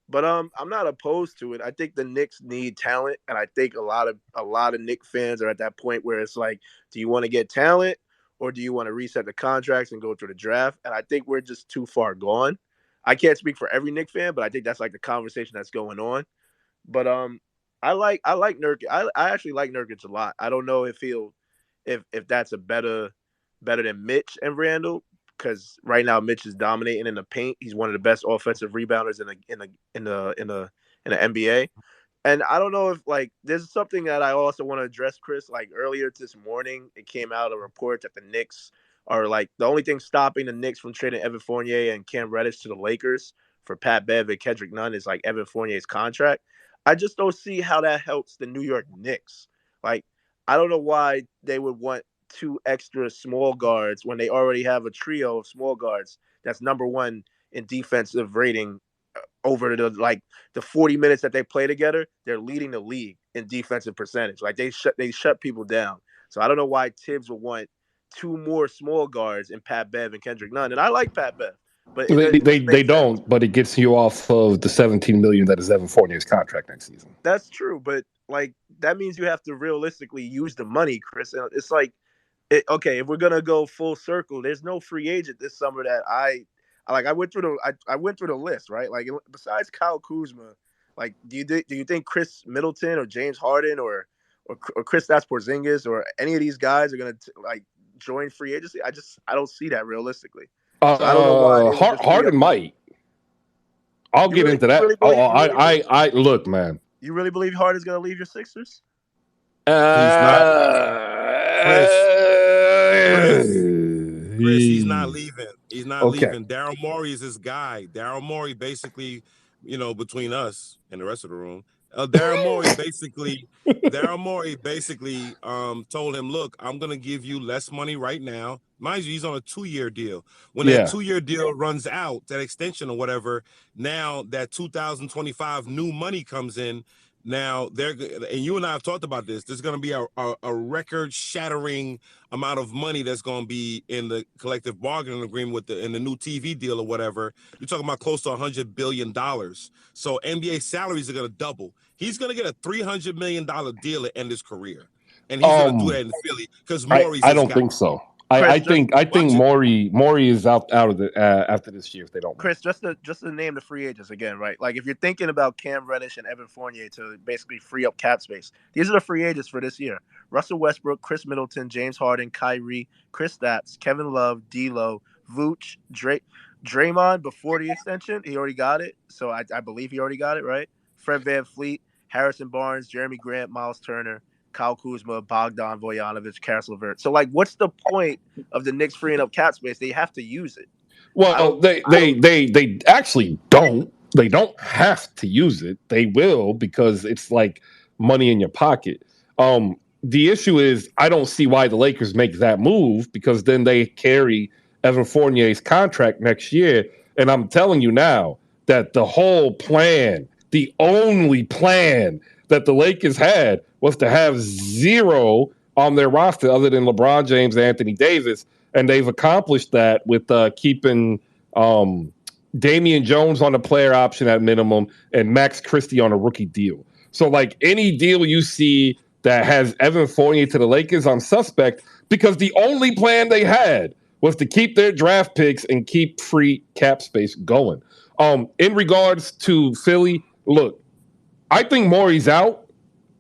But I'm not opposed to it. I think the Knicks need talent, and I think a lot of Knicks fans are at that point where it's like, do you want to get talent or do you want to reset the contracts and go through the draft? And I think we're just too far gone. I can't speak for every Knicks fan, but I think that's like the conversation that's going on. But I like Nurkic. I actually like Nurkic a lot. I don't know if that's a better than Mitch and Randall, because right now Mitch is dominating in the paint. He's one of the best offensive rebounders in the NBA. And I don't know if like there's something that I also want to address, Chris. Like earlier this morning, it came out a report that the Knicks are like the only thing stopping the Knicks from trading Evan Fournier and Cam Reddish to the Lakers for Pat Bev and Kendrick Nunn is like Evan Fournier's contract. I just don't see how that helps the New York Knicks. Like, I don't know why they would want 2 extra small guards when they already have a trio of small guards that's number 1 in defensive rating over the 40 minutes that they play together. They're leading the league in defensive percentage. Like they shut people down. So I don't know why Tibbs would want 2 more small guards in Pat Bev and Kendrick Nunn. And I like Pat Bev, but they don't. But it gets you off of the $17 million that is Evan Fournier's contract next season. That's true, but like that means you have to realistically use the money, Chris. And it's like, okay, if we're gonna go full circle, there's no free agent this summer that I went through the list, right? Like besides Kyle Kuzma, like do you think Chris Middleton or James Harden or Kristaps Porzingis or any of these guys are gonna join free agency? I don't see that realistically. So I don't know why Harden might. I'll get into that. I look, man. You really believe Harden's gonna leave your Sixers? He's not. Chris, he's not leaving. He's not leaving. Daryl Morey is his guy. Daryl Morey basically, between us and the rest of the room, Daryl Morey basically told him, look, I'm going to give you less money right now. Mind you, he's on a 2-year deal. When that 2-year deal runs out, that extension or whatever, now that 2025 new money comes in. Now, and you and I have talked about this. There's going to be a record-shattering amount of money that's going to be in the collective bargaining agreement in the new TV deal or whatever. You're talking about close to $100 billion. So NBA salaries are going to double. He's going to get a $300 million deal to end his career, and he's going to do that in Philly because Morey's. I don't think so. I think Morey is out of the after this year if they don't. Chris, just to name the free agents again, right? Like if you're thinking about Cam Reddish and Evan Fournier to basically free up cap space, these are the free agents for this year: Russell Westbrook, Chris Middleton, James Harden, Kyrie, Kristaps, Kevin Love, D'Lo, Vooch, Draymond before the extension. He already got it, so I believe he already got it, right? Fred VanVleet, Harrison Barnes, Jeremy Grant, Miles Turner, Kyle Kuzma, Bogdan Bogdanovic, Karis LeVert. So, like, what's the point of the Knicks freeing up cap space? They have to use it. Well, they actually don't. They don't have to use it. They will because it's like money in your pocket. the issue is I don't see why the Lakers make that move, because then they carry Evan Fournier's contract next year. And I'm telling you now that the whole plan, the only plan that the Lakers had, was to have zero on their roster other than LeBron James and Anthony Davis. And they've accomplished that with keeping Damian Jones on a player option at minimum and Max Christie on a rookie deal. So, like, any deal you see that has Evan Fournier to the Lakers, I'm suspect, because the only plan they had was to keep their draft picks and keep free cap space going. In regards to Philly, look, I think Morey's out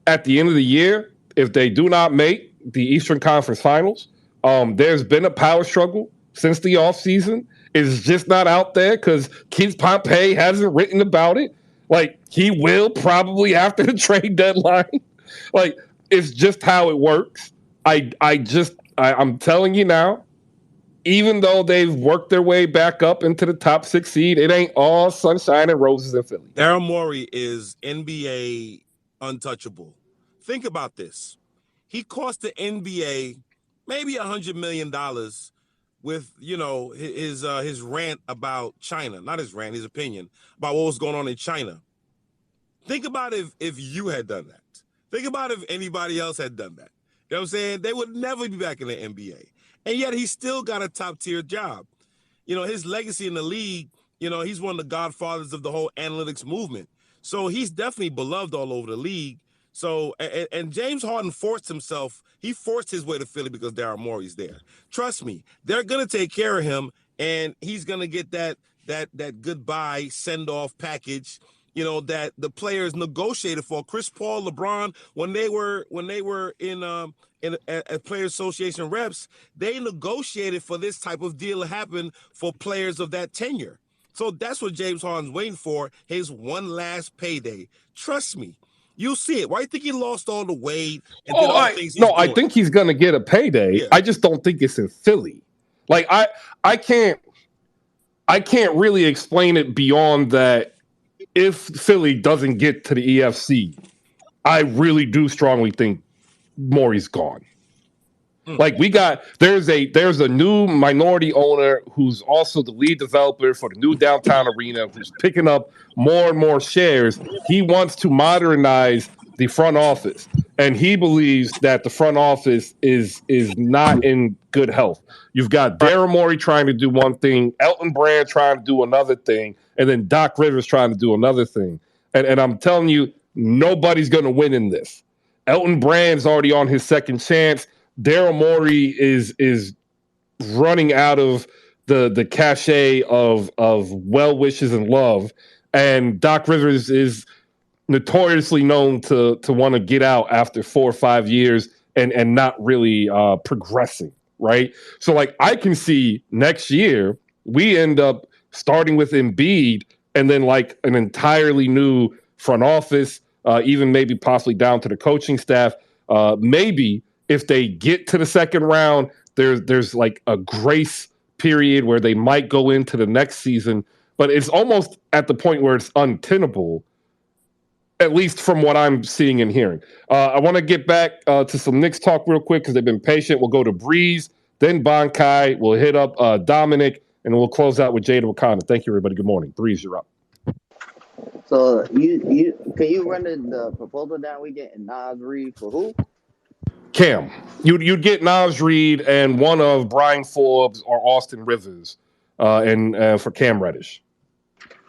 at the end of the year if they do not make the Eastern Conference Finals. There's been a power struggle since the offseason. It's just not out there because Keith Pompey hasn't written about it. Like, he will probably after the trade deadline. Like, it's just how it works. I'm telling you now, even though they've worked their way back up into the top 6 seed, it ain't all sunshine and roses in Philly. Daryl Morey is NBA untouchable. Think about this. He cost the NBA maybe $100 million with, his rant about China. Not his rant, his opinion about what was going on in China. Think about if you had done that. Think about if anybody else had done that. You know what I'm saying? They would never be back in the NBA. And yet he still got a top-tier job. His legacy in the league, he's one of the godfathers of the whole analytics movement. So he's definitely beloved all over the league. So, and James Harden forced himself. He forced his way to Philly because Daryl Morey's there. Trust me, they're going to take care of him, and he's going to get that goodbye send-off package, that the players negotiated for. Chris Paul, LeBron, when they were in Player Association reps, they negotiated for this type of deal to happen for players of that tenure. So that's what James Harden's waiting for, his one last payday. Trust me, you'll see it. Why do you think he lost all the weight and did all the things he's doing? I think he's going to get a payday. Yeah. I just don't think it's in Philly. Like, I can't really explain it beyond that. If Philly doesn't get to the EFC, I really do strongly think Morey's gone. Like, there's a new minority owner who's also the lead developer for the new downtown arena, who's picking up more and more shares. He wants to modernize the front office, and he believes that the front office is not in good health. You've got Daryl Morey trying to do one thing, Elton Brand trying to do another thing, and then Doc Rivers trying to do another thing. And I'm telling you, nobody's going to win in this. Elton Brand's already on his second chance. Daryl Morey is running out of the cachet of well wishes and love, and Doc Rivers is notoriously known to want to get out after 4 or 5 years and not really progressing, right? So, like, I can see next year we end up starting with Embiid and then, like, an entirely new front office, even maybe possibly down to the coaching staff. Maybe if they get to the second round, there's like a grace period where they might go into the next season, but it's almost at the point where it's untenable, at least from what I'm seeing and hearing. I want to get back to some Knicks talk real quick because they've been patient. We'll go to Breeze, then Bonkai. We'll hit up Dominic, and we'll close out with Jada Wakanda. Thank you, everybody. Good morning. Breeze, you're up. So you can you run the proposal down? We getting Nas Reed for who? Cam. You'd get Nas Reed and one of Brian Forbes or Austin Rivers, and for Cam Reddish.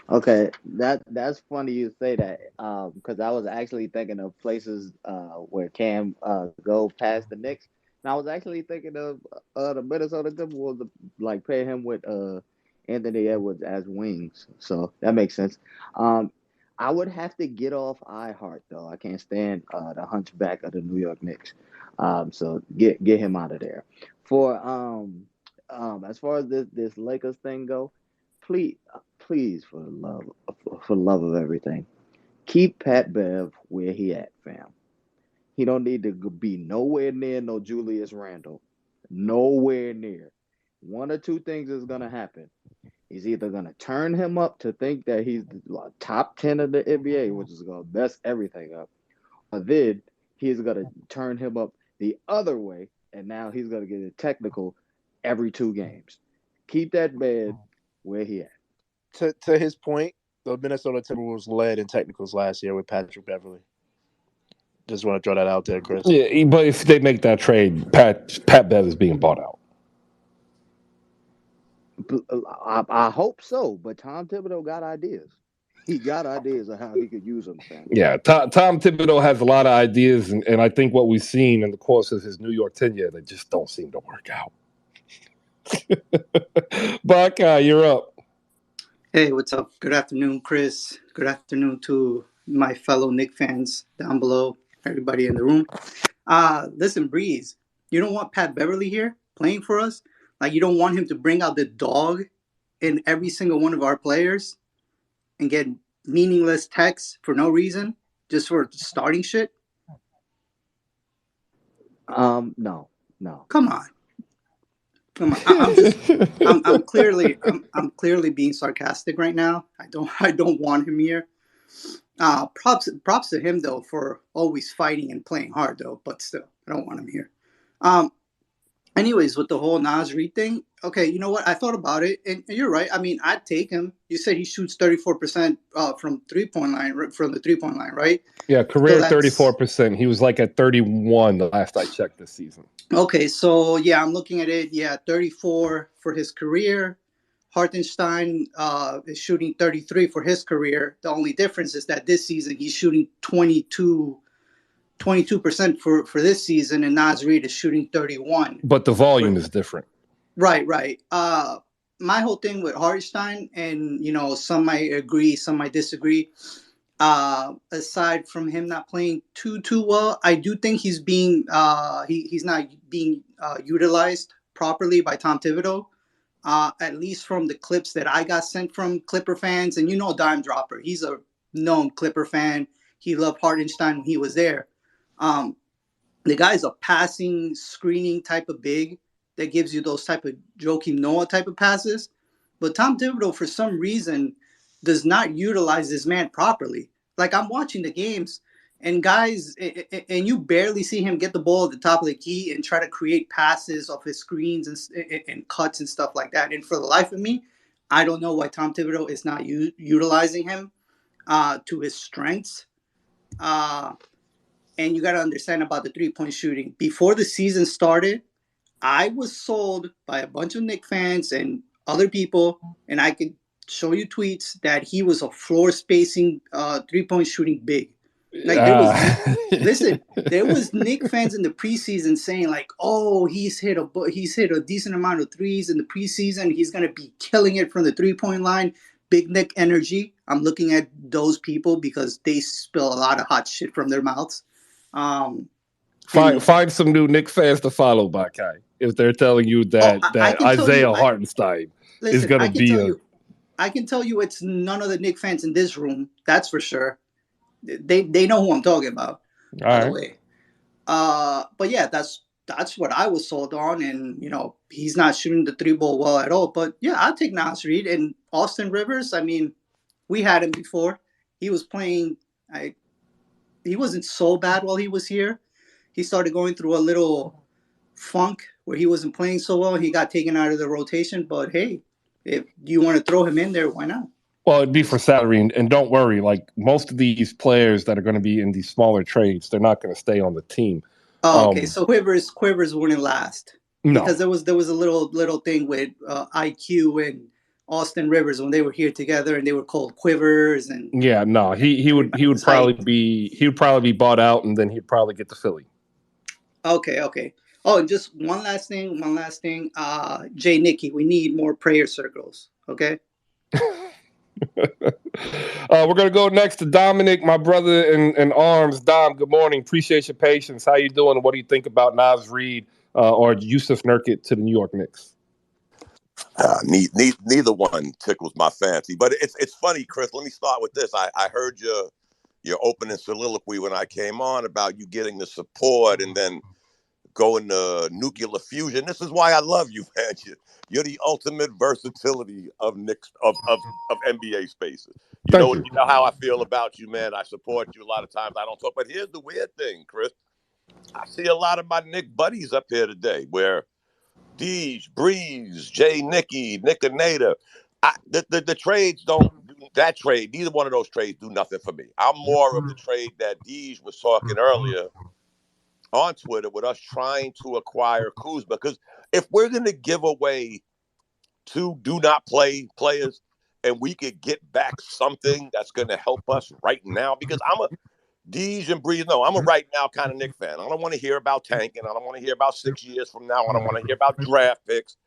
Okay, that's funny you say that, because I was actually thinking of places where Cam go past the Knicks, and I was actually thinking of the Minnesota Timberwolves, like pay him with Anthony Edwards as wings, so that makes sense. I would have to get off iHeart though. I can't stand the hunchback of the New York Knicks, so get him out of there. For as far as this Lakers thing go, please, for the love of everything, keep Pat Bev where he at, fam. He don't need to be nowhere near no Julius Randle. Nowhere near. One or two things is going to happen. He's either going to turn him up to think that he's the top 10 of the NBA, which is going to mess everything up, or then he's going to turn him up the other way, and now he's going to get a technical every 2 games. Keep that man where he at. To his point, the Minnesota Timberwolves led in technicals last year with Patrick Beverly. Just want to throw that out there, Chris. Yeah, but if they make that trade, Pat Bev is being bought out. I hope so, but Tom Thibodeau got ideas. He got ideas of how he could use them, fam. Yeah, Tom Thibodeau has a lot of ideas, and I think what we've seen in the course of his New York tenure, they just don't seem to work out. Buckeye, you're up. Hey, what's up? Good afternoon, Chris. Good afternoon to my fellow Knicks fans down below, everybody in the room. Listen, Breeze, you don't want Pat Beverly here playing for us? Like, you don't want him to bring out the dog in every single one of our players and get meaningless texts for no reason, just for starting shit? No. Come on. I'm clearly being sarcastic right now. I don't want him here. Props to him though for always fighting and playing hard though, but still, I don't want him here. Anyways, with the whole Naz Reid thing, okay, you know what? I thought about it, and you're right. I mean, I'd take him. You said he shoots 34% from the 3-point line, right? Yeah, career 34%. He was like at 31 the last I checked this season. Okay, so yeah, I'm looking at it. Yeah, 34 for his career. Hartenstein is shooting 33 for his career. The only difference is that this season he's shooting 22% for this season, and Naz Reid is shooting 31. But the volume is different. Right. My whole thing with Hartenstein, and some might agree, some might disagree. Aside from him not playing too well, I do think he's being he's not being utilized properly by Tom Thibodeau. At least from the clips that I got sent from Clipper fans, and Dime Dropper, he's a known Clipper fan. He loved Hartenstein when he was there. The guy's a passing, screening type of big that gives you those type of Joakim Noah type of passes. But Tom Thibodeau, for some reason, does not utilize this man properly. Like, I'm watching the games, and guys, and you barely see him get the ball at the top of the key and try to create passes off his screens and cuts and stuff like that. And for the life of me, I don't know why Tom Thibodeau is not utilizing him to his strengths. And you got to understand about the 3-point shooting. Before the season started, I was sold by a bunch of Knicks fans and other people, and I could show you tweets that he was a floor spacing 3-point shooting big. Like, there was Knicks fans in the preseason saying like, oh, he's hit a decent amount of threes in the preseason. He's gonna be killing it from the 3-point line. Big Nick energy. I'm looking at those people because they spill a lot of hot shit from their mouths. Find some new Knicks fans to follow, Buckeye, if they're telling you that Isaiah Hartenstein is going to be I can tell you it's none of the Knicks fans in this room. That's for sure. They know who I'm talking about, by the way. But yeah, that's what I was sold on, and he's not shooting the 3-ball well at all. But yeah, I'll take Naz Reid and Austin Rivers. I mean, we had him before. He was playing. He wasn't so bad while he was here. He started going through a little funk where he wasn't playing so well. He got taken out of the rotation. But hey, if you want to throw him in there, why not? Well, it'd be for salary, and don't worry. Like, most of these players that are going to be in these smaller trades, they're not going to stay on the team. Oh, okay. So Quivers wouldn't last. No, because there was a little thing with IQ and Austin Rivers when they were here together, and they were called Quivers. And yeah, no, he would probably be bought out, and then he'd probably get to Philly. Okay. Oh, and just one last thing. Jay Nicky, we need more prayer circles. Okay. We're gonna go next to Dominic, my brother in arms. Dom, good morning. Appreciate your patience. How you doing? What do you think about Naz Reid or Yusuf Nurkic to the New York Knicks? Neither one tickles my fancy, but it's funny, Chris. Let me start with this. I heard your opening soliloquy when I came on about you getting the support and then going to nuclear fusion. This is why I love you, man. You're the ultimate versatility of NBA spaces. You know how I feel about you, man. I support you a lot of times. I don't talk, but here's the weird thing, Chris. I see a lot of my Nick buddies up here today where Deej, Breeze, Jay, Nicky, Nickinata. The trades don't do that trade. Neither one of those trades do nothing for me. I'm more of the trade that Deej was talking earlier on Twitter with us trying to acquire Kuzma. Because if we're going to give away 2 do not play players and we could get back something that's going to help us right now, because I'm a Deej and Breeze. No, I'm a right now kind of Nick fan. I don't want to hear about tanking. I don't want to hear about 6 years from now. I don't want to hear about draft picks.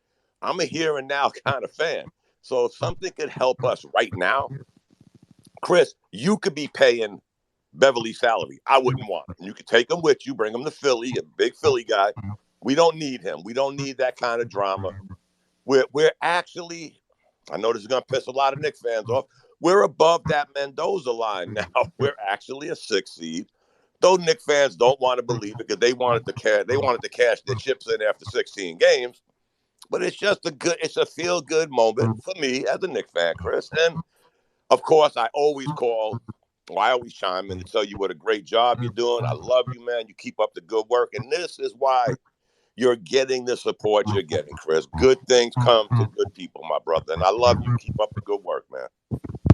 I'm a here and now kind of fan. So if something could help us right now, Chris, you could be paying Beverly's salary. I wouldn't want him. You could take him with you, bring him to Philly, a big Philly guy. We don't need him. We don't need that kind of drama. We're actually, I know this is going to piss a lot of Knicks fans off, we're above that Mendoza line now. We're actually a 6 seed. Though Knicks fans don't want to believe it because they wanted to cash their chips in after 16 games. But it's just it's a feel-good moment for me as a Knicks fan, Chris. And, of course, I always chime in to tell you what a great job you're doing. I love you, man. You keep up the good work. And this is why you're getting the support you're getting, Chris. Good things come to good people, my brother. And I love you. Keep up the good work, man.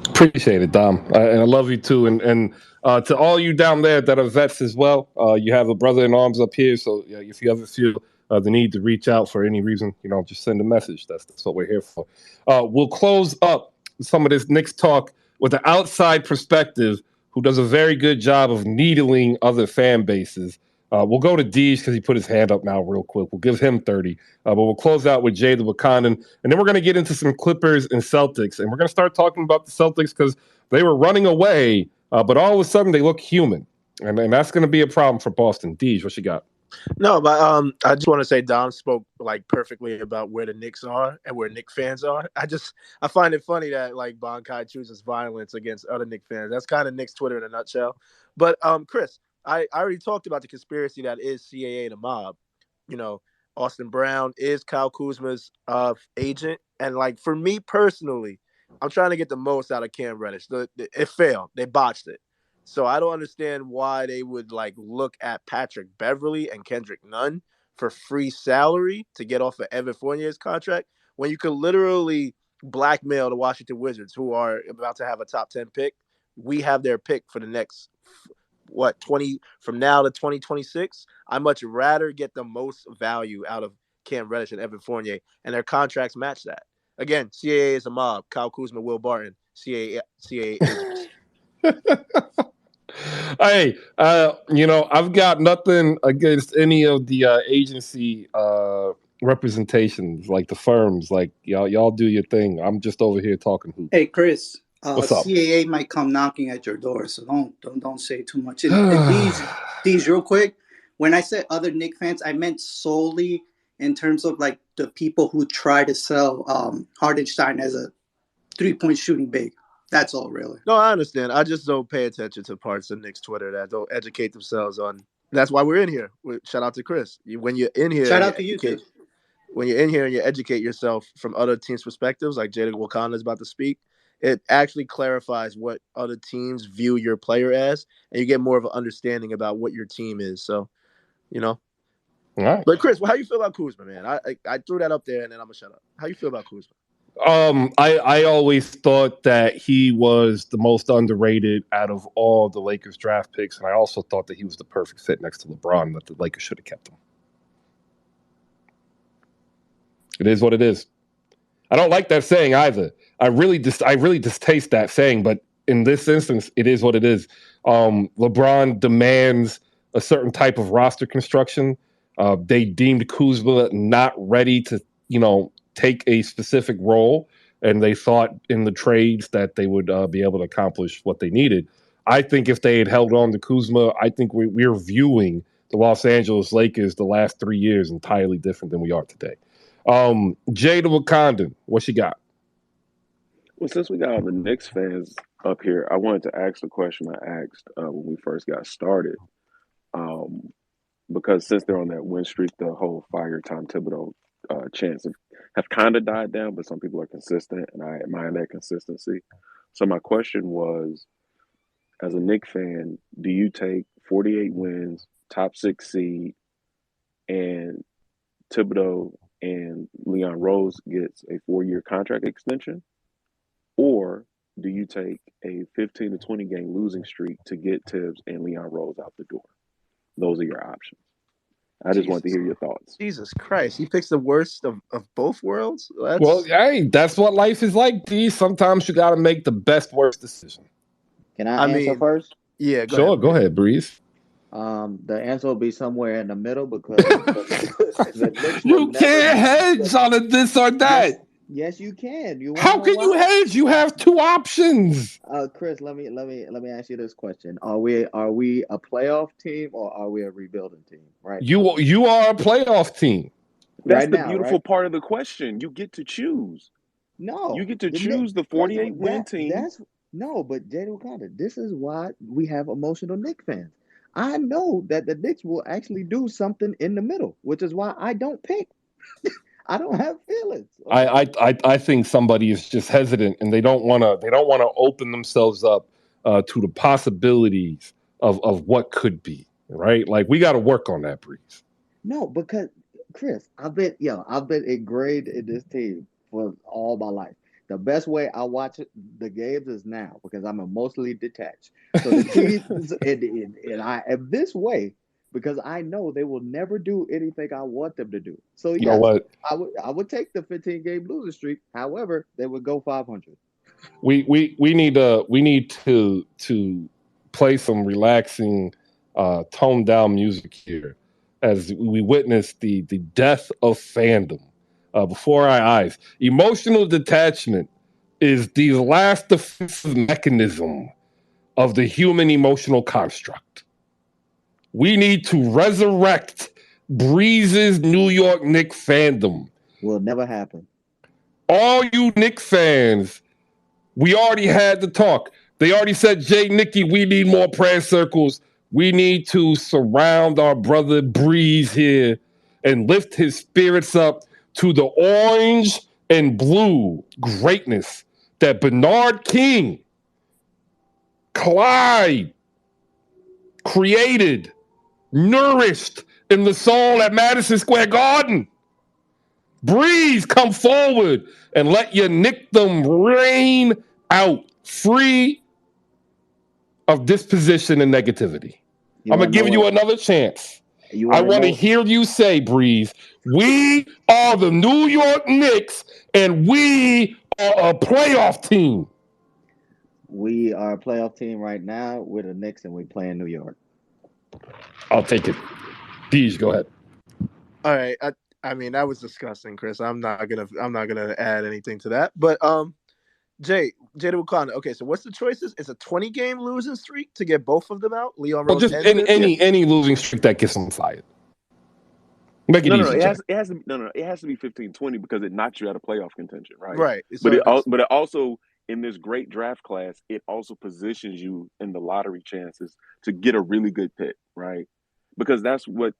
Appreciate it, Dom. And I love you too. And to all you down there that are vets as well, you have a brother in arms up here. So if you ever feel the need to reach out for any reason, just send a message. That's what we're here for. We'll close up some of this Knicks talk with an outside perspective who does a very good job of needling other fan bases. We'll go to Deej because he put his hand up now real quick. We'll give him 30. But we'll close out with Jay the Wakandan. And then we're going to get into some Clippers and Celtics. And we're going to start talking about the Celtics because they were running away, but all of a sudden they look human. And that's going to be a problem for Boston. Deej, what you got? No, but I just want to say Dom spoke perfectly about where the Knicks are and where Knicks fans are. I find it funny that Bonkai chooses violence against other Knicks fans. That's kind of Knicks Twitter in a nutshell. But Chris, I already talked about the conspiracy that is CAA the mob. Austin Brown is Kyle Kuzma's agent, and for me personally, I'm trying to get the most out of Cam Reddish. It failed. They botched it. So I don't understand why they would look at Patrick Beverly and Kendrick Nunn for free salary to get off of Evan Fournier's contract when you could literally blackmail the Washington Wizards, who are about to have a top 10 pick. We have their pick for the next 20 from now to 2026. I much rather get the most value out of Cam Reddish and Evan Fournier, and their contracts match that. Again, CAA is a mob. Kyle Kuzma, Will Barton, CAA agents. Hey, I've got nothing against any of the agency representations, like the firms. Y'all do your thing. I'm just over here talking hoops. Hey, Chris. What's up? CAA might come knocking at your door, so don't say too much. These real quick. When I said other Knicks fans, I meant solely in terms of the people who try to sell Hartenstein as a 3-point shooting big. That's all, really. No, I understand. I just don't pay attention to parts of Knicks Twitter that don't educate themselves on. That's why we're in here. Shout out to Chris. When you're in here, shout out to you too. When you're in here and you educate yourself from other teams' perspectives, like Jada Wakanda is about to speak, it actually clarifies what other teams view your player as, and you get more of an understanding about what your team is. So, All right. But Chris, how you feel about Kuzma, man? I threw that up there, and then I'm gonna shut up. How you feel about Kuzma? I always thought that he was the most underrated out of all the Lakers draft picks, and I also thought that he was the perfect fit next to LeBron, that the Lakers should have kept him. It is what it is. I don't like that saying either. I really distaste that saying, but in this instance, it is what it is. LeBron demands a certain type of roster construction. They deemed Kuzma not ready to, take a specific role, and they thought in the trades that they would be able to accomplish what they needed. I think if they had held on to Kuzma, I think we're viewing the Los Angeles Lakers the last 3 years entirely different than we are today. Jay the Wakandan, what you got? Well, since we got all the Knicks fans up here, I wanted to ask the question I asked when we first got started. Because since they're on that win streak, the whole fire Tom Thibodeau chants have kind of died down, but some people are consistent, and I admire that consistency. So my question was, as a Knicks fan, do you take 48 wins, top 6 seed, and Thibodeau and Leon Rose gets a 4-year contract extension? Or do you take a 15 to 20 game losing streak to get Tibbs and Leon Rose out the door? Those are your options. I just want to hear your thoughts. Jesus Christ. He picks the worst of both worlds? Well, hey, that's what life is like, D. Sometimes you got to make the best worst decision. Can I answer first? Yeah, Go ahead, Breeze. The answer will be somewhere in the middle because the Knicks You can't hedge on a this or that. Yes, you can. How can you hedge? You have two options. Chris, let me ask you this question: Are we a playoff team or are we a rebuilding team? Right. You are a playoff team. That's Right the now, beautiful right? part of the question. You get to choose. No, You get to the choose the 48 win team. But Jay Wakanda, this is why we have emotional Knicks fans. I know that the Knicks will actually do something in the middle, which is why I don't pick. I don't have feelings. I think somebody is just hesitant and they don't want to open themselves up to the possibilities of what could be, right? Like we got to work on that, Breeze. No, because Chris, I've been ingrained in this team for all my life. The best way I watch the games is now because I'm emotionally detached. So the teams and I am this way because I know they will never do anything I want them to do. So You know what? I would take the 15 game losing streak. However, they would go 500. We need to play some relaxing, toned down music here as we witness the death of fandom before our eyes. Emotional detachment is the last defensive mechanism of the human emotional construct. We need to resurrect Breeze's New York Knicks fandom. Will never happen. All you Knicks fans, we already had the talk. They already said, Jay, Nicky, we need more prayer circles. We need to surround our brother Breeze here and lift his spirits up to the orange and blue greatness that Bernard King, Clyde created, nourished in the soul at Madison Square Garden. Breeze, come forward and let your Nickdom reign out free of disposition and negativity. I'm going to give you another chance. I want to hear you say, Breeze, we are the New York Knicks and we are a playoff team. We are a playoff team right now. We're the Knicks and we play in New York. I'll take it. Deej, go ahead. All right. I mean, that was disgusting, Chris. I'm not gonna add anything to that. But Jay Wakanda. Okay, so what's the choices? It's a 20 game losing streak to get both of them out. Leon Rose. Well, just any losing streak that gets them fired. Make it easy. It has to be 15-20 because it knocks you out of playoff contention, right? Right. But it also in this great draft class, it also positions you in the lottery chances to get a really good pick, right? Because that's what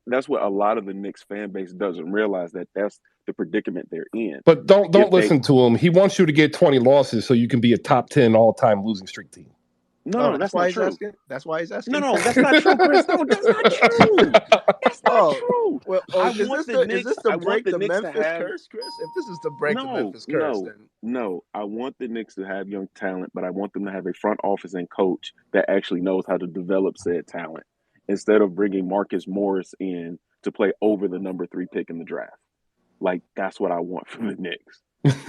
a lot of the Knicks fan base doesn't realize, that that's the predicament they're in. But don't listen to him. He wants you to get 20 losses so you can be a top 10 all-time losing streak team. No, that's not true. That's why he's asking. No, that's not true, Chris. No, that's not true. That's not true. Well, I is want this the is Knicks. this to I break want the the Knicks to Memphis have. curse, Chris? If this is to break the Memphis curse, then No. I want the Knicks to have young talent, but I want them to have a front office and coach that actually knows how to develop said talent instead of bringing Marcus Morris in to play over the number 3 pick in the draft. Like, that's what I want from the Knicks.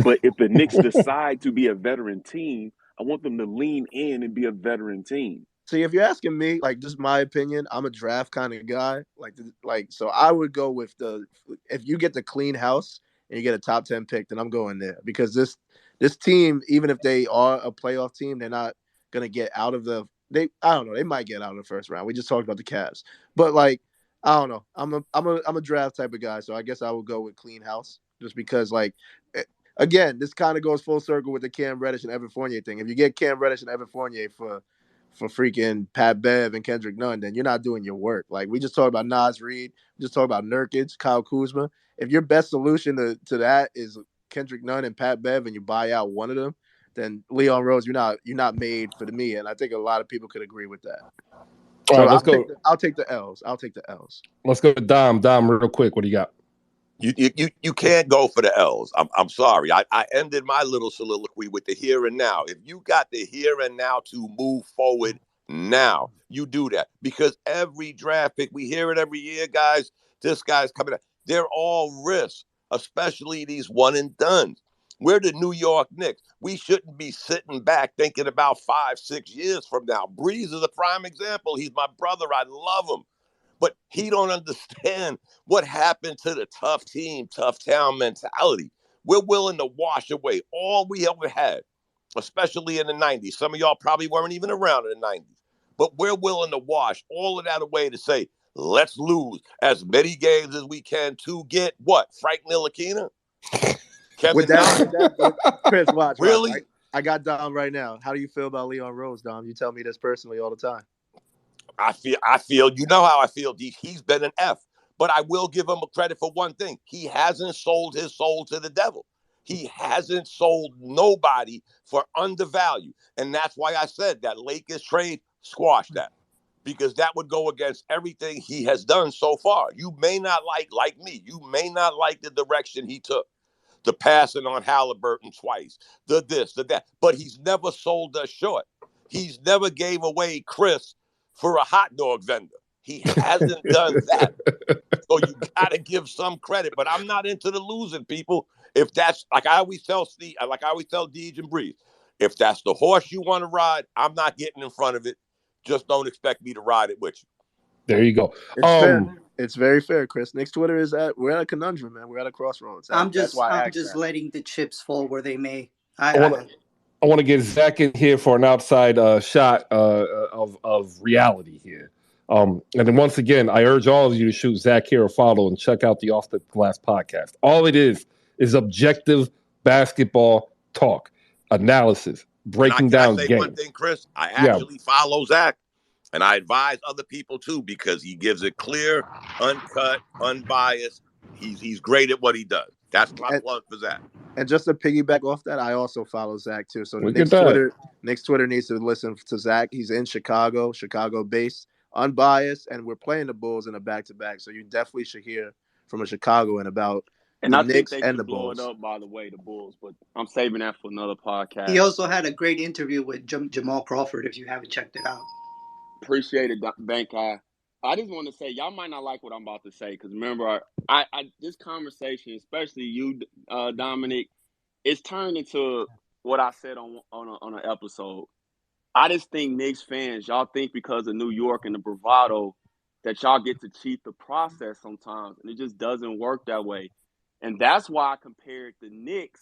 But if the Knicks decide to be a veteran team, I want them to lean in and be a veteran team. See, if you're asking me, like, just my opinion, I'm a draft kind of guy. So I would go with if you get the clean house and you get a top 10 pick, then I'm going there because this team, even if they are a playoff team, they're not gonna get out of I don't know, they might get out of the first round. We just talked about the Cavs, but like, I don't know. I'm a draft type of guy, so I guess I would go with clean house just because, like, again, this kind of goes full circle with the Cam Reddish and Evan Fournier thing. If you get Cam Reddish and Evan Fournier for freaking Pat Bev and Kendrick Nunn, then you're not doing your work. Like, we just talked about Naz Reid, we just talked about Nurkic, Kyle Kuzma. If your best solution to that is Kendrick Nunn and Pat Bev, and you buy out one of them, then Leon Rose, you're not made for me. And I think a lot of people could agree with that. All So right, let's go. I'll take the L's. I'll take the L's. Let's go to Dom. Dom, real quick. What do you got? You can't go for the L's. I'm sorry. I ended my little soliloquy with the here and now. If you got the here and now to move forward now, you do that. Because every draft pick, we hear it every year, guys. This guy's coming out. They're all risks, especially these one and dones. We're the New York Knicks. We shouldn't be sitting back thinking about 5-6 years from now. Breeze is a prime example. He's my brother. I love him. But he don't understand what happened to the tough team, tough town mentality. We're willing to wash away all we ever had, especially in the 90s. Some of y'all probably weren't even around in the 90s. But we're willing to wash all of that away to say, let's lose as many games as we can to get what? Frank Ntilikina? Kevin With that, Knox? Chris, watch. Really? I got Dom right now. How do you feel about Leon Rose, Dom? You tell me this personally all the time. I feel, you know how I feel, D. He's been an F. But I will give him a credit for one thing. He hasn't sold his soul to the devil. He hasn't sold nobody for undervalue. And that's why I said that Lakers trade, squash that. Because that would go against everything he has done so far. You may not like me, you may not like the direction he took. The passing on Halliburton twice, the this, the that. But he's never sold us short. He's never gave away Chris for a hot dog vendor. He hasn't done that. So you got to give some credit. But I'm not into the losing, people. If that's, like I always tell Steve, like I always tell Deej and Breeze, if that's the horse you want to ride, I'm not getting in front of it. Just don't expect me to ride it with you. There you go. It's fair. It's very fair, Chris. Nick's Twitter is we're at a conundrum, man. We're at a crossroads. I'm That's just why I I'm asked just that. letting the chips fall where they may. I want to get Zach in here for an outside shot of reality here. And then once again, I urge all of you to shoot Zach here a follow and check out the Off the Glass podcast. All it is objective basketball talk, analysis, breaking down Can I say games. one thing, Chris? I actually follow Zach, and I advise other people too because he gives it clear, uncut, unbiased. He's great at what he does. That's my plug for Zach. And just to piggyback off that, I also follow Zach too. So Look Nick's at that. Twitter needs to listen to Zach. He's in Chicago based, unbiased, and we're playing the Bulls in a back-to-back. So you definitely should hear from a Chicagoan about And the I think Knicks they and the should blow Bulls. it up, by the way, the Bulls. But I'm saving that for another podcast. He also had a great interview with Jamal Crawford, if you haven't checked it out. Appreciate it, Bank Guy. I just want to say, y'all might not like what I'm about to say, because remember, I this conversation, especially you, Dominic, it's turned into what I said on an episode. I just think Knicks fans, y'all think because of New York and the bravado that y'all get to cheat the process sometimes, and it just doesn't work that way. And that's why I compared the Knicks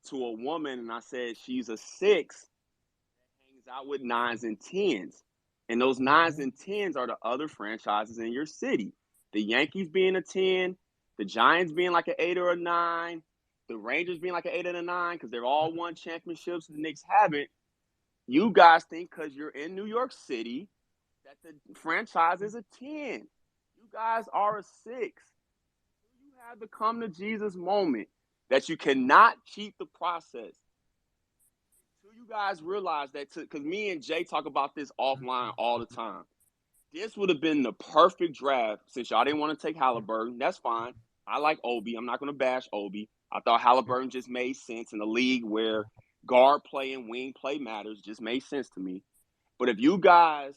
to a woman, and I said she's a 6 that hangs out with 9s and 10s. And those 9s and 10s are the other franchises in your city. The Yankees being a 10, the Giants being like an 8 or a 9, the Rangers being like an 8 and a 9 because they've all won championships and the Knicks haven't. You guys think because you're in New York City that the franchise is a 10. You guys are a 6. You have the come to Jesus moment that you cannot cheat the process. You guys realize that, because me and Jay talk about this offline all the time. This would have been the perfect draft since y'all didn't want to take Halliburton. That's fine. I like Obi. I'm not going to bash Obi. I thought Halliburton just made sense in a league where guard play and wing play matters. Just made sense to me. But if you guys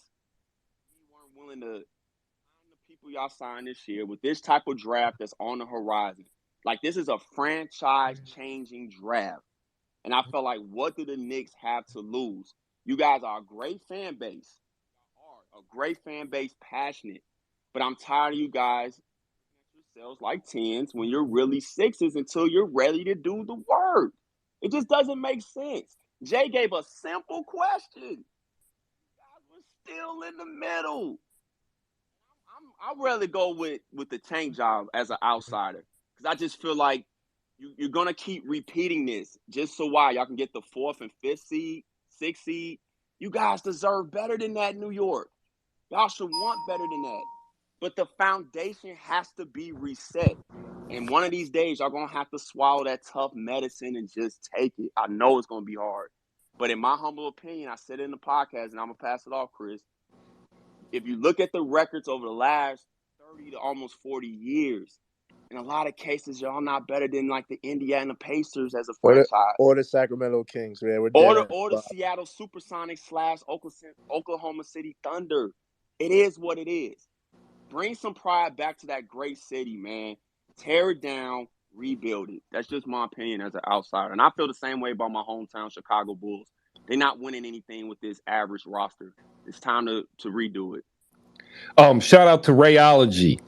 weren't willing to sign the people y'all signed this year with this type of draft that's on the horizon, like this is a franchise-changing draft. And I felt like, what do the Knicks have to lose? You guys are a great fan base. A great fan base, passionate. But I'm tired of you guys yourselves like 10s when you're really 6s until you're ready to do the work. It just doesn't make sense. Jay gave a simple question. You guys were still in the middle. I'd rather go with the tank job as an outsider because I just feel like you're going to keep repeating this just so y'all can get the 4th and 5th seed, 6th seed. You guys deserve better than that, New York. Y'all should want better than that. But the foundation has to be reset. And one of these days, y'all going to have to swallow that tough medicine and just take it. I know it's going to be hard. But in my humble opinion, I said it in the podcast, and I'm going to pass it off, Chris. if you look at the records over the last 30 to almost 40 years, in a lot of cases, y'all not better than like the Indiana Pacers as a franchise. Or the Sacramento Kings, man. We're Or dead the Seattle Supersonics / Oklahoma City Thunder. It is what it is. Bring some pride back to that great city, man. Tear it down, rebuild it. That's just my opinion as an outsider. And I feel the same way about my hometown Chicago Bulls. They're not winning anything with this average roster. It's time to redo it. Shout out to Rayology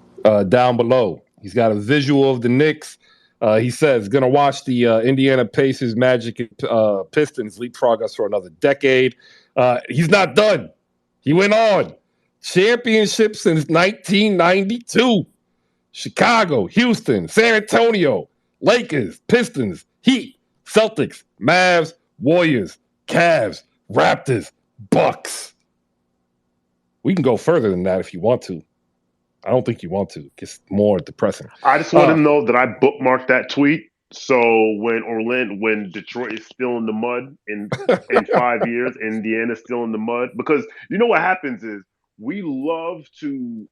down below. He's got a visual of the Knicks. He says, going to watch the Indiana Pacers, Magic, and Pistons leapfrog us for another decade. He's not done. He went on. Championship since 1992. Chicago, Houston, San Antonio, Lakers, Pistons, Heat, Celtics, Mavs, Warriors, Cavs, Raptors, Bucks. We can go further than that if you want to. I don't think you want to. It gets more depressing. I just want to know that I bookmarked that tweet. So when Detroit is still in the mud in 5 years, Indiana's still in the mud. Because you know what happens is we love to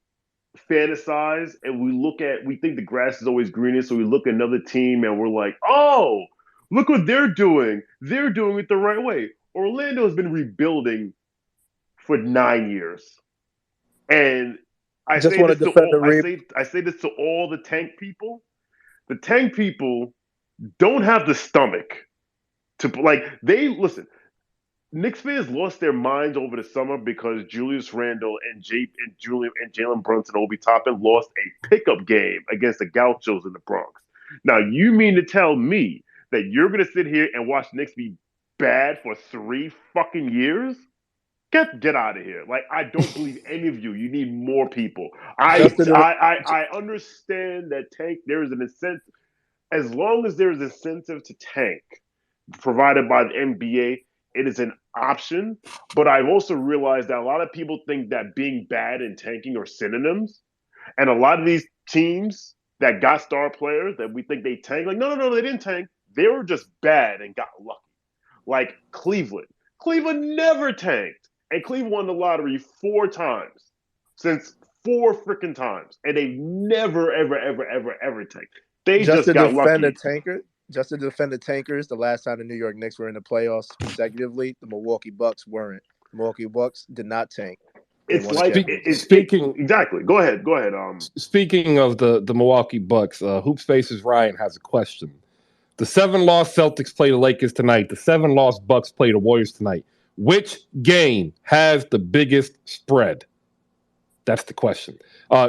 fantasize and we think the grass is always greener. So we look at another team and we're like, oh, look what they're doing. They're doing it the right way. Orlando has been rebuilding for 9 years. And I say this to all the tank people. The tank people don't have the stomach to listen. Knicks fans lost their minds over the summer because Julius Randle and Jalen Brunson, Obi Toppin lost a pickup game against the Gauchos in the Bronx. Now, you mean to tell me that you're going to sit here and watch Knicks be bad for 3 fucking years? Get out of here. Like, I don't believe any of you. You need more people. I understand that tank, there is an incentive. As long as there's incentive to tank provided by the NBA, it is an option. But I've also realized that a lot of people think that being bad and tanking are synonyms. And a lot of these teams that got star players that we think they tanked, like, no, they didn't tank. They were just bad and got lucky. Like Cleveland. Cleveland never tanked. And Cleveland won the lottery 4 times. Since 4 freaking times. And they've never, ever tanked. They just got lucky. Just to defend the Tankers, the last time the New York Knicks were in the playoffs consecutively, the Milwaukee Bucks weren't. The Milwaukee Bucks did not tank. Exactly. Go ahead. Speaking of the Milwaukee Bucks, Hoop Spaces Ryan has a question. The 7-loss Celtics play the Lakers tonight. The 7-loss Bucks play the Warriors tonight. Which game has the biggest spread? That's the question.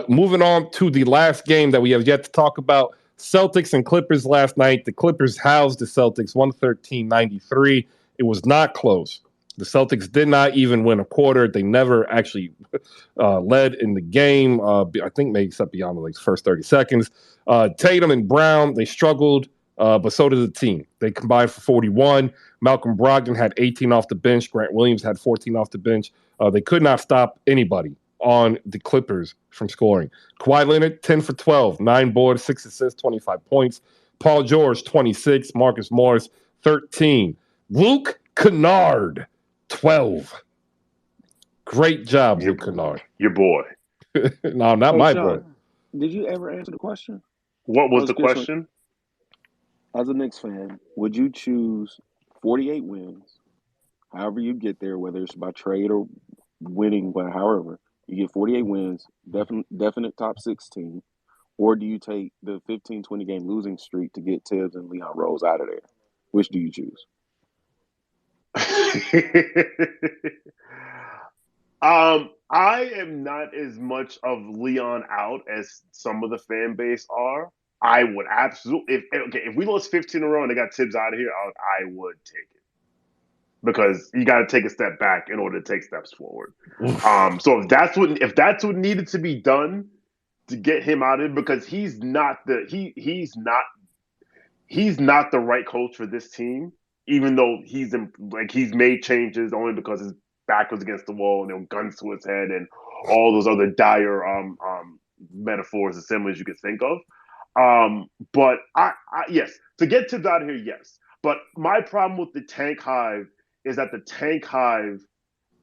Moving on to the last game that we have yet to talk about. Celtics and Clippers last night. The Clippers housed the Celtics 113-93. It was not close. The Celtics did not even win a quarter. They never actually led in the game. I think maybe except beyond the first 30 seconds. Tatum and Brown, they struggled, but so did the team. They combined for 41. Malcolm Brogdon had 18 off the bench. Grant Williams had 14 off the bench. They could not stop anybody on the Clippers from scoring. Kawhi Leonard, 10 for 12, 9 boards, 6 assists, 25 points. Paul George, 26. Marcus Morris, 13. Luke Kennard, 12. Great job, Luke Kennard. Your boy. No, not my boy. Did you ever answer the question? What was the question? As a Knicks fan, would you choose 48 wins, however you get there, whether it's by trade or winning, but however, you get 48 wins, definite top 16, or do you take the 15-20 game losing streak to get Tibbs and Leon Rose out of there? Which do you choose? I am not as much of Leon out as some of the fan base are. I would absolutely if we lost 15 in a row and they got Tibbs out of here, I would take it. Because you got to take a step back in order to take steps forward. So if that's what needed to be done to get him out of it, because he's not the right coach for this team. Even though he's made changes only because his back was against the wall and there were guns to his head and all those other dire metaphors and similes you could think of. But yes, to get Tibbs out of here, yes. But my problem with the Tank Hive is that the Tank Hive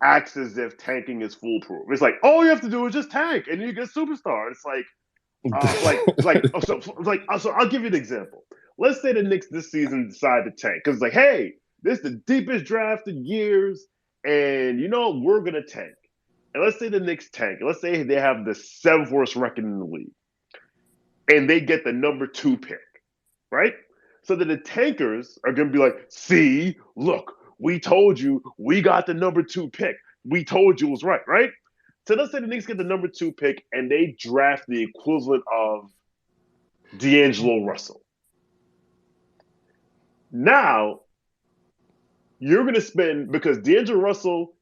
acts as if tanking is foolproof. It's like all you have to do is just tank, and you get superstar. It's like, so I'll give you an example. Let's say the Knicks this season decide to tank because it's like, hey, this is the deepest draft in years, and we're gonna tank. And let's say the Knicks tank. Let's say they have the 7th worst record in the league, and they get the number 2 pick, right? So that the tankers are gonna be like, see, look, we told you we got the number 2 pick. We told you it was right? So let's say the Knicks get the number 2 pick and they draft the equivalent of D'Angelo Russell. Now, you're going to spend, because D'Angelo Russell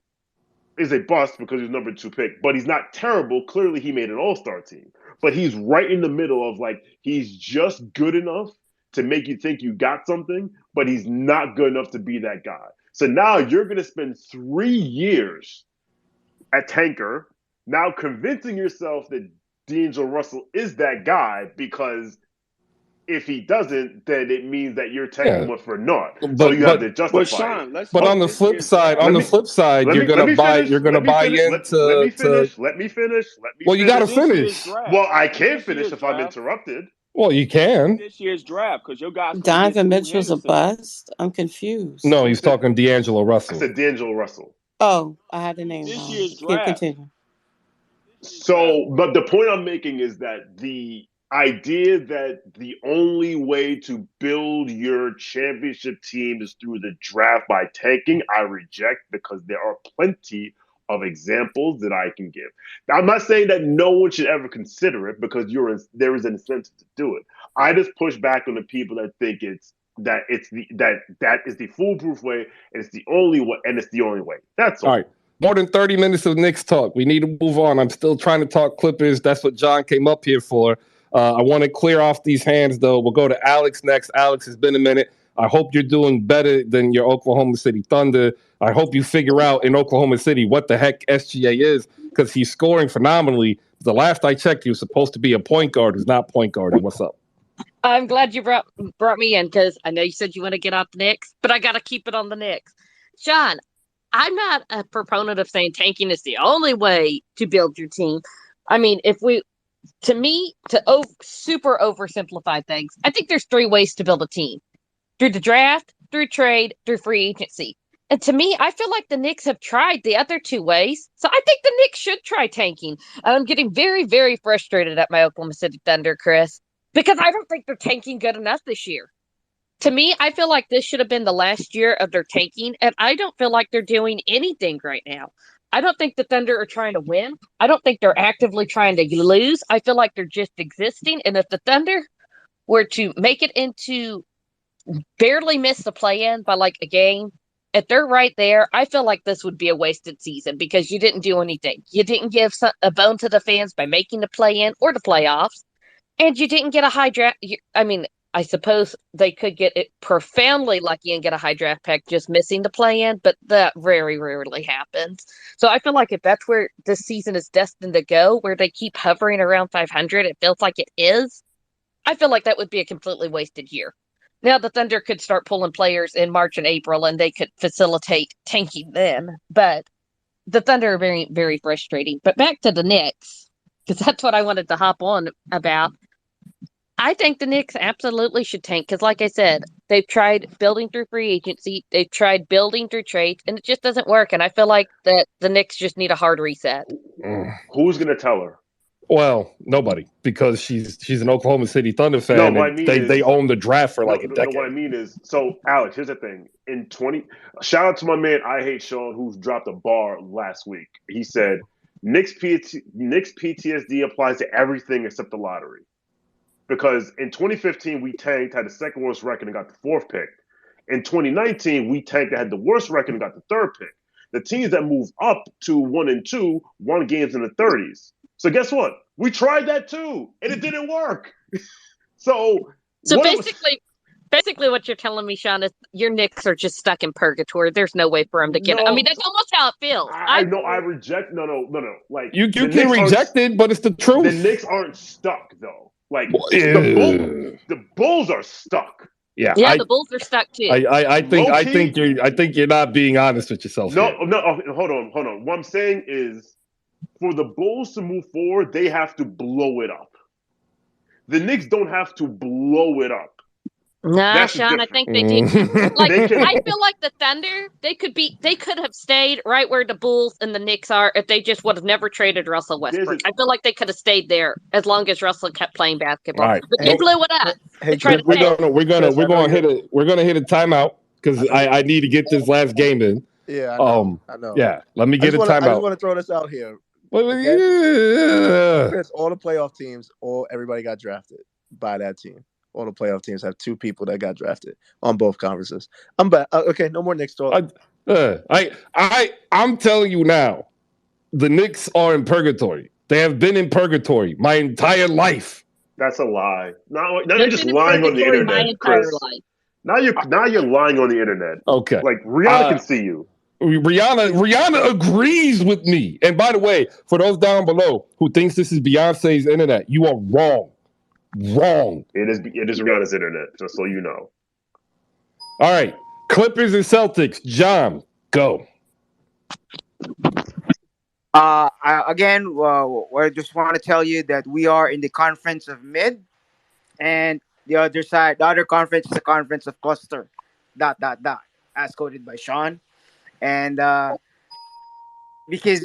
is a bust because he's number 2 pick, but he's not terrible. Clearly, he made an all-star team. But he's right in the middle of he's just good enough to make you think you got something, but he's not good enough to be that guy. So now you're going to spend 3 years at tanker, now convincing yourself that D'Angelo Russell is that guy, because if he doesn't, then it means that you're tanking one for naught. So you have to justify Sean, it. but on the flip side, you're gonna buy into. Let me finish. Well, you got to finish. Well, I can't finish if I'm interrupted. Well, you can. This year's draft, because your guys. Donovan Mitchell's a bust? I'm confused. No, he's talking D'Angelo Russell. I said D'Angelo Russell. Oh, I had the name This wrong. year's Yeah, draft. continue. So, but the point I'm making is that the idea that the only way to build your championship team is through the draft by tanking, I reject, because there are plenty of examples that I can give. Now, I'm not saying that no one should ever consider it, because there is an incentive to do it. I just push back on the people that think that is the foolproof way, and it's the only way, and it's the only way. That's all. All right. More than 30 minutes of Knicks talk. We need to move on. I'm still trying to talk Clippers. That's what John came up here for. I want to clear off these hands, though. We'll go to Alex next. Alex, it's been a minute. I hope you're doing better than your Oklahoma City Thunder. I hope you figure out in Oklahoma City what the heck SGA is, because he's scoring phenomenally. The last I checked, he was supposed to be a point guard who's not point guarding. What's up? I'm glad you brought me in, because I know you said you want to get off the Knicks, but I got to keep it on the Knicks. Sean, I'm not a proponent of saying tanking is the only way to build your team. I mean, super oversimplify things, I think there's 3 ways to build a team: through the draft, through trade, through free agency. And to me, I feel like the Knicks have tried the other 2 ways. So I think the Knicks should try tanking. I'm getting very, very frustrated at my Oklahoma City Thunder, Chris, because I don't think they're tanking good enough this year. To me, I feel like this should have been the last year of their tanking, and I don't feel like they're doing anything right now. I don't think the Thunder are trying to win. I don't think they're actively trying to lose. I feel like they're just existing, and if the Thunder were to make it into barely miss the play-in by a game, if they're right there, I feel like this would be a wasted season, because you didn't do anything. You didn't give a bone to the fans by making the play-in or the playoffs, and you didn't get a high draft. I suppose they could get it profoundly lucky and get a high draft pick just missing the play-in, but that very rarely happens. So I feel like if that's where this season is destined to go, where they keep hovering around 500, it feels like it is, I feel like that would be a completely wasted year. Now the Thunder could start pulling players in March and April, and they could facilitate tanking then, but the Thunder are very, very frustrating. But back to the Knicks, because that's what I wanted to hop on about. I think the Knicks absolutely should tank, because like I said, they've tried building through free agency, they've tried building through trades, and it just doesn't work. And I feel like that the Knicks just need a hard reset. Who's going to tell her? Well, nobody, because she's an Oklahoma City Thunder fan. They own the draft for a decade. What I mean is, so Alex, here's the thing. Shout out to my man I Hate Sean, who's dropped a bar last week. He said Knicks PTSD applies to everything except the lottery. Because in 2015, we tanked, had the 2nd worst record, and got the 4th pick. In 2019, we tanked, had the worst record, and got the 3rd pick. The teams that moved up to 1 and 2 won games in the 30s. So guess what? We tried that too, and it didn't work. So basically what you're telling me, Sean, is your Knicks are just stuck in purgatory. There's no way for them to get it. I mean, that's almost how it feels. I know. I reject. No. Like you can reject it, but it's the truth. The Knicks aren't stuck though. Like the Bulls are stuck. Yeah, Yeah, the Bulls are stuck too. I Low-key- think you're not being honest with yourself. No, here. no, hold on. What I'm saying is, for the Bulls to move forward, they have to blow it up. The Knicks don't have to blow it up. Nah, That's Sean, I different. think they do. Like, They can- I feel like the Thunder, they could have stayed right where the Bulls and the Knicks are if they just would have never traded Russell Westbrook. I feel like they could have stayed there as long as Russell kept playing basketball. All right. But they blew it up. They tried to We're stay. gonna hit a timeout because I need to get this last game in. Yeah, I know. Yeah, let me get a I just timeout. want to throw this out here. Yeah. Chris, all the playoff teams, everybody got drafted by that team. All the playoff teams have 2 people that got drafted on both conferences. I'm back. Okay, no more Knicks talk. I'm telling you now, the Knicks are in purgatory. They have been in purgatory my entire life. That's a lie. Now you're just lying on the internet, Chris. Now you're lying on the internet. Okay. Like Rihanna can see you. Rihanna agrees with me. And by the way, for those down below who thinks this is Beyonce's internet, you are wrong. Wrong. It is Rihanna's internet, just so you know. All right. Clippers and Celtics. John, go. Again, I just want to tell you that we are in the conference of mid, and the other conference is the conference of cluster. ... As quoted by Sean, and because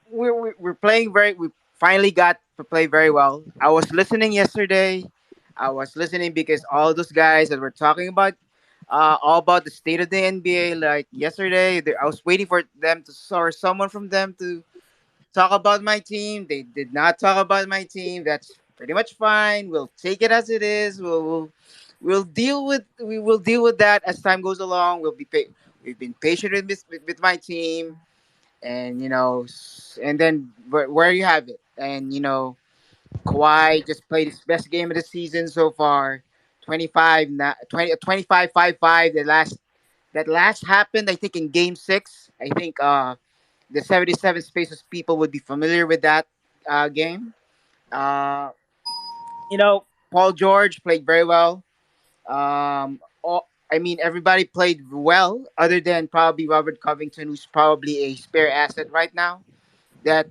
we're playing we finally got to play very well. I was listening yesterday. I was listening because all those guys that were talking about all about the state of the NBA. Like yesterday, I was waiting for them or someone from them to talk about my team. They did not talk about my team. That's pretty much fine. We'll take it as it is. We'll deal with that as time goes along. We've been patient with my team, and and then where you have it, and Kawhi just played his best game of the season so far. 25-5-5. That last happened, I think, in Game 6. I think the 77 Spaces people would be familiar with that game. Paul George played very well. Everybody played well, other than probably Robert Covington, who's probably a spare asset right now. That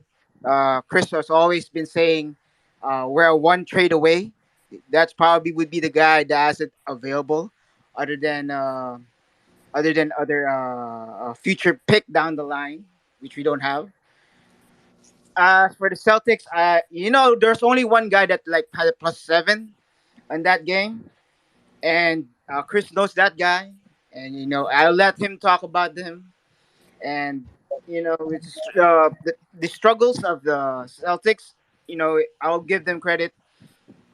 Chris has always been saying, we're one trade away. That's probably would be the guy, the asset available, other than other future pick down the line, which we don't have. For the Celtics, there's only one guy that had a +7 in that game, and Chris knows that guy, and I'll let him talk about him, and it's, the struggles of the Celtics. I'll give them credit.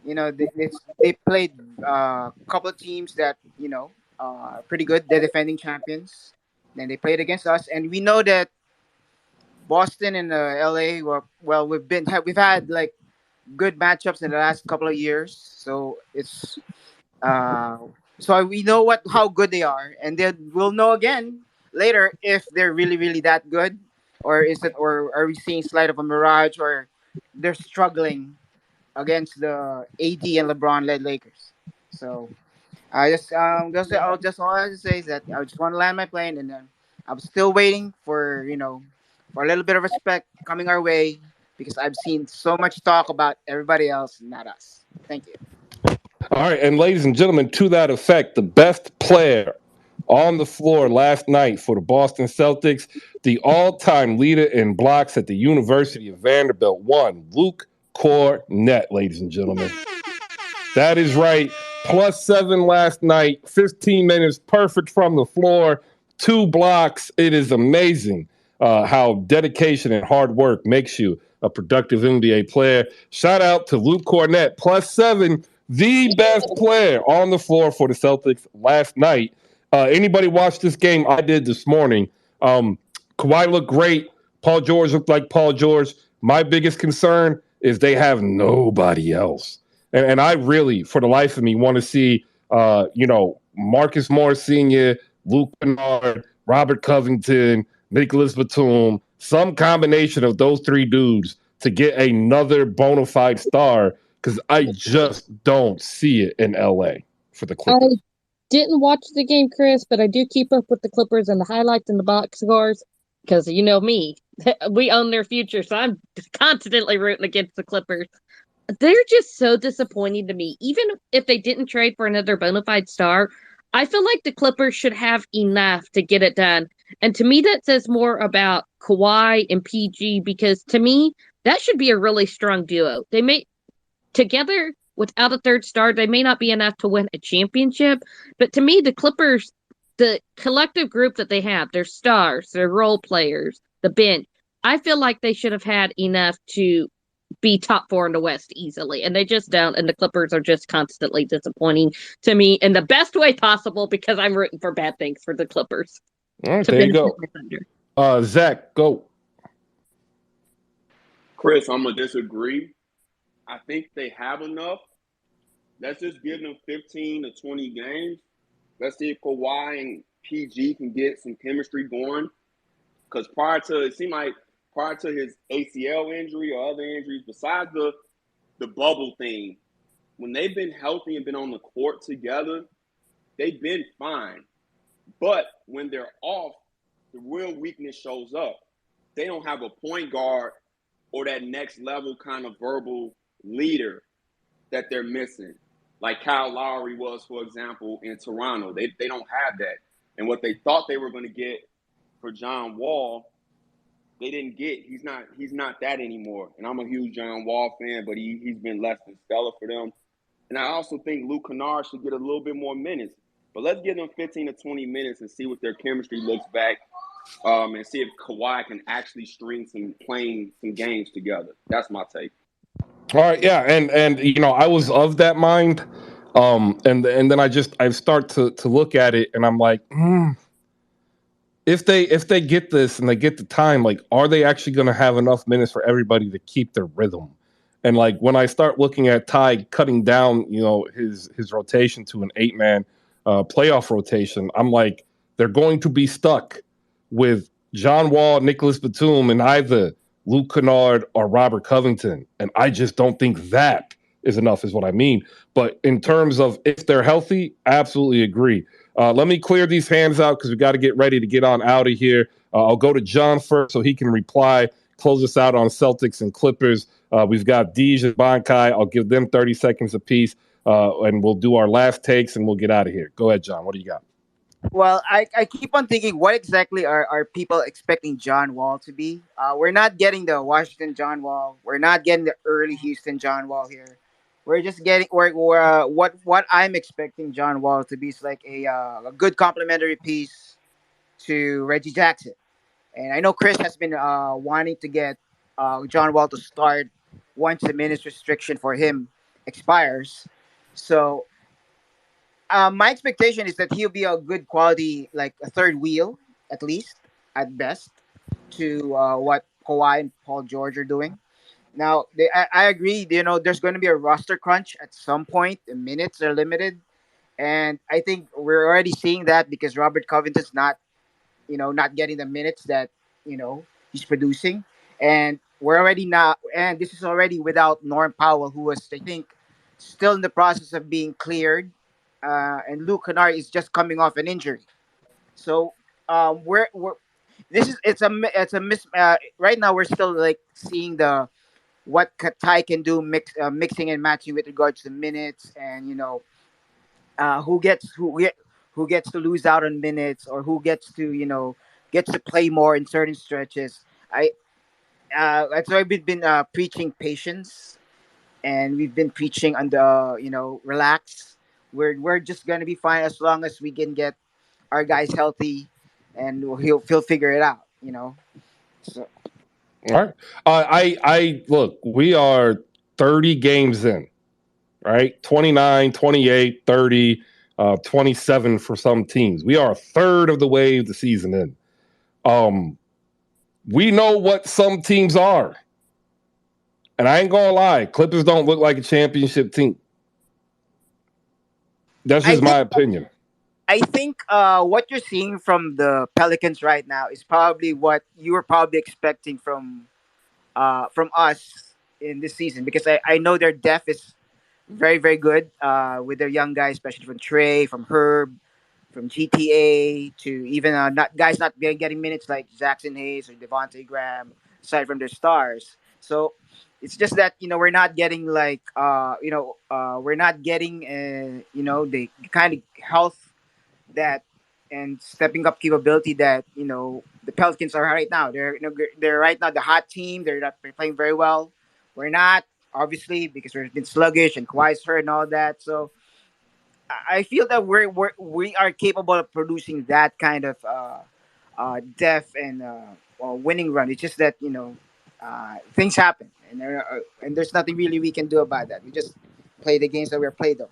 They played a couple of teams that pretty good. They're defending champions. Then they played against us, and we know that Boston and LA we've had like good matchups in the last couple of years. So it's so we know how good they are, and then we'll know again later if they're really really that good, or are we seeing slight of a mirage, or they're struggling against the AD and LeBron led Lakers. So I just all I have to say is that I just want to land my plane, and then I'm still waiting for for a little bit of respect coming our way, because I've seen so much talk about everybody else, not us. Thank you. All right, and ladies and gentlemen, to that effect, the best player on the floor last night for the Boston Celtics, the all-time leader in blocks at the University of Vanderbilt, Luke Kornet, ladies and gentlemen. That is right. +7 last night, 15 minutes, perfect from the floor, 2 blocks. It is amazing how dedication and hard work makes you a productive NBA player. Shout out to Luke Kornet, +7, the best player on the floor for the Celtics last night. Anybody watch this game? I did this morning. Kawhi looked great. Paul George looked like Paul George. My biggest concern is they have nobody else. And I really, for the life of me, want to see, Marcus Morris Sr., Luke Kennard, Robert Covington, Nicholas Batum, some combination of those 3 dudes to get another bona fide star, because I just don't see it in LA. for the I Clippers? didn't watch the game, Chris, but I do keep up with the Clippers and the highlights and the box scores because you know me. We own their future, so I'm constantly rooting against the Clippers. They're just so disappointing to me. Even if they didn't trade for another bona fide star, I feel like the Clippers should have enough to get it done. And to me, that says more about Kawhi and PG because to me, that should be a really strong duo. They may together without a third star, they may not be enough to win a championship. But to me, the Clippers, the collective group that they have, their stars, their role players, the bench, I feel like they should have had enough to be top four in the West easily. And they just don't. And the Clippers are just constantly disappointing to me in the best way possible because I'm rooting for bad things for the Clippers. All right, To there you benefit go. the Thunder. Zach, go. Chris, I'm gonna disagree. I think they have enough. Let's just give them 15 to 20 games. Let's see if Kawhi and PG can get some chemistry going. Because it seemed like prior to his ACL injury or other injuries, besides the bubble thing, when they've been healthy and been on the court together, they've been fine. But when they're off, the real weakness shows up. They don't have a point guard or that next level kind of verbal leader that they're missing, like Kyle Lowry was, for example, in Toronto. They don't have that. And what they thought they were going to get for John Wall, they didn't get. He's not that anymore. And I'm a huge John Wall fan, but he's been less than stellar for them. And I also think Luke Kennard should get a little bit more minutes. But let's give them 15 to 20 minutes and see what their chemistry looks back, and see if Kawhi can actually string playing some games together. That's my take. All right, yeah, and you know, I was of that mind, and then I start to look at it, and I'm like, if they get this and they get the time, like, are they actually going to have enough minutes for everybody to keep their rhythm? And like when I start looking at Ty cutting down, you know, his rotation to an 8-man playoff rotation, I'm like, they're going to be stuck with John Wall, Nicholas Batum, and either Luke Kennard or Robert Covington. And I just don't think that is enough, is what I mean. But in terms of if they're healthy, absolutely agree. Let me clear these hands out because we got to get ready to get on out of here. I'll go to John first so he can reply, close us out on Celtics and Clippers. We've got Deej and Bankai. I'll give them 30 seconds apiece, and we'll do our last takes, and we'll get out of here. Go ahead, John. What do you got? Well, I keep on thinking, what exactly are people expecting John Wall to be? We're not getting the Washington John Wall. We're not getting the early Houston John Wall here. We're just getting what I'm expecting John Wall to be is like a good complementary piece to Reggie Jackson. And I know Chris has been wanting to get John Wall to start once the minutes restriction for him expires. So my expectation is that he'll be a good quality, like a third wheel at least, at best, to what Kawhi and Paul George are doing. Now, I agree. You know, there's going to be a roster crunch at some point. The minutes are limited, and I think we're already seeing that because Robert Covington's not getting the minutes that he's producing, and we're already not. And this is already without Norm Powell, who was, I think, still in the process of being cleared, and Luke Kennard is just coming off an injury. So we're this is it's a miss. Right now, we're still like seeing what Ty can do, mixing and matching with regards to minutes, and who gets to lose out on minutes, or who gets to play more in certain stretches. That's why we've been preaching patience, and we've been preaching on the relax. We're just gonna be fine as long as we can get our guys healthy, and he'll figure it out. So. All right. I look, we are 30 games in, right? 29, 28, 30, 27 for some teams. We are a third of the way of the season in. We know what some teams are. And I ain't gonna lie, Clippers don't look like a championship team. That's just my opinion. I think what you're seeing from the Pelicans right now is probably what you were probably expecting from us in this season, because I know their depth is very, very good with their young guys, especially from Trey, from Herb, from GTA to even not guys not getting minutes like Jackson Hayes or Devontae Graham, aside from their stars. So it's just that we're not getting like we're not getting the kind of health that and stepping up capability that the Pelicans are right now. They're right now the hot team. They're playing very well. We're not obviously because we've been sluggish and Kawhi's hurt and all that. So I feel that we are capable of producing that kind of depth and winning run. It's just that things happen and there's nothing really we can do about that. We just play the games that we're played on.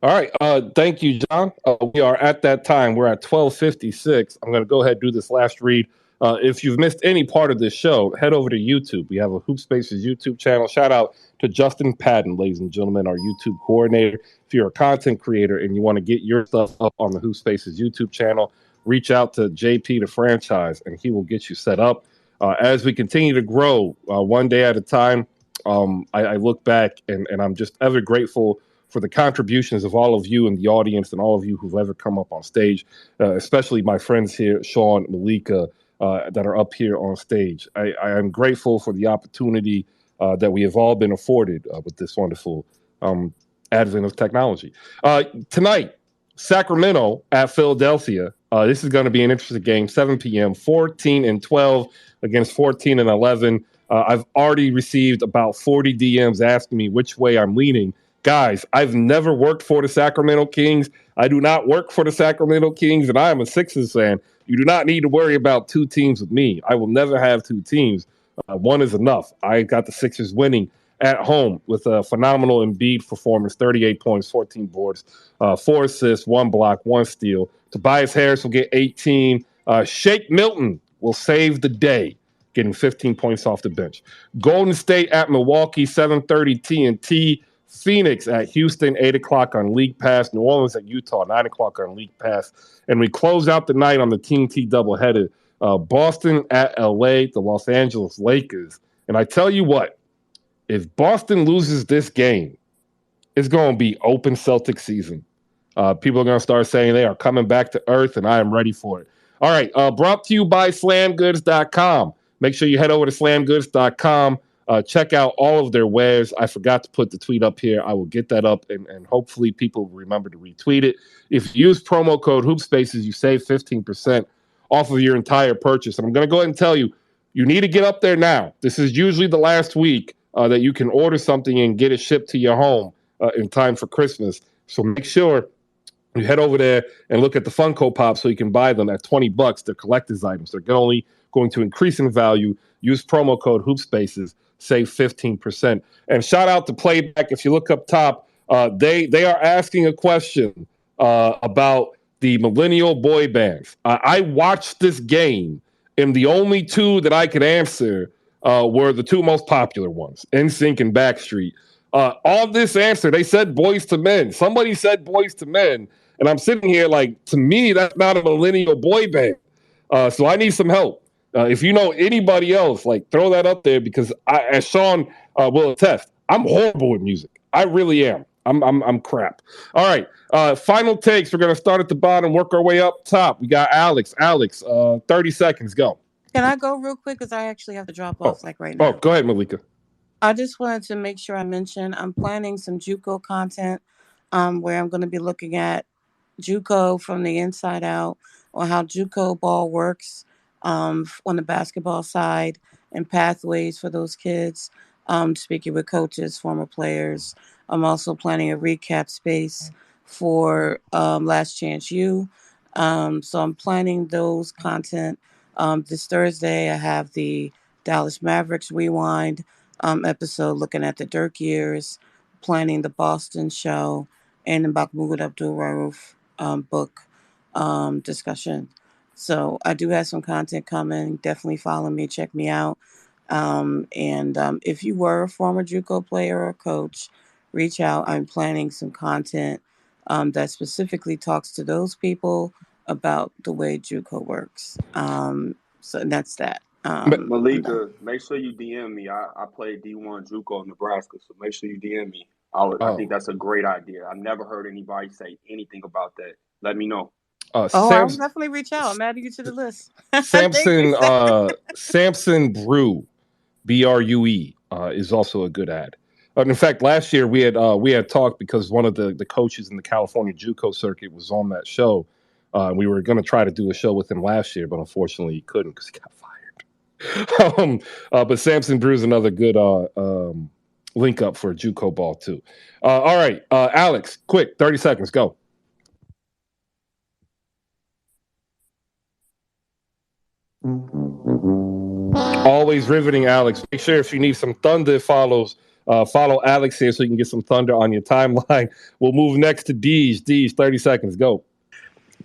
All right. Thank you, John. We are at that time. We're at 12:56. I'm going to go ahead and do this last read. If you've missed any part of this show, head over to YouTube. We have a Hoop Spaces YouTube channel. Shout out to Justin Patton, ladies and gentlemen, our YouTube coordinator. If you're a content creator and you want to get your stuff up on the Hoop Spaces YouTube channel, reach out to JP, the franchise, and he will get you set up. As we continue to grow one day at a time, I look back and I'm just ever grateful for the contributions of all of you in the audience and all of you who've ever come up on stage, especially my friends here, Sean, Malika, that are up here on stage. I am grateful for the opportunity that we have all been afforded with this wonderful advent of technology. Tonight, Sacramento at Philadelphia. This is going to be an interesting game, 7 p.m., 14-12 against 14-11. I've already received about 40 DMs asking me which way I'm leaning. Guys, I've never worked for the Sacramento Kings. I do not work for the Sacramento Kings, and I am a Sixers fan. You do not need to worry about two teams with me. I will never have two teams. One is enough. I got the Sixers winning at home with a phenomenal Embiid performance, 38 points, 14 boards, 4 assists, 1 block, 1 steal. Tobias Harris will get 18. Shake Milton will save the day, getting 15 points off the bench. Golden State at Milwaukee, 7:30 TNT. Phoenix at Houston, 8 o'clock on League Pass. New Orleans at Utah, 9 o'clock on League Pass. And we close out the night on the TNT doubleheader. Boston at LA, the Los Angeles Lakers. And I tell you what, if Boston loses this game, it's going to be open Celtic season. People are going to start saying they are coming back to earth, and I am ready for it. All right, brought to you by slamgoods.com. Make sure you head over to slamgoods.com. Check out all of their wares. I forgot to put the tweet up here. I will get that up, and hopefully people will remember to retweet it. If you use promo code HoopSpaces, you save 15% off of your entire purchase. And I'm going to go ahead and tell you, you need to get up there now. This is usually the last week that you can order something and get it shipped to your home in time for Christmas. So make sure you head over there and look at the Funko Pops so you can buy them at $20. They're collector's items. They're only going to increase in value. Use promo code HoopSpaces. Save 15%. And shout out to Playback. If you look up top, they are asking a question about the millennial boy bands. I watched this game, and the only two that I could answer were the two most popular ones, NSYNC and Backstreet. On this answer, they said Boyz II Men. Somebody said Boyz II Men, and I'm sitting here like, to me, that's not a millennial boy band. So I need some help. If you know anybody else, like throw that up there because as Sean will attest, I'm horrible with music. I really am. I'm crap. All right. Final takes. We're gonna start at the bottom, work our way up top. We got Alex. 30 seconds. Go. Can I go real quick? Because I actually have to drop off right now. Oh, go ahead, Malika. I just wanted to make sure I mention I'm planning some JUCO content where I'm going to be looking at JUCO from the inside out, or how JUCO ball works on the basketball side and pathways for those kids. Speaking with coaches, former players. I'm also planning a recap space for Last Chance U. So I'm planning those content. This Thursday, I have the Dallas Mavericks Rewind episode looking at the Dirk years, planning the Boston show, and the Mahmoud Abdul-Rauf book discussion. So I do have some content coming. Definitely follow me, check me out. And if you were a former JUCO player or coach, reach out. I'm planning some content that specifically talks to those people about the way JUCO works. So that's that. Malika, make sure you DM me. I played D1 JUCO in Nebraska, so make sure you DM me. I think that's a great idea. I've never heard anybody say anything about that. Let me know. Oh, I'll definitely reach out. I'm adding you to the list. Samson Samson Brew, BRUE, is also a good ad. In fact, last year we had talked because one of the coaches in the California JUCO circuit was on that show. We were going to try to do a show with him last year, but unfortunately he couldn't because he got fired. But Samson Brew is another good link up for JUCO ball too. All right, Alex, quick, 30 seconds, go. Always riveting, Alex. Make sure if you need some thunder follow Alex here so you can get some thunder on your timeline. We'll move next to Deej. Deej, 30 seconds, go.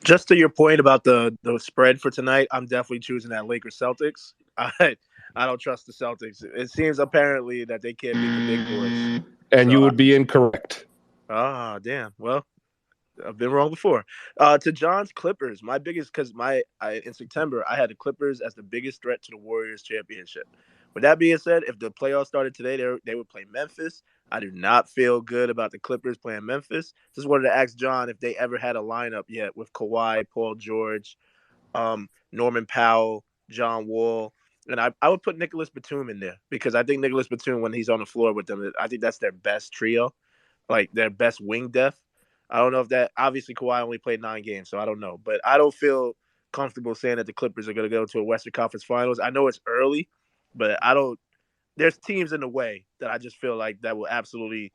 Just to your point about the spread for tonight, I'm definitely choosing that Lakers Celtics. I don't trust the Celtics. It seems apparently that they can't beat the big boys. And you would be incorrect. Ah, damn. Well, I've been wrong before. To John's Clippers, my biggest, because in September I had the Clippers as the biggest threat to the Warriors championship. With that being said, if the playoffs started today, they would play Memphis. I do not feel good about the Clippers playing Memphis. Just wanted to ask John if they ever had a lineup yet with Kawhi, Paul George, Norman Powell, John Wall. And I would put Nicholas Batum in there because I think Nicholas Batum, when he's on the floor with them, I think that's their best trio, like their best wing depth. I don't know if that – obviously Kawhi only played 9 games, so I don't know. But I don't feel comfortable saying that the Clippers are going to go to a Western Conference Finals. I know it's early, but I don't – there's teams in the way that I just feel like that will absolutely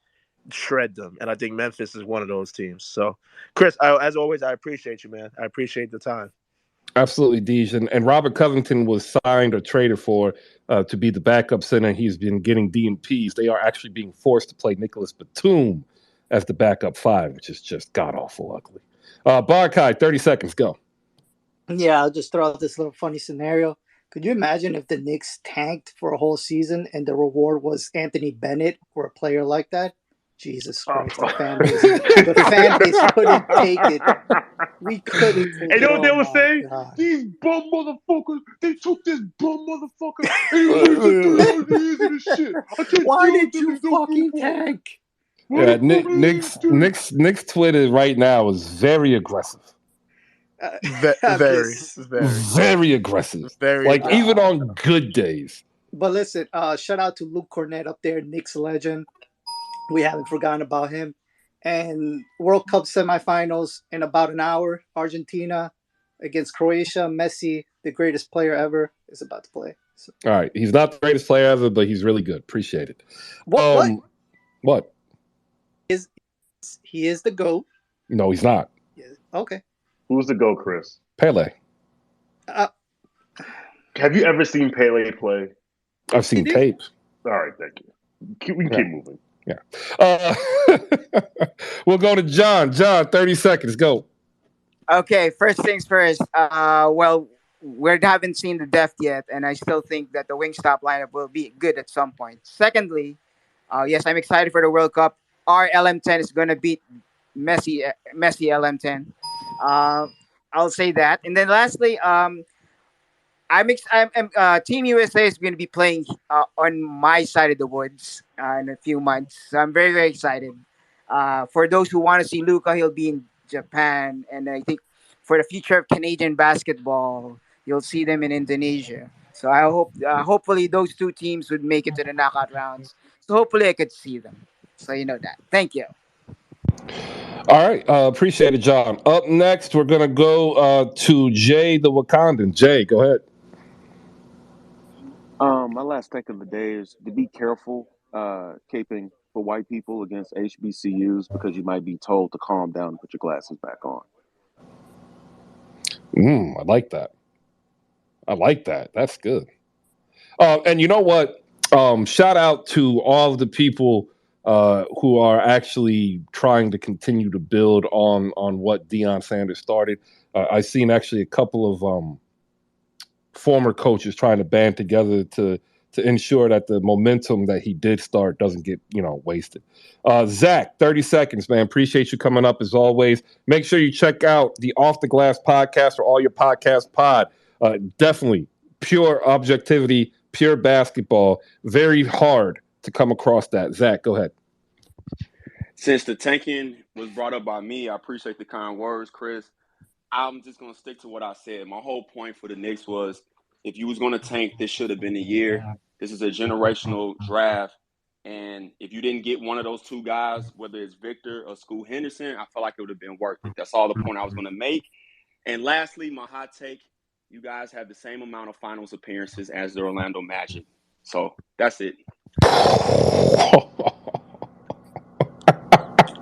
shred them. And I think Memphis is one of those teams. So, Chris, as always, I appreciate you, man. I appreciate the time. Absolutely, Deej. And Robert Covington was signed or traded for to be the backup center. He's been getting DNPs. They are actually being forced to play Nicholas Batum as the backup 5, which is just god-awful ugly. Barkai, 30 seconds, go. Yeah, I'll just throw out this little funny scenario. Could you imagine if the Knicks tanked for a whole season and the reward was Anthony Bennett or a player like that? Jesus Christ, the fan base couldn't take it. We couldn't take it. You know what they were saying? God. These bum motherfuckers, they took this bum motherfucker and this shit. Why did you fucking tank? Yeah, Nick's Twitter right now is very aggressive. Very aggressive. Even on good days. But listen, shout out to Luke Cornett up there, Knicks legend. We haven't forgotten about him. And World Cup semifinals in about an hour. Argentina against Croatia. Messi, the greatest player ever, is about to play. So. All right. He's not the greatest player ever, but he's really good. Appreciate it. What? He is the GOAT. No, he's not. Yeah. Okay. Who's the GOAT, Chris? Pele. Have you ever seen Pele play? I've seen tape. All right, thank you. We can keep moving. Yeah. We'll go to John. John, 30 seconds. Go. Okay, first things first. Well, we haven't seen the depth yet, and I still think that the Wingstop lineup will be good at some point. Secondly, yes, I'm excited for the World Cup. Our LM10 is going to beat Messi LM10. I'll say that. And then lastly, Team USA is going to be playing on my side of the woods in a few months. So I'm very, very excited. For those who want to see Luka, he'll be in Japan. And I think for the future of Canadian basketball, you'll see them in Indonesia. So I hope, hopefully those two teams would make it to the knockout rounds. So hopefully I could see them. So you know that. Thank you. All right. Appreciate it, John. Up next, we're going to go to Jay the Wakandan. Jay, go ahead. My last take of the day is to be careful caping for white people against HBCUs because you might be told to calm down and put your glasses back on. I like that. That's good. And you know what? Shout out to all of the people who are actually trying to continue to build on what Deion Sanders started. I've seen actually a couple of former coaches trying to band together to ensure that the momentum that he did start doesn't get, wasted. Zach, 30 seconds, man. Appreciate you coming up as always. Make sure you check out the Off the Glass podcast or all your podcast pod. Definitely pure objectivity, pure basketball. Very hard to come across that. Zach, go ahead. Since the tanking was brought up by me, I appreciate the kind words, Chris. I'm just going to stick to what I said. My whole point for the Knicks was if you was going to tank, this should have been the year. This is a generational draft. And if you didn't get one of those two guys, whether it's Victor or Scoot Henderson, I felt like it would have been worth it. That's all the point I was going to make. And lastly, my hot take, you guys have the same amount of finals appearances as the Orlando Magic. So that's it.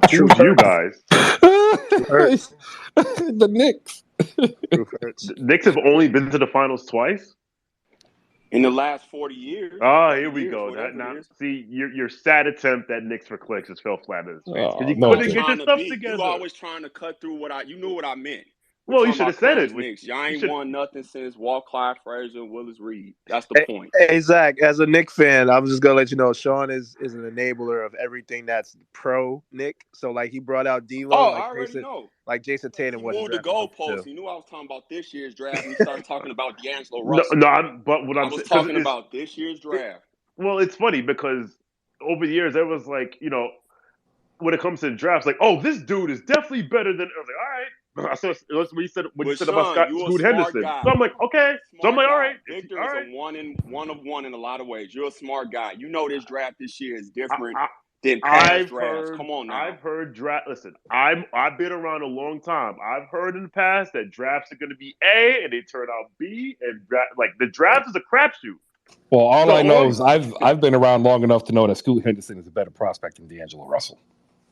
True, you guys. The Knicks. The Knicks have only been to the finals twice in the last 40 years. Oh, here we go. Now, see, your sad attempt at Knicks for clicks just fell flat in his face because you couldn't get your stuff together. You always trying to cut through you knew what I meant. Well, you should have said it. Y'all ain't won nothing since Walt Clyde Frazier and Willis Reed. That's the point. Hey, Zach, as a Knicks fan, I'm just going to let you know, Sean is an enabler of everything that's pro-Nick. So, like, he brought out D-Lo. Oh, I already know. Like, Jason Tatum he wasn't moved the goalposts. He knew I was talking about this year's draft, and he started talking about D'Angelo Russell. No, I was talking about this year's draft. Well, it's funny because over the years, there was like, when it comes to the drafts, like, oh, this dude is definitely better than. I was like, all right. So that's what you said about Scoot Henderson. Guy. So I'm like, okay. So I'm like, all right. Victor is a one of one in a lot of ways. You're a smart guy. You know this draft this year is different than past drafts. Come on now. I've heard draft. Listen, I've been around a long time. I've heard in the past that drafts are going to be A and they turn out B, and the draft is a crapshoot. Well, all I know is I've been around long enough to know that Scoot Henderson is a better prospect than D'Angelo Russell.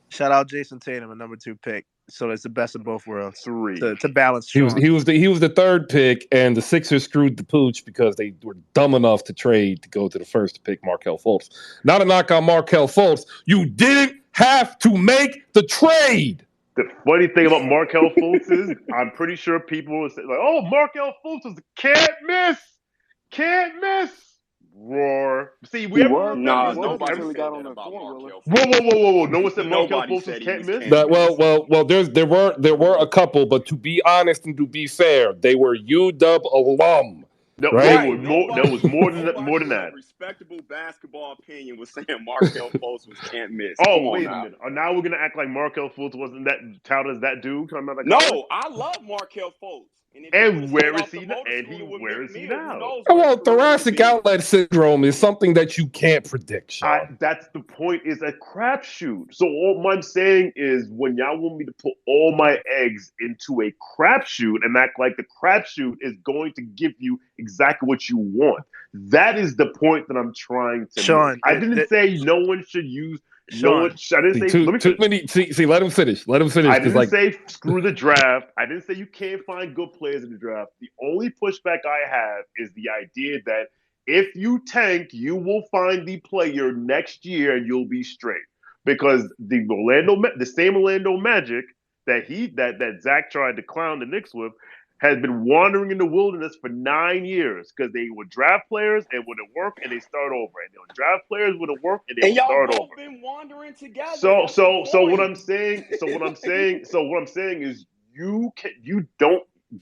Shout out Jason Tatum, a number 2 pick. So it's the best of both worlds. 3 to balance. He was the 3rd pick, and the Sixers screwed the pooch because they were dumb enough to trade to go to the first to pick Markelle Fultz. Not a knock on Markelle Fultz. You didn't have to make the trade. The funny thing about Markelle Fultz is, I'm pretty sure people will say like, "Oh, Markelle Fultz is can't miss." Roar. See, nobody really got on about Markelle Fultz. Whoa. No one said Markelle Fultz can't miss. Well, there were a couple, but to be honest and to be fair, they were UW alum. No, right? There was more than that. Respectable basketball opinion was saying Markelle Fultz was can't miss. Oh, wait a minute. Now we're gonna act like Markelle Fultz wasn't that touted as that dude. No, I love Markelle Fultz. And where is he now? Where is he now? Well, thoracic outlet syndrome is something that you can't predict, Sean. That's the point. It's a crapshoot. So all I'm saying is, when y'all want me to put all my eggs into a crapshoot and act like the crapshoot is going to give you exactly what you want, that is the point that I'm trying to make. I didn't say no one should use. Sean, I didn't say too many. See, let him finish. Let him finish. I didn't say screw the draft. I didn't say you can't find good players in the draft. The only pushback I have is the idea that if you tank, you will find the player next year and you'll be straight. Because the same Orlando Magic that Zach tried to clown the Knicks with, has been wandering in the wilderness for 9 years because they would draft players and wouldn't work and they start over, and they would draft players wouldn't work and they would start over. Y'all both been wandering together. So what I'm saying is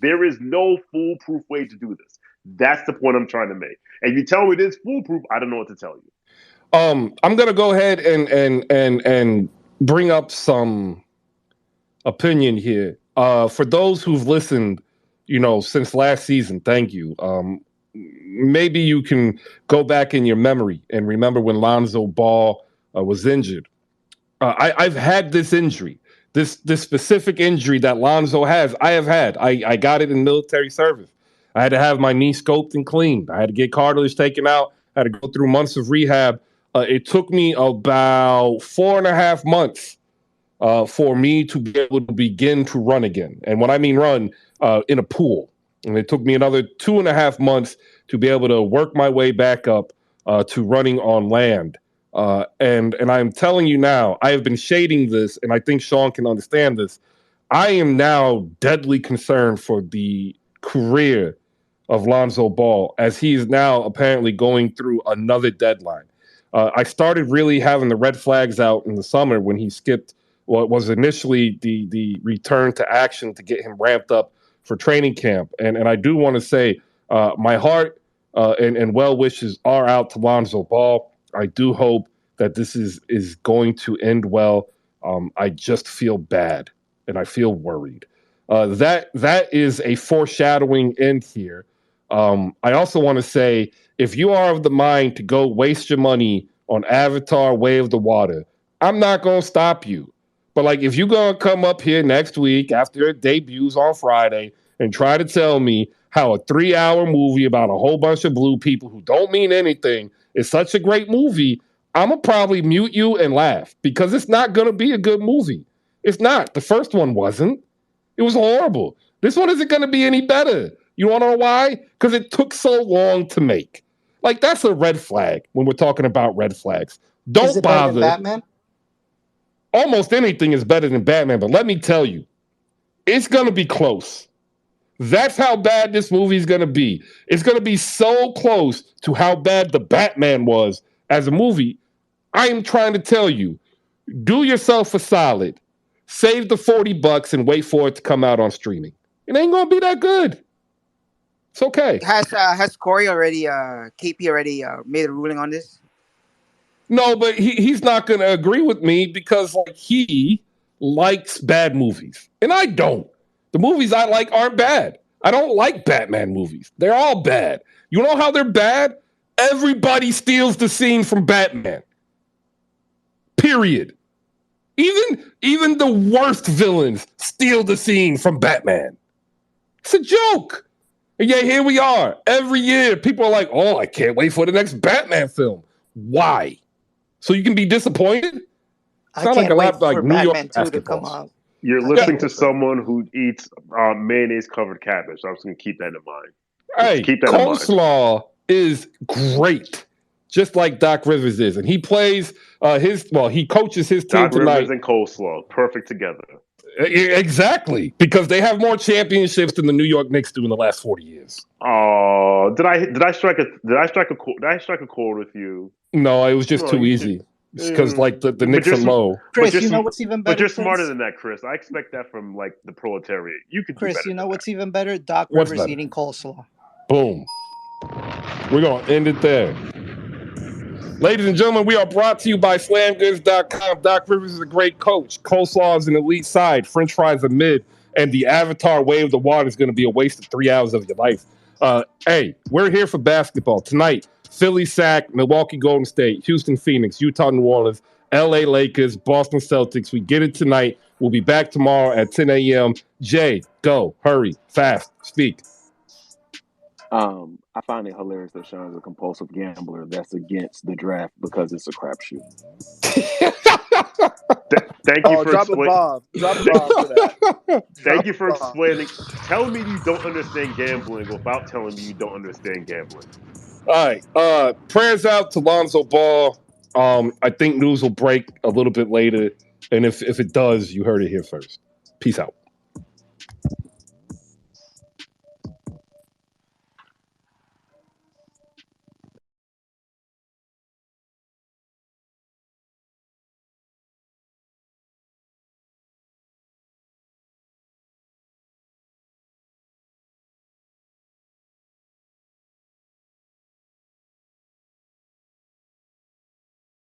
there is no foolproof way to do this. That's the point I'm trying to make. And if you tell me this foolproof, I don't know what to tell you. I'm gonna go ahead and bring up some opinion here. For those who've listened, since last season, thank you. Maybe you can go back in your memory and remember when Lonzo Ball was injured. I've had this injury, this specific injury that Lonzo has. I have had. I got it in military service. I had to have my knee scoped and cleaned. I had to get cartilage taken out. I had to go through months of rehab. It took me about 4.5 months for me to be able to begin to run again. And when I mean run, in a pool. And it took me another 2.5 months to be able to work my way back up to running on land. And I'm telling you now, I have been shading this, and I think Sean can understand this. I am now deadly concerned for the career of Lonzo Ball, as he is now apparently going through another deadline. I started really having the red flags out in the summer when he skipped what was initially the return to action to get him ramped up for training camp. And I do want to say my heart and well wishes are out to Lonzo Ball. I do hope that this is going to end well I just feel bad and I feel worried. That is a foreshadowing end here. I also want to say, if you are of the mind to go waste your money on Avatar: Way of the Water, I'm not going to stop you. But like, if you're going to come up here next week after it debuts on Friday and try to tell me how a 3-hour movie about a whole bunch of blue people who don't mean anything is such a great movie, I'm going to probably mute you and laugh, because it's not going to be a good movie. It's not. The first one wasn't. It was horrible. This one isn't going to be any better. You want to know why? Because it took so long to make. Like, that's a red flag when we're talking about red flags. Is Don't it better than bother. Batman? Almost anything is better than Batman, but let me tell you, it's going to be close. That's how bad this movie is going to be. It's going to be so close to how bad the Batman was as a movie. I am trying to tell you, do yourself a solid. Save the $40 and wait for it to come out on streaming. It ain't going to be that good. It's okay. Has Corey already, KP already made a ruling on this? No, but he's not going to agree with me because like he likes bad movies, and I don't. The movies I like aren't bad. I don't like Batman movies. They're all bad. You know how they're bad? Everybody steals the scene from Batman. Period. Even the worst villains steal the scene from Batman. It's a joke. And yet here we are. Every year, people are like, oh, I can't wait for the next Batman film. Why? So you can be disappointed? I Sound like can't a wait lot like for New York Batman 2 to come basketballs. out. You're listening to someone who eats mayonnaise covered cabbage. So I'm just going to keep that in mind. Hey, Keep that in mind. coleslaw is great, just like Doc Rivers is. And he plays he coaches his team Doc tonight. Rivers and coleslaw, perfect together. Exactly, because they have more championships than the New York Knicks do in the last 40 years. Oh, did I strike a chord with you? No, it was just No, too you easy. Because like the Knicks are you're low. Chris, you know what's even better? But you're smarter Chris? than that, Chris. I expect that from like the proletariat. You could do Chris, better. you know what's even better? Doc What's Rivers better? eating coleslaw. Boom. We're going to end it there. Ladies and gentlemen, we are brought to you by SlamGoods.com. Doc Rivers is a great coach. Coleslaw is an elite side. French fries are mid. And the Avatar: Way of the Water is going to be a waste of 3 hours of your life. Hey, we're here for basketball. Tonight, Philly Sac, Milwaukee Golden State, Houston Phoenix, Utah New Orleans, LA Lakers, Boston Celtics. We get it tonight. We'll be back tomorrow at 10 a.m. Jay, go, hurry, fast, speak. I find it hilarious that Sean's a compulsive gambler that's against the draft because it's a crapshoot. Thank you for Drop a bomb. Drop a bomb for that. Thank you for explaining. Tell me you don't understand gambling without telling me you don't understand gambling. All right. Prayers out to Lonzo Ball. I think news will break a little bit later. And if it does, you heard it here first. Peace out.